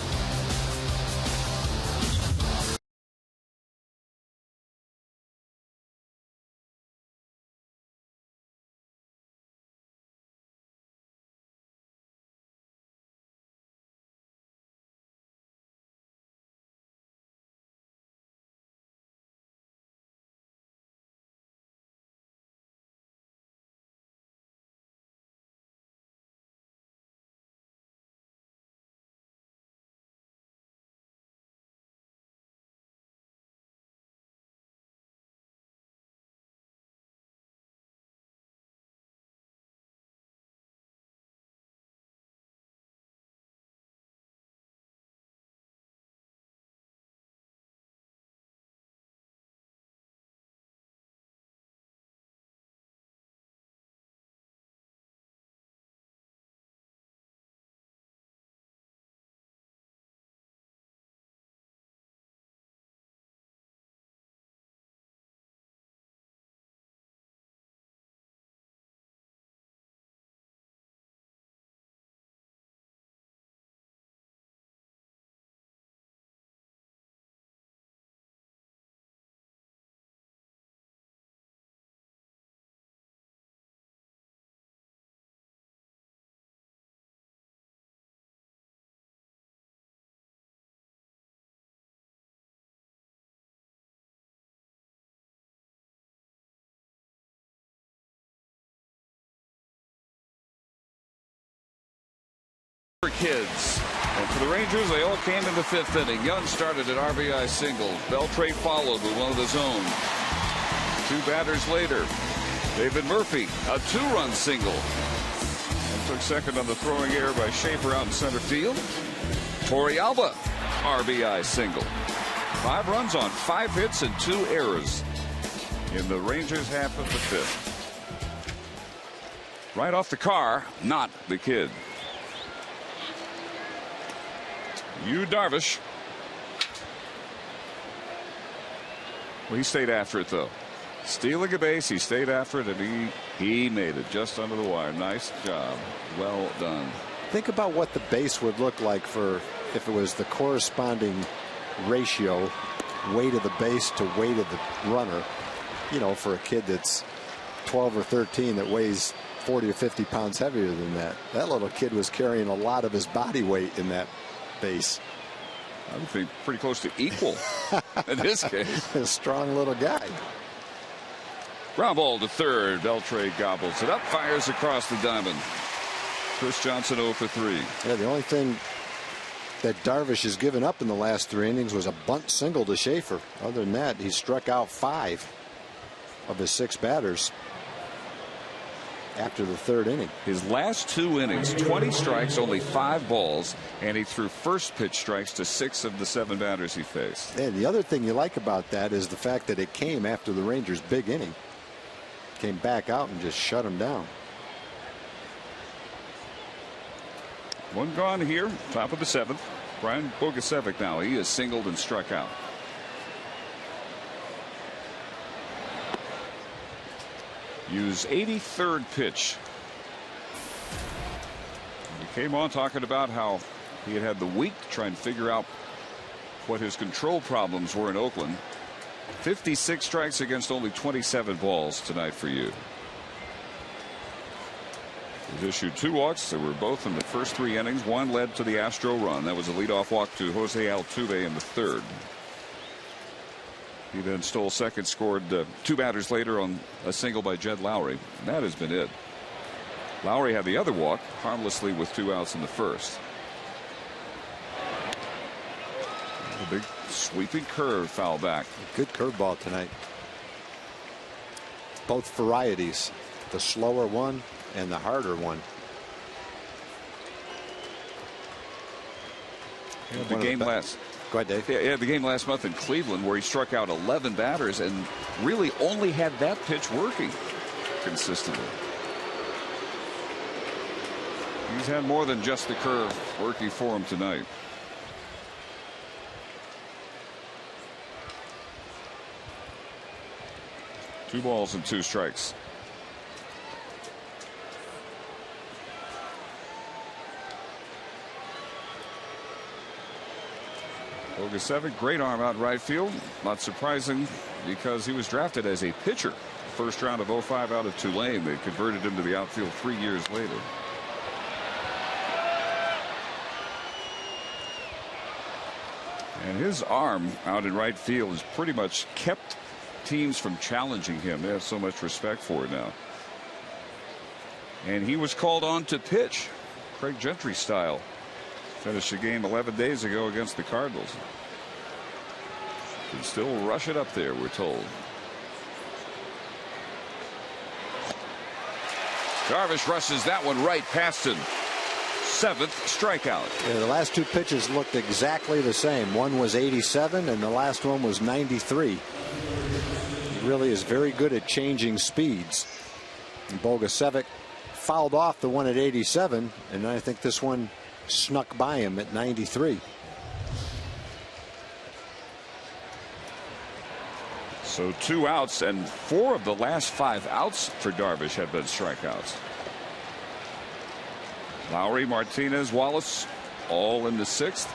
For kids. And for the Rangers, they all came in the 5th inning. Young started an RBI single. Beltre followed with one of his own. 2 batters later, David Murphy, a 2-run single. And took second on the throwing error by Schaefer out in center field. Torey Alba, RBI single. 5 runs on 5 hits and 2 errors in the Rangers half of the 5th. Right off the car, not the kid. HOU Darvish. Well, he stayed after it, though. Stealing a base, he stayed after it, and he made it just under the wire. Nice job. Well done. Think about what the base would look like if it was the corresponding ratio, weight of the base to weight of the runner. You know, for a kid that's 12 or 13 that weighs 40 or 50 pounds heavier than that. That little kid was carrying a lot of his body weight in that base. I would think pretty close to equal in this case. A strong little guy. Ground ball to third. Beltre gobbles it up, fires across the diamond. Chris Johnson 0 for 3. Yeah, the only thing that Darvish has given up in the last 3 innings was a bunt single to Schaefer. Other than that, he struck out 5 of his 6 batters after the 3rd inning. His last 2 innings, 20 strikes, only 5 balls, and he threw first pitch strikes to 6 of the 7 batters he faced. And the other thing you like about that is the fact that it came after the Rangers' big inning. Came back out and just shut him down. 1 gone here, top of the 7th. Brian Bogusevic now. He is singled and struck out. Hughes' 83rd pitch. He came on talking about how he had the week to try and figure out what his control problems were in Oakland. 56 strikes against only 27 balls tonight for you. He's issued 2 walks. They were both in the first 3 innings. One led to the Astro run. That was a leadoff walk to Jose Altuve in the 3rd. He then stole second, scored 2 batters later on a single by Jed Lowry. And that has been it. Lowry had the other walk harmlessly with 2 outs in the 1st. A big sweeping curve foul back. Good curveball tonight. Both varieties, the slower one and the harder one. The game last. Go ahead, Dave. Yeah, the game last month in Cleveland where he struck out 11 batters and really only had that pitch working consistently. He's had more than just the curve working for him tonight. Two balls and 2 strikes. Bogusevic, great arm out right field. Not surprising because he was drafted as a pitcher. First round of 05 out of Tulane. They converted him to the outfield 3 years later. And his arm out in right field has pretty much kept teams from challenging him. They have so much respect for it now. And he was called on to pitch, Craig Gentry style. Finished the game 11 days ago against the Cardinals. Can still rush it up there, we're told. Darvish rushes that one right past him. 7th strikeout. Yeah, the last 2 pitches looked exactly the same. One was 87 and the last one was 93. He really is very good at changing speeds. And Bogusevic fouled off the one at 87, and I think this one snuck by him at 93. So 2 outs, and 4 of the last 5 outs for Darvish have been strikeouts. Lowry, Martinez, Wallace all in the 6th.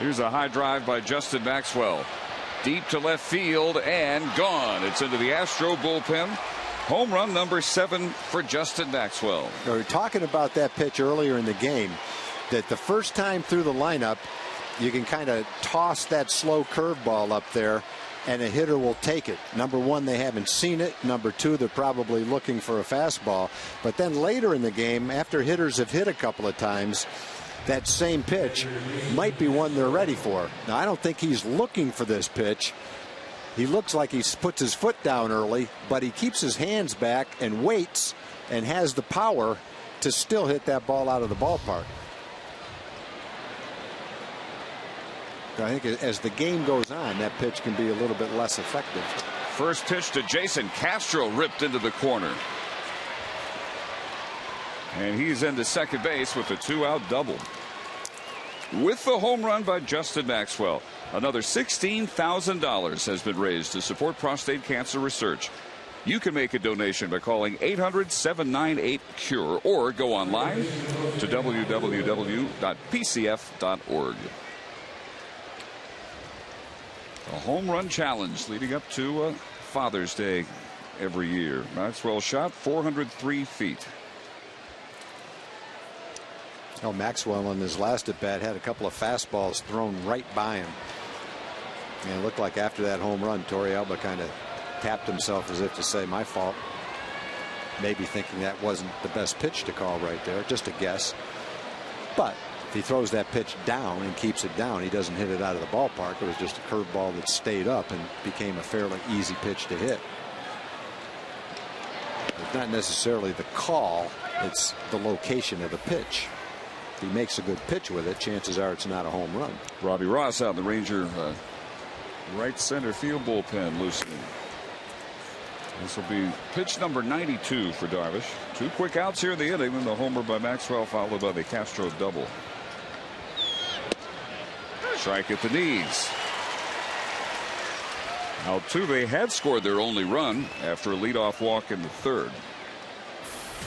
Here's a high drive by Justin Maxwell. Deep to left field and gone. It's into the Astro bullpen. Home run number 7 for Justin Maxwell. We were talking about that pitch earlier in the game, that the first time through the lineup you can kind of toss that slow curveball up there and a hitter will take it. Number 1, they haven't seen it. Number 2, they're probably looking for a fastball. But then later in the game, after hitters have hit a couple of times, that same pitch might be one they're ready for. Now, I don't think he's looking for this pitch. He looks like he puts his foot down early, but he keeps his hands back and waits and has the power to still hit that ball out of the ballpark. I think as the game goes on, that pitch can be a little bit less effective. First pitch to Jason Castro, ripped into the corner. And he's into second base with a 2-out double. With the home run by Justin Maxwell, another $16,000 has been raised to support prostate cancer research. You can make a donation by calling 800-798-CURE or go online to www.pcf.org. A home run challenge leading up to Father's Day every year. Maxwell shot 403 feet. Oh, Maxwell on his last at bat had a couple of fastballs thrown right by him. And it looked like after that home run, Torrealba kind of tapped himself as if to say, my fault. Maybe thinking that wasn't the best pitch to call right there. Just a guess. But If he throws that pitch down and keeps it down, he doesn't hit it out of the ballpark. It was just a curveball that stayed up and became a fairly easy pitch to hit. It's not necessarily the call, it's the location of the pitch. If he makes a good pitch with it, chances are it's not a home run. Robbie Ross out in the Ranger right center field bullpen loosening. This will be pitch number 92 for Darvish. 2 quick outs here in the inning, then the homer by Maxwell followed by the Castro double. Strike at the knees. Altuve had scored their only run after a leadoff walk in the 3rd.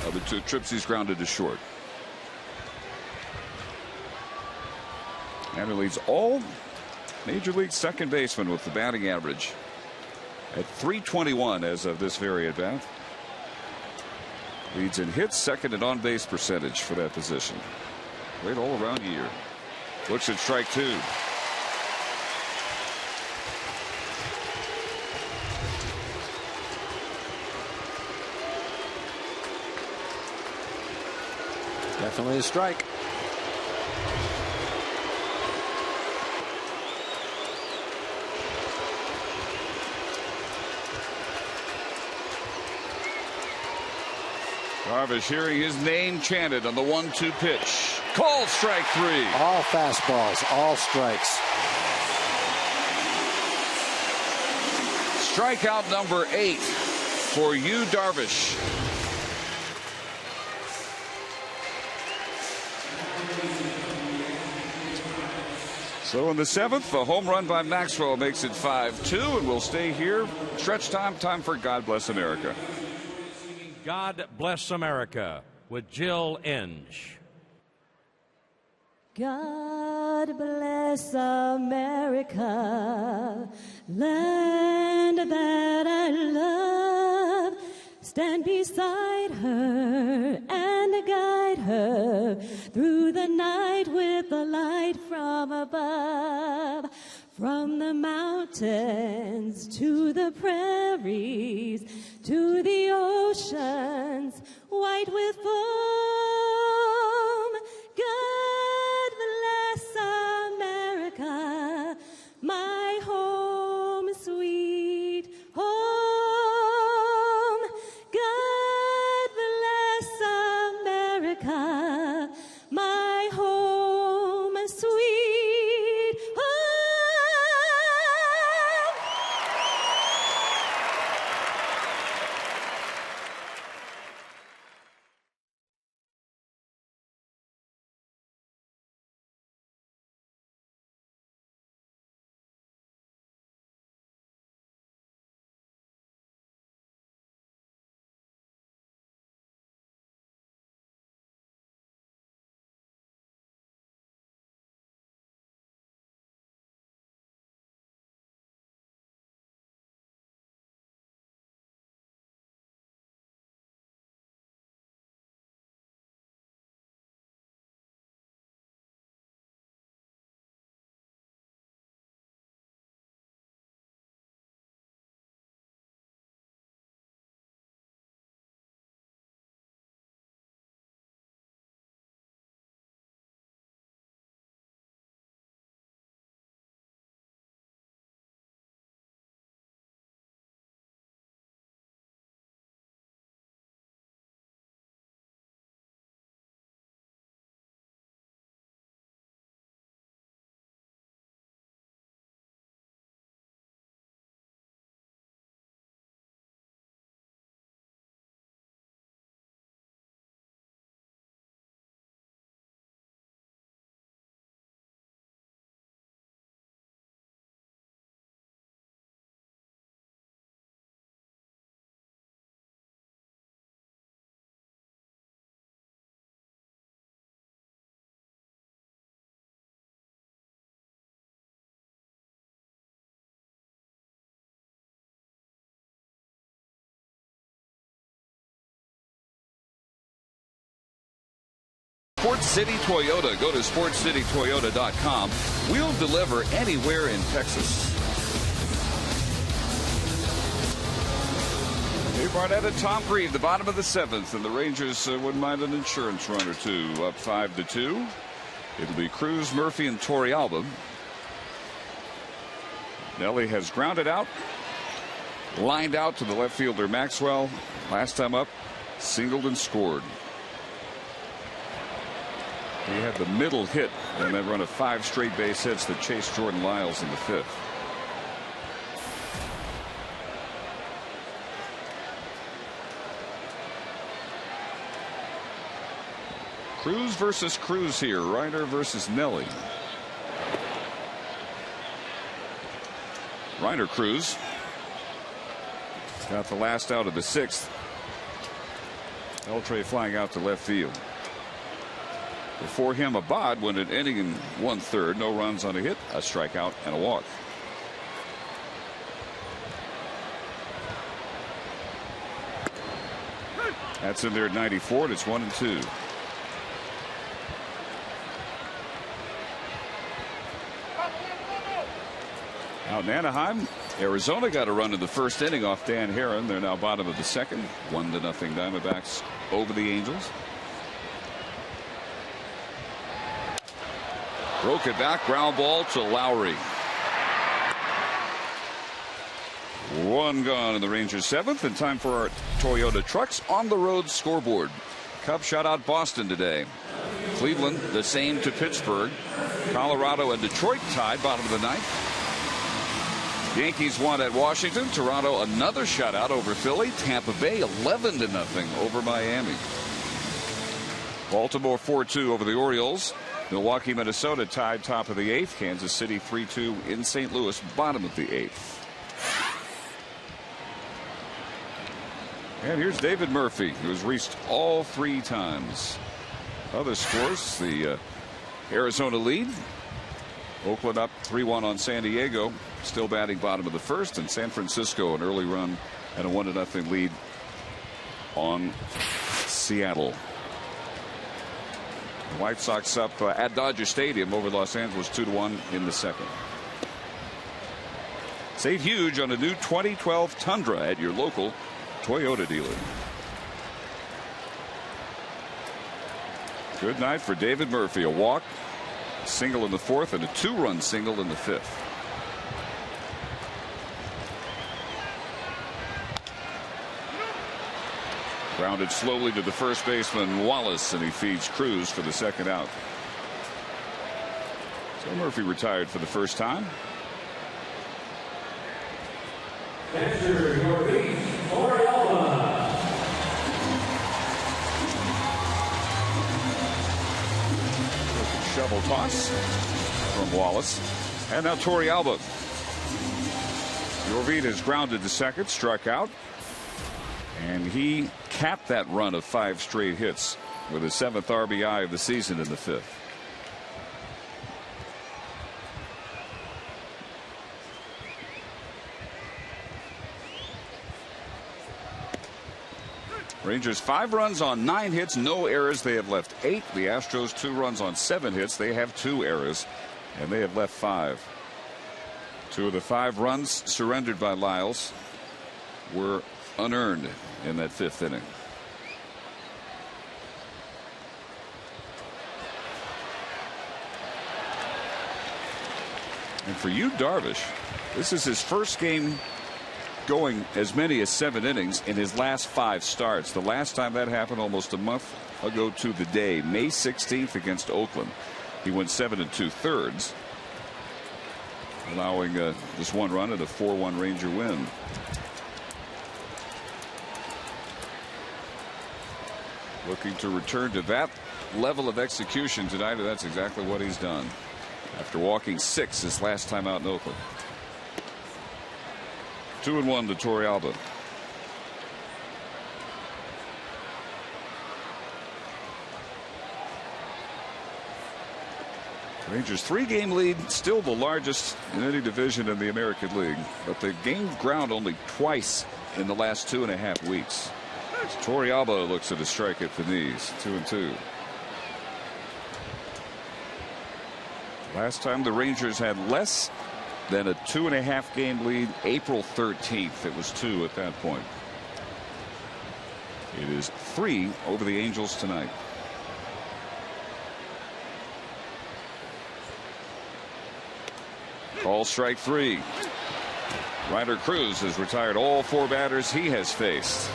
Other 2 trips he's grounded to short. And he leads all Major League second basemen with the batting average at .321 as of this very at bat. Leads in hits, second in on base percentage for that position. Great all around year. Looks at strike 2. Definitely a strike. Darvish hearing his name chanted on the 1-2 pitch. Called strike 3. All fastballs, all strikes. Strikeout number 8 for HOU Darvish. So in the 7th, a home run by Maxwell makes it 5-2, and we'll stay here. Stretch time for God Bless America. God Bless America with Jill Inge. God bless America, land that I love. Stand beside her and guide her through the night with the light from above. From the mountains to the prairies to the oceans white with foam. God bless America, my home sweet home. God bless America, my home sweet home. Sports City Toyota. Go to sportscitytoyota.com. We'll deliver anywhere in Texas. Dave Barnett and Tom Reed, the bottom of the 7th, and the Rangers wouldn't mind an insurance run or two. Up 5-2. It'll be Cruz, Murphy, and Torrealba. Nelly has grounded out, lined out to the left fielder Maxwell. Last time up, singled and scored. He had the middle hit and then run of 5 straight base hits that chased Jordan Lyles in the 5th. Cruz versus Cruz here. Ryder versus Nelly. Ryder Cruz got the last out of the 6th. Beltre flying out to left field. Before him, Abad went an inning and 1/3. No runs on a hit, a strikeout, and a walk. That's in there at 94, and it's 1-2. Out in Anaheim, Arizona got a run in the 1st inning off Dan Herron. They're now bottom of the 2nd. 1-0 Diamondbacks over the Angels. Broke it back, ground ball to Lowry. 1 gone in the Rangers 7th, and time for our Toyota Trucks on the road scoreboard. Cubs shut out Boston today. Cleveland the same to Pittsburgh. Colorado and Detroit tied bottom of the 9th. Yankees won at Washington. Toronto another shutout over Philly. Tampa Bay 11-0 over Miami. Baltimore 4-2 over the Orioles. Milwaukee, Minnesota tied top of the 8th. Kansas City 3-2 in St. Louis, bottom of the 8th. And here's David Murphy, who has reached all 3 times. Other scores: the Arizona lead. Oakland up 3-1 on San Diego, still batting bottom of the 1st, and San Francisco an early run and a 1-0 lead on Seattle. The White Sox up at Dodger Stadium over Los Angeles 2-1 in the 2nd. Save huge on a new 2012 Tundra at your local Toyota dealer. Good night for David Murphy. A walk, single in the 4th, and a 2-run single in the 5th. Grounded slowly to the first baseman Wallace, and he feeds Cruz for the 2nd out. So Murphy retired for the first time. Shovel toss from Wallace, and now Torrealba. Yorvit is grounded to 2nd, struck out, and he capped that run of 5 straight hits with his 7th RBI of the season in the 5th. Rangers 5 runs on 9 hits, no errors. They have left 8. The Astros 2 runs on 7 hits. They have 2 errors, and they have left 5. 2 of the 5 runs surrendered by Lyles were unearned in that 5th inning. And for you, Darvish, this is his first game going as many as 7 innings in his last 5 starts. The last time that happened almost a month ago to the day, May 16th against Oakland. He went 7 2/3, allowing just 1 run and a 4-1 Ranger win. Looking to return to that level of execution tonight, and that's exactly what he's done after walking 6 his last time out in Oakland. 2-1 to Torrealba. Rangers 3-game lead, still the largest in any division in the American League, but they gained ground only twice in the last 2.5 weeks. Torrealba looks at a strike at the knees. 2-2. Last time the Rangers had less than a 2.5 game lead, April 13th. It was 2 at that point. It is 3 over the Angels tonight. Ball strike 3. Ryder Cruz has retired all 4 batters he has faced.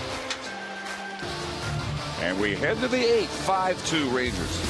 And we head to the 8th, 5-2 Rangers.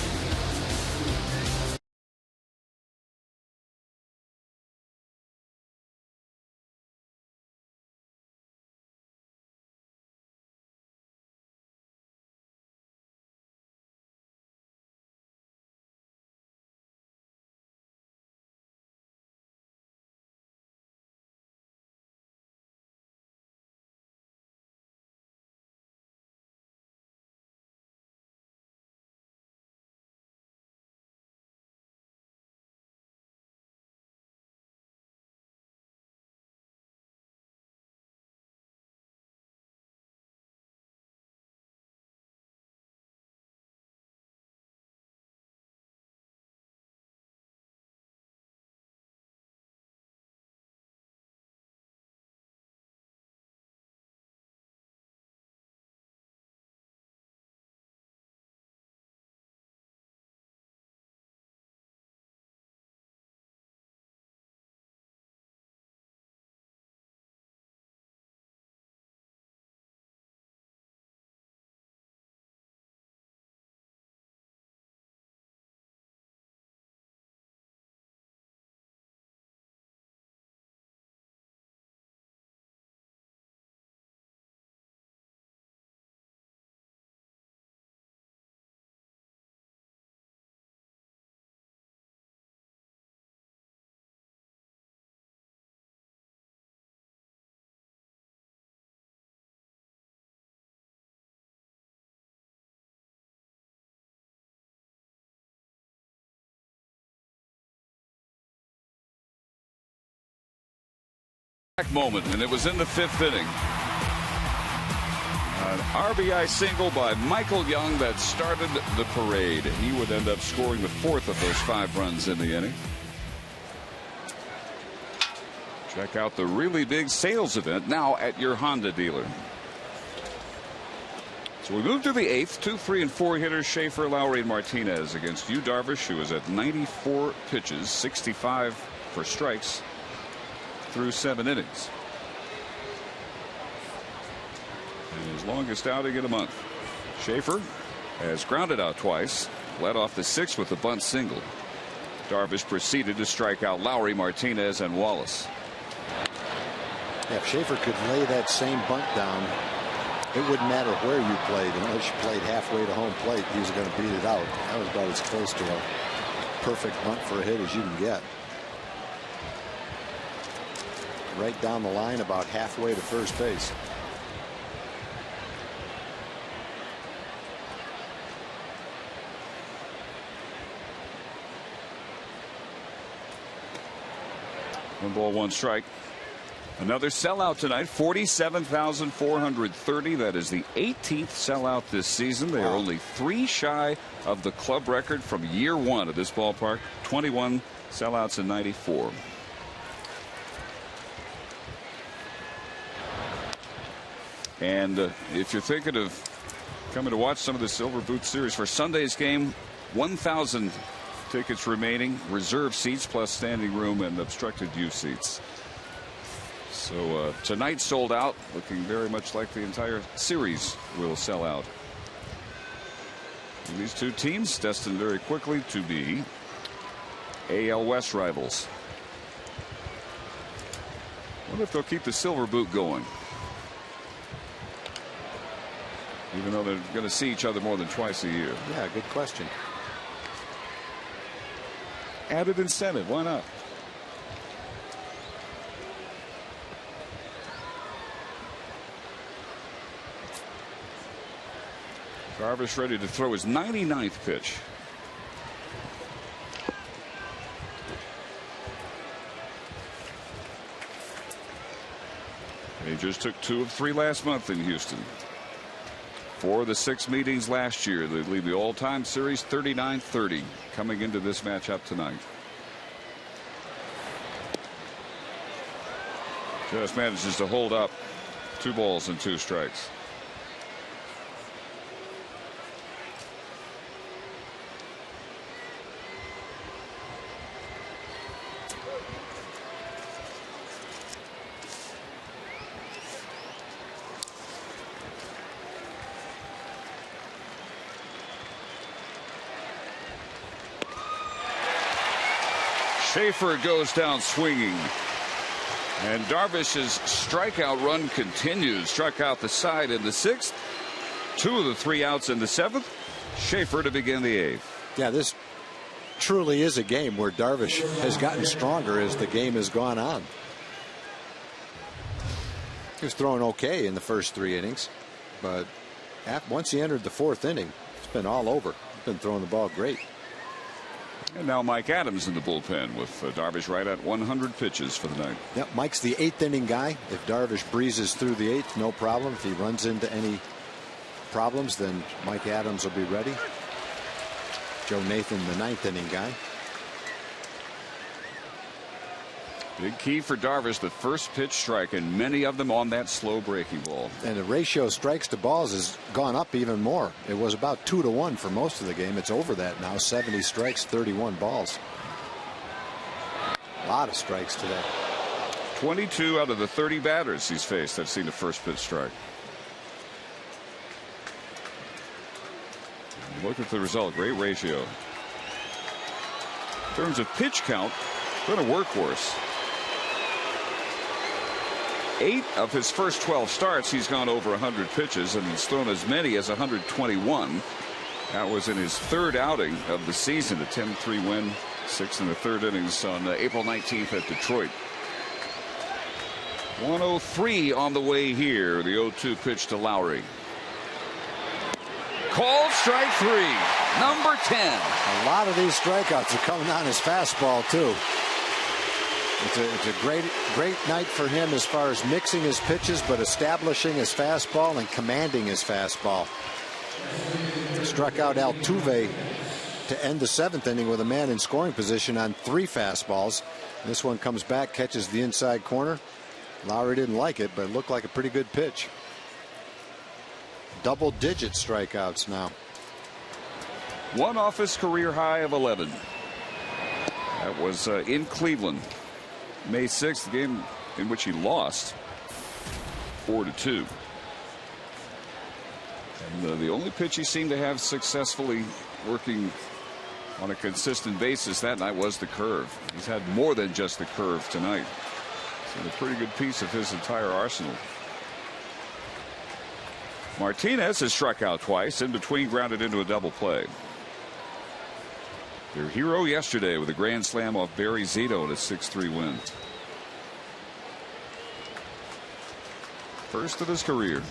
Moment, and it was in the 5th inning. An RBI single by Michael Young that started the parade. He would end up scoring the 4th of those 5 runs in the inning. Check out the really big sales event now at your Honda dealer. So we move to the 8th. 2, 3, and 4 hitters, Schaefer, Lowry, and Martinez against HOU Darvish, who is at 94 pitches, 65 for strikes through 7 innings. And his longest outing in a month. Schaefer has grounded out twice, led off the 6th with a bunt single. Darvish proceeded to strike out Lowry, Martinez, and Wallace. Yeah, if Schaefer could lay that same bunt down, it wouldn't matter where you played. Unless you played halfway to home plate, he was going to beat it out. That was about as close to a perfect bunt for a hit as you can get. Right down the line, about halfway to first base. One ball, one strike. Another sellout tonight, 47,430. That is the 18th sellout this season. They are only 3 shy of the club record from year 1 at this ballpark. 21 sellouts in 94. And if you're thinking of coming to watch some of the Silver Boot Series for Sunday's game, 1,000 tickets remaining, reserve seats plus standing room and obstructed view seats. So tonight sold out, looking very much like the entire series will sell out. And these 2 teams destined very quickly to be AL West rivals. I wonder if they'll keep the Silver Boot going, even though they're going to see each other more than twice a year. Yeah, good question. Added incentive, why not? Darvish ready to throw his 99th pitch. Rangers took 2 of 3 last month in Houston. 4 of the 6 meetings last year. They lead the all-time series 39-30 coming into this matchup tonight. Just manages to hold up 2 balls and 2 strikes. Schaefer goes down swinging. And Darvish's strikeout run continues. Struck out the side in the 6th. 2 of the 3 outs in the 7th. Schaefer to begin the 8th. Yeah, this truly is a game where Darvish has gotten stronger as the game has gone on. He was throwing okay in the first 3 innings, but once he entered the 4th inning, it's been all over. He's been throwing the ball great. And now Mike Adams in the bullpen with Darvish right at 100 pitches for the night. Yep, Mike's the 8th inning guy. If Darvish breezes through the 8th, no problem. If he runs into any problems, then Mike Adams will be ready. Joe Nathan, the 9th inning guy. Big key for Darvish, the first pitch strike, and many of them on that slow breaking ball. And the ratio of strikes to balls has gone up even more. It was about 2-1 for most of the game. It's over that now. 70 strikes, 31 balls. A lot of strikes today. 22 out of the 30 batters he's faced have seen the first pitch strike. Look at the result. Great ratio. In terms of pitch count, been a workhorse. 8 of his first 12 starts, he's gone over 100 pitches, and he's thrown as many as 121. That was in his 3rd outing of the season, a 10-3 win, 6 in the 3rd innings on April 19th at Detroit. 103 on the way here. The 0-2 pitch to Lowry. Called strike 3, number 10. A lot of these strikeouts are coming on his fastball too. It's a great night for him as far as mixing his pitches, but establishing his fastball and commanding his fastball. Struck out Altuve to end the 7th inning with a man in scoring position on 3 fastballs. This one comes back, catches the inside corner. Lowry didn't like it, but it looked like a pretty good pitch. Double-digit strikeouts now. 1 off his career high of 11. That was in Cleveland. May 6th, the game in which he lost 4-2. And the only pitch he seemed to have successfully working on a consistent basis that night was the curve. He's had more than just the curve tonight. It's a pretty good piece of his entire arsenal. Martinez has struck out twice, in between grounded into a double play. Their hero yesterday with a grand slam off Barry Zito in a 6-3 win. First of his career.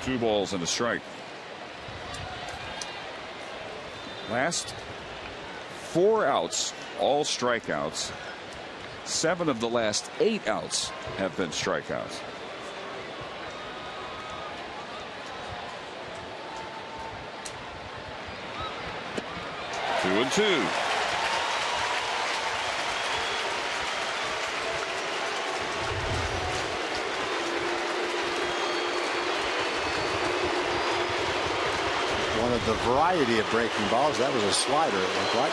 Two balls and a strike. Last 4 outs, all strikeouts. 7 of the last 8 outs have been strikeouts. Two and 2. One of the variety of breaking balls. That was a slider, it looked like.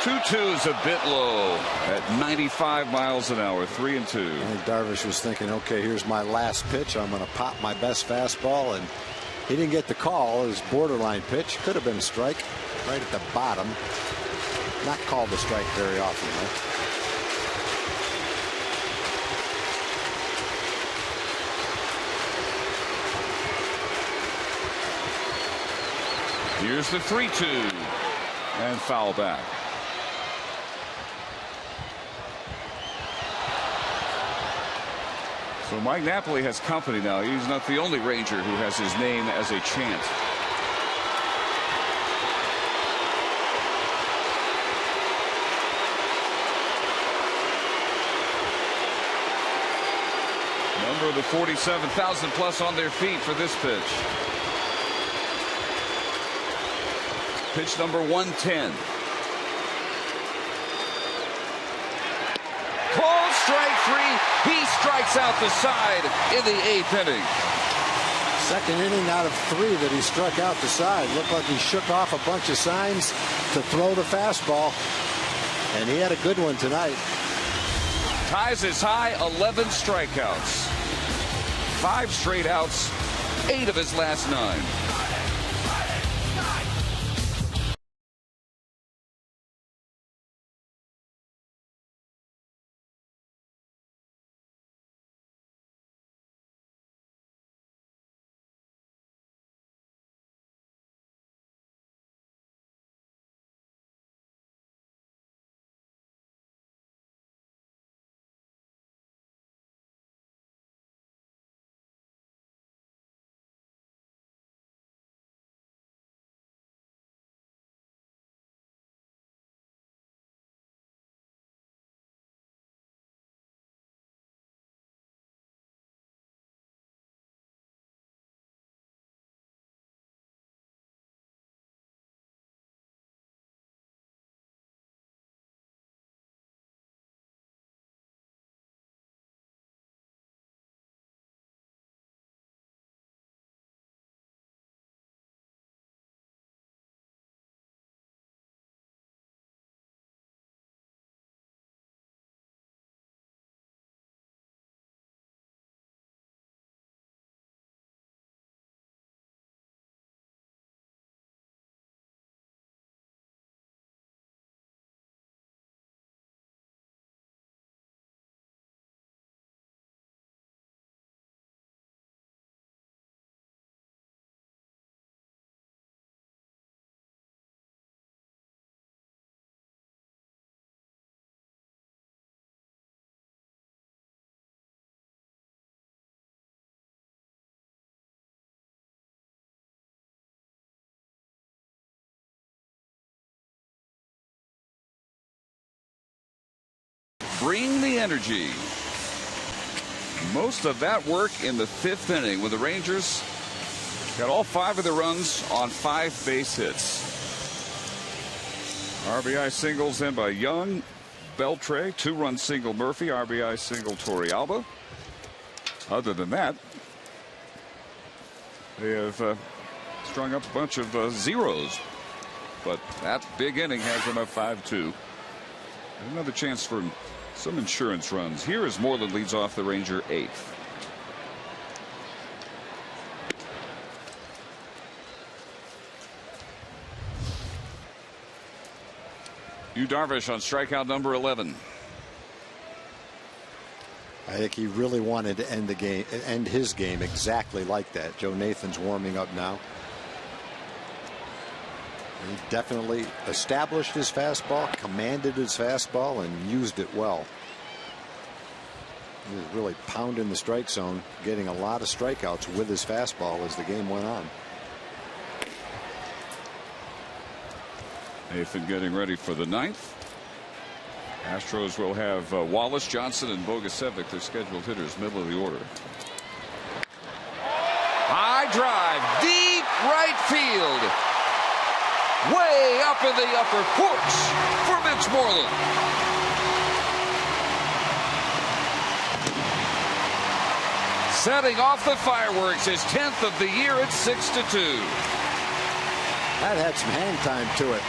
Two-two's a bit low at 95 miles an hour. 3 and 2. I think Darvish was thinking, okay, here's my last pitch. I'm going to pop my best fastball, and he didn't get the call. It was borderline pitch. Could have been a strike right at the bottom. Not called a strike very often, though. Here's the 3-2 and foul back. So Mike Napoli has company now. He's not the only Ranger who has his name as a chant. Number of the 47,000 plus on their feet for this pitch. Pitch number 110. Called strike 3. He strikes out the side in the 8th inning. Second inning out of 3 that he struck out the side. Looked like he shook off a bunch of signs to throw the fastball. And he had a good one tonight. Ties his high 11 strikeouts. 5 straight outs, 8 of his last 9. Bring the energy. Most of that work in the 5th inning when the Rangers got all 5 of their runs on 5 base hits. RBI singles in by Young, Beltre, 2-run single Murphy, RBI single Torrealba. Other than that, they have strung up a bunch of zeros. But that big inning has them at 5-2. Another chance for some insurance runs. Here as Moreland leads off the Ranger 8th. HOU Darvish on strikeout number 11. I think he really wanted to end his game exactly like that. Joe Nathan's warming up now. He definitely established his fastball, commanded his fastball, and used it well. He was really pounding the strike zone, getting a lot of strikeouts with his fastball as the game went on. Nathan getting ready for the 9th. Astros will have Wallace, Johnson, and Bogusevic, their scheduled hitters, middle of the order. High drive, deep right field. Way up in the upper porch for Mitch Moreland. Setting off the fireworks, his 10th of the year at 6-2. That had some hang time to it.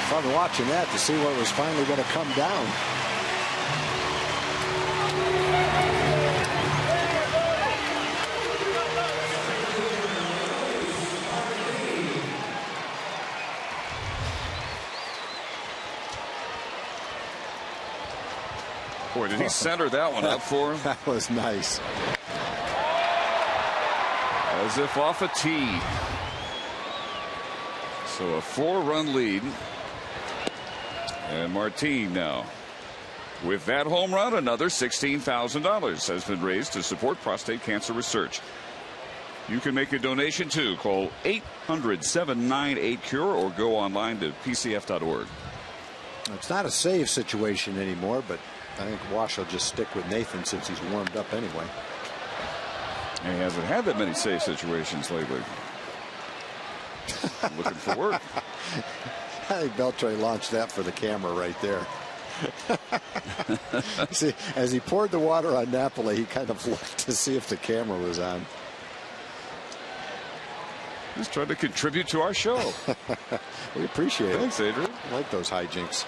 Fun watching that to see what was finally going to come down. Boy, did he center that one up for him? That was nice. As if off a tee. So a 4-run lead. And Martin now. With that home run, another $16,000 has been raised to support prostate cancer research. You can make a donation too. Call 800-798-CURE or go online to pcf.org. It's not a save situation anymore, but I think Wash will just stick with Nathan since he's warmed up anyway. He hasn't had that many save situations lately. Looking for work. I think Beltre launched that for the camera right there. See, as he poured the water on Napoli, he kind of looked to see if the camera was on. He's trying to contribute to our show. We appreciate it. Thanks, Adrian. I like those hijinks.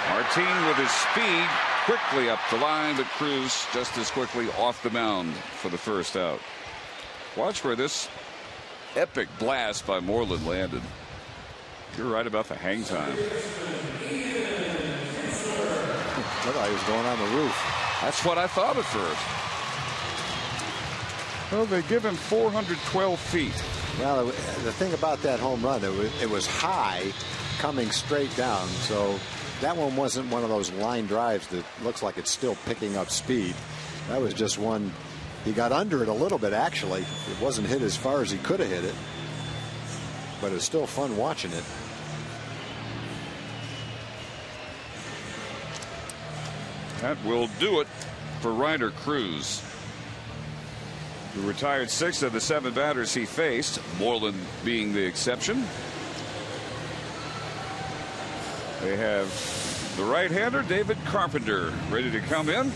Martin with his speed quickly up the line, but Cruz just as quickly off the mound for the first out. Watch where this epic blast by Moreland landed. You're right about the hang time. I thought he was going on the roof. That's what I thought at first. Well, they give him 412 feet. Well, the thing about that home run, it was high coming straight down. So that one wasn't one of those line drives that looks like it's still picking up speed. That was just one. He got under it a little bit, actually. It wasn't hit as far as he could have hit it. But it's still fun watching it. That will do it for Ryder Cruz, who retired 6 of the 7 batters he faced, Moreland being the exception. They have the right-hander David Carpenter ready to come in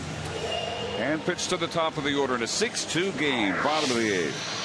and pitch to the top of the order in a 6-2 game, bottom of the 8th.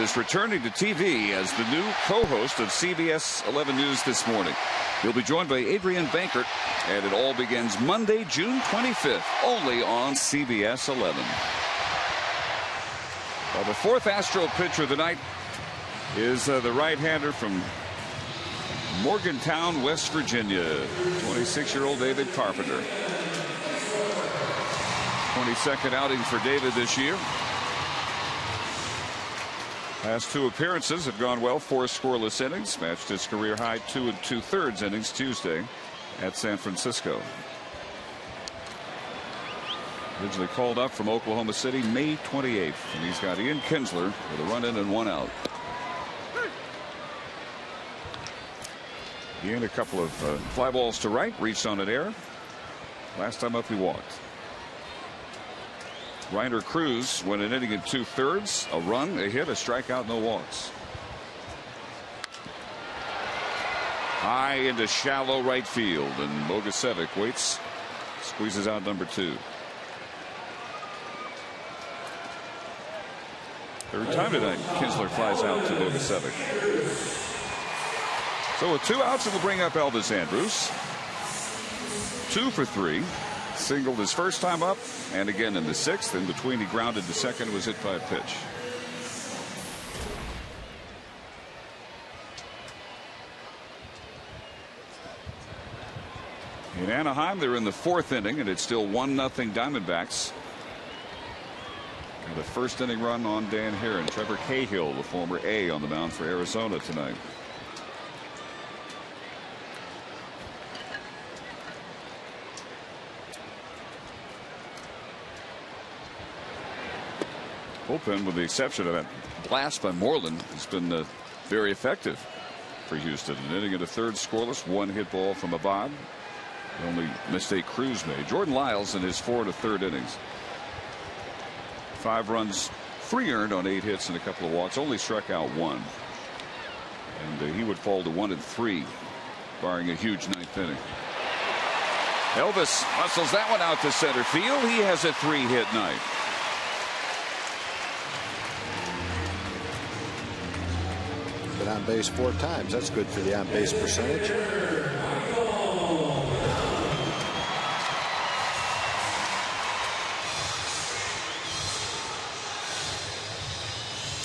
Is returning to TV as the new co-host of CBS 11 News this morning. He'll be joined by Adrian Bankert, and it all begins Monday, June 25th, only on CBS 11. Well, the 4th Astro pitcher of the night is the right-hander from Morgantown, West Virginia, 26-year-old David Carpenter. 22nd outing for David this year. Last 2 appearances have gone well. 4 scoreless innings, matched his career high 2 2/3 innings Tuesday at San Francisco. Originally called up from Oklahoma City May 28th, and he's got Ian Kinsler with a run in and 1 out. Ian, a couple of fly balls to right, reached on an error. Last time up he walked. Ryder Cruz went an inning and 2/3, a run, a hit, a strikeout, no walks. High into shallow right field, and Bogusevic waits, squeezes out number 2. Third time tonight, Kinsler flies out to Bogusevic. So with 2 outs, it'll bring up Elvis Andrus. 2 for 3. Singled his first time up, and again in the 6th. In between, he grounded to second, was hit by a pitch. In Anaheim, they're in the 4th inning, and it's still 1-0 Diamondbacks. And the first inning run on Dan Heron. Trevor Cahill, the former A, on the mound for Arizona tonight. Bullpen, with the exception of that blast by Moreland, has been very effective for Houston. An inning and a 3rd scoreless, 1 hit ball from Abad. The only mistake Cruz made. Jordan Lyles in his 4 1/3 innings. 5 runs, 3 earned on 8 hits and a couple of walks. Only struck out 1. And he would fall to 1 3, barring a huge 9th inning. Elvis hustles that one out to center field. He has a 3-hit night. Been on base 4 times. That's good for the on base percentage.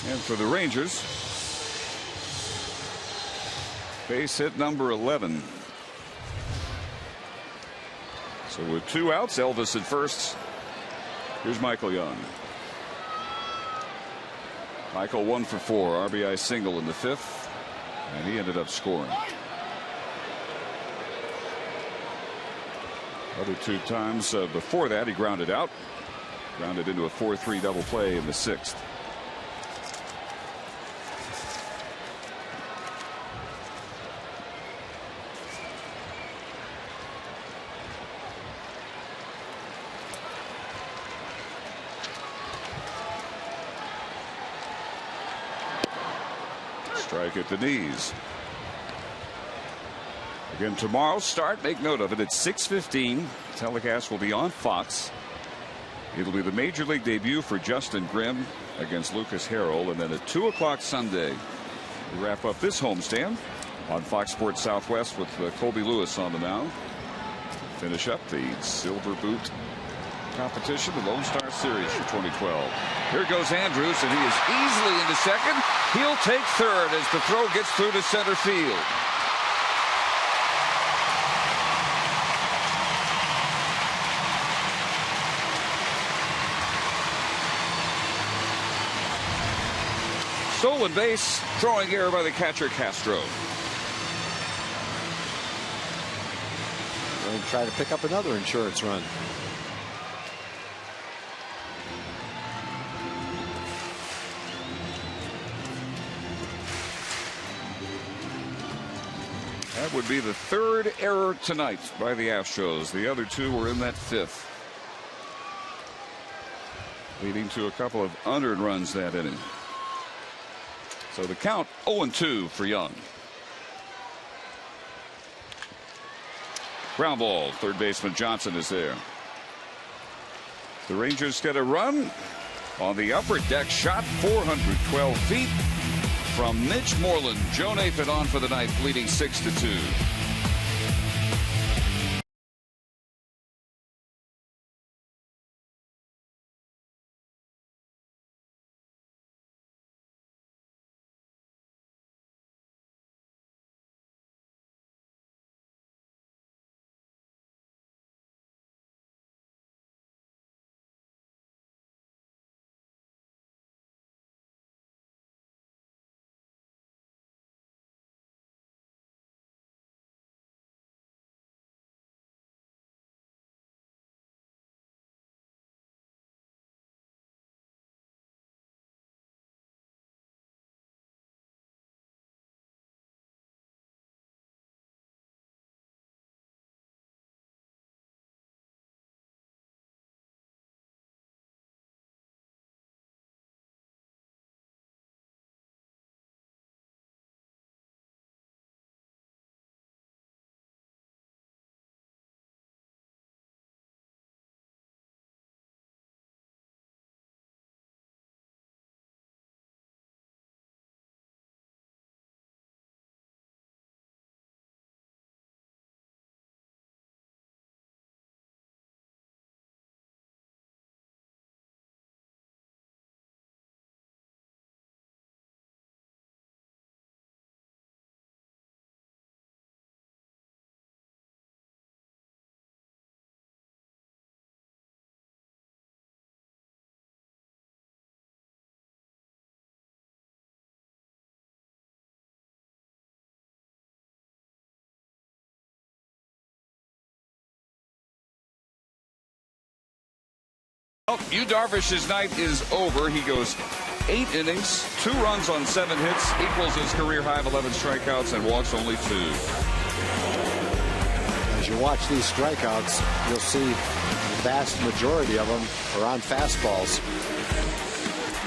And for the Rangers, base hit number 11. So with 2 outs, Elvis at first. Here's Michael Young. Michael 1 for 4, RBI single in the 5th, and he ended up scoring. Other 2 times before that, he grounded out, grounded into a 4-3 double play in the 6th. Strike at the knees. Again tomorrow start. Make note of it. It's 6:15. Telecast will be on Fox. It'll be the major league debut for Justin Grimm against Lucas Harrell, and then at 2 o'clock Sunday we wrap up this homestand on Fox Sports Southwest with Colby Lewis on the mound. Finish up the Silver Boot competition, the Lone Star Series for 2012. Here goes Andrews, and he is easily into second. He'll take third as the throw gets through to center field. Stolen base, throwing error by the catcher Castro. Going to try to pick up another insurance run. That would be the 3rd error tonight by the Astros. The other 2 were in that 5th, leading to a couple of unearned runs that inning. So the count 0-2 for Young. Ground ball. Third baseman Johnson is there. The Rangers get a run on the upper deck shot, 412 feet. From Mitch Moreland. Joe Namath on for the night, leading 6-2. Yu Darvish's night is over. He goes 8 innings, 2 runs on 7 hits, equals his career high of 11 strikeouts and walks only 2. As you watch these strikeouts, you'll see the vast majority of them are on fastballs.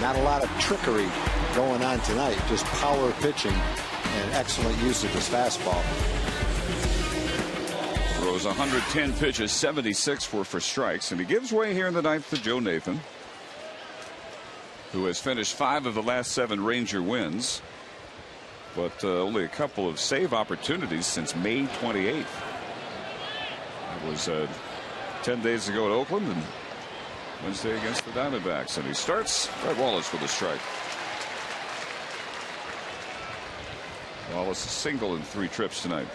Not a lot of trickery going on tonight, just power pitching and excellent use of his fastball. Throws 110 pitches, 76 were for strikes, and he gives way here in the ninth to Joe Nathan, who has finished 5 of the last 7 Ranger wins, but only a couple of save opportunities since May 28th. That was 10 days ago at Oakland and Wednesday against the Diamondbacks. And he starts Brett Wallace with a strike. Wallace a single in 3 trips tonight.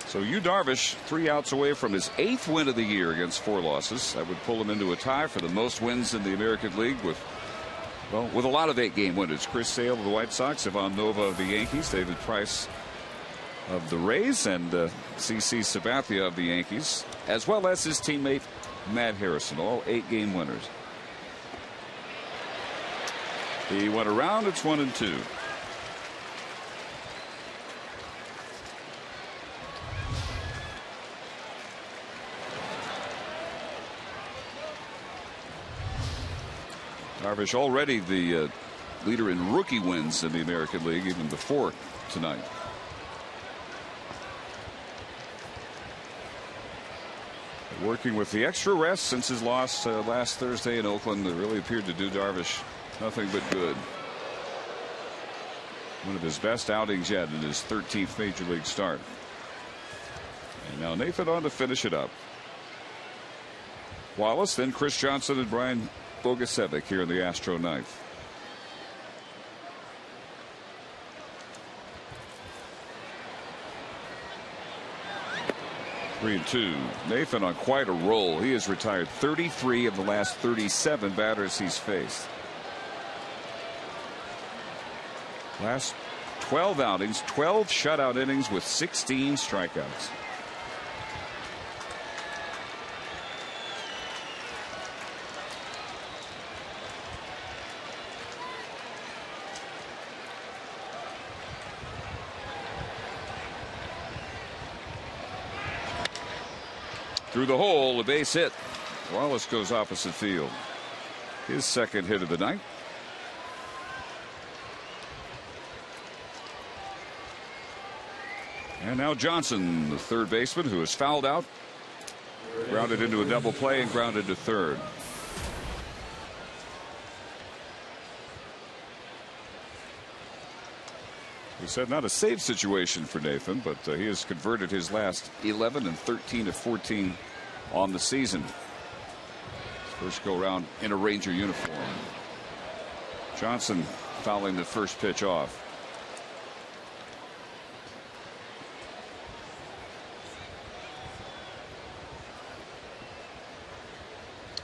So HOU Darvish 3 outs away from his 8th win of the year against 4 losses. That would pull him into a tie for the most wins in the American League with a lot of 8-game winners. Chris Sale of the White Sox, Ivan Nova of the Yankees, David Price of the Rays, and CC Sabathia of the Yankees, as well as his teammate Matt Harrison, all 8-game winners. He went around. It's 1-2. Darvish already the leader in rookie wins in the American League, even before tonight. Working with the extra rest since his loss last Thursday in Oakland, it really appeared to do Darvish nothing but good. One of his best outings yet in his 13th major league start. And now Nathan on to finish it up. Wallace, then Chris Johnson and Brian Bogusevic here in the Astro ninth. Three and two. Nathan on quite a roll. He has retired 33 of the last 37 batters he's faced. Last 12 outings, 12 shutout innings with 16 strikeouts. Through the hole, a base hit. Wallace goes opposite field. His second hit of the night. And now Johnson, the third baseman, who is fouled out, grounded into a double play and grounded to third. We said not a save situation for Nathan, but he has converted his last 11 and 13 of 14 on the season. His first go round in a Ranger uniform. Johnson fouling the first pitch off.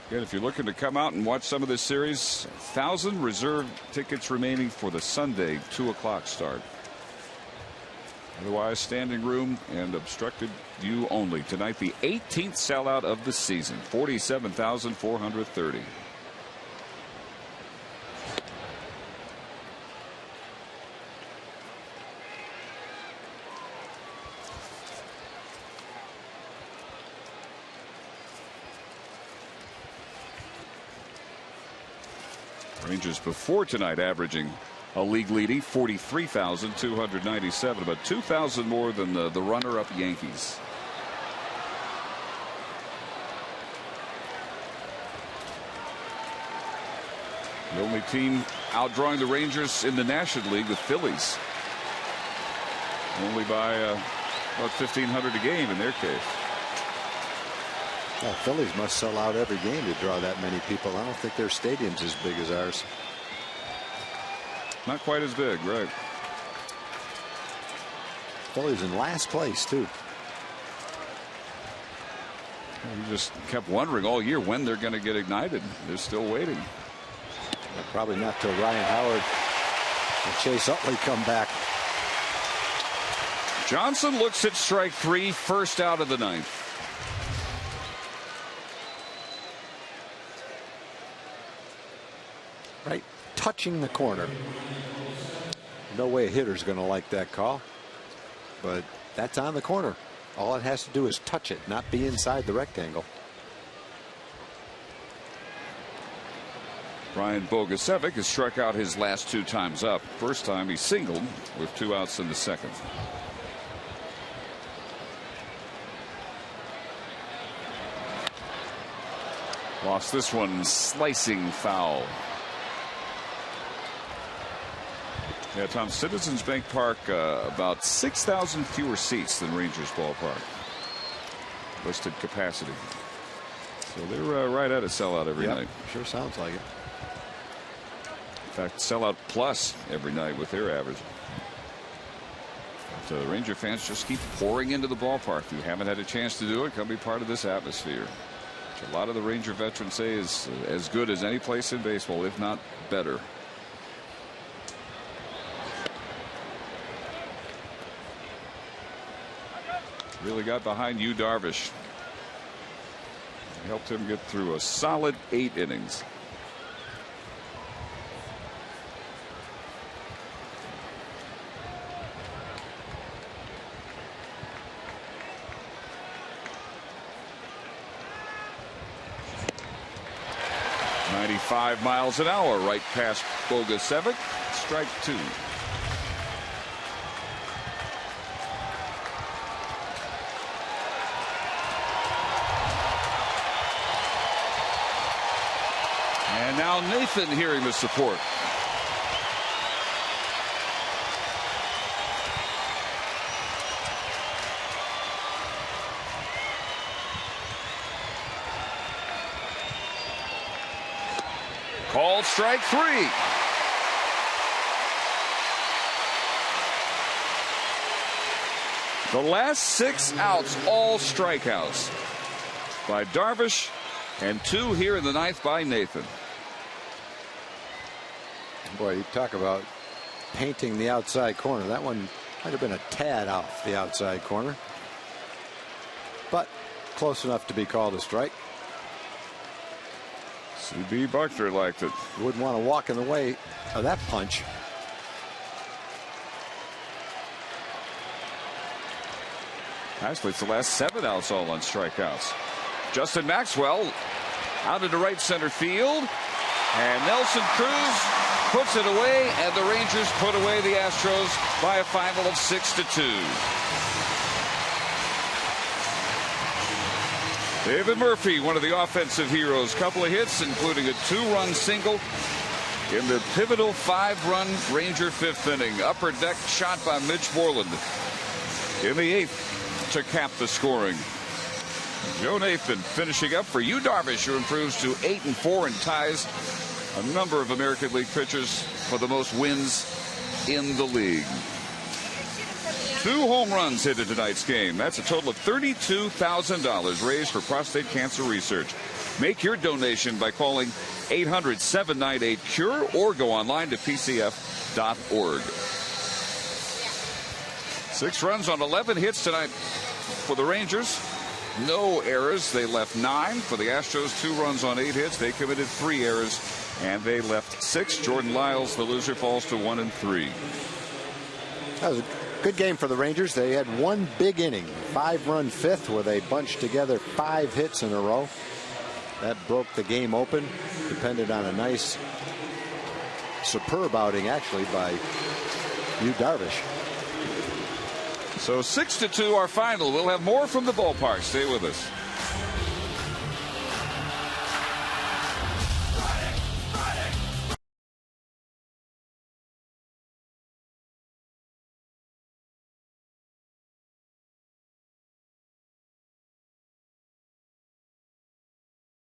Again, if you're looking to come out and watch some of this series, 1,000 reserved tickets remaining for the Sunday 2 o'clock start. Otherwise, standing room and obstructed view only. Tonight, the 18th sellout of the season, 47,430. Rangers before tonight averaging a league leading 43,297, about 2,000 more than the runner-up Yankees. The only team outdrawing the Rangers in the National League, the Phillies, only by about 1,500 a game in their case. Well, Phillies must sell out every game to draw that many people. I don't think their stadium's as big as ours. Not quite as big, right? Phillies in last place, too. Well, you just kept wondering all year when they're going to get ignited. They're still waiting. Well, probably not till Ryan Howard and Chase Utley come back. Johnson looks at strike 3, first out of the ninth. Right, touching the corner. No way a hitter's going to like that call, but that's on the corner. All it has to do is touch it, not be inside the rectangle. Brian Bogusevic has struck out his last 2 times up. First time he singled with 2 outs in the second. Lost this one, slicing foul. Yeah, Tom, Citizens Bank Park, about 6,000 fewer seats than Rangers Ballpark. Listed capacity. So they're right at a sellout every night. Sure sounds like it. In fact, sellout plus every night with their average. So the Ranger fans just keep pouring into the ballpark. If you haven't had a chance to do it, come be part of this atmosphere. Which a lot of the Ranger veterans say is as good as any place in baseball, if not better. Really got behind HOU Darvish. Helped him get through a solid 8 innings. .95 miles an hour right past Bogusevic. Strike 2. And now Nathan hearing the support. Called strike 3. The last 6 outs, all strikeouts by Darvish, and 2 here in the 9th by Nathan. Boy, you talk about painting the outside corner. That one might have been a tad off the outside corner, but close enough to be called a strike. C.B. Buckner liked it. You wouldn't want to walk in the way of that punch. Actually, it's the last 7 outs all on strikeouts. Justin Maxwell out into right center field, and Nelson Cruz puts it away, and the Rangers put away the Astros by a final of 6-2. David Murphy, one of the offensive heroes, couple of hits, including a 2-run single in the pivotal 5-run Ranger 5th inning. Upper deck shot by Mitch Moreland in the 8th to cap the scoring. Joe Nathan finishing up for HOU Darvish, who improves to 8-4 and ties a number of American League pitchers for the most wins in the league. 2 home runs hit in tonight's game. That's a total of $32,000 raised for prostate cancer research. Make your donation by calling 800-798-CURE or go online to pcf.org. 6 runs on 11 hits tonight for the Rangers. No errors. They left 9. For the Astros, 2 runs on 8 hits. They committed 3 errors, and they left 6. Jordan Lyles, the loser, falls to 1-3. That was a good game for the Rangers. They had one big inning, 5-run 5th, where they bunched together 5 hits in a row. That broke the game open. Depended on a nice, superb outing, actually, by HOU Darvish. So 6-2 our final. We'll have more from the ballpark. Stay with us.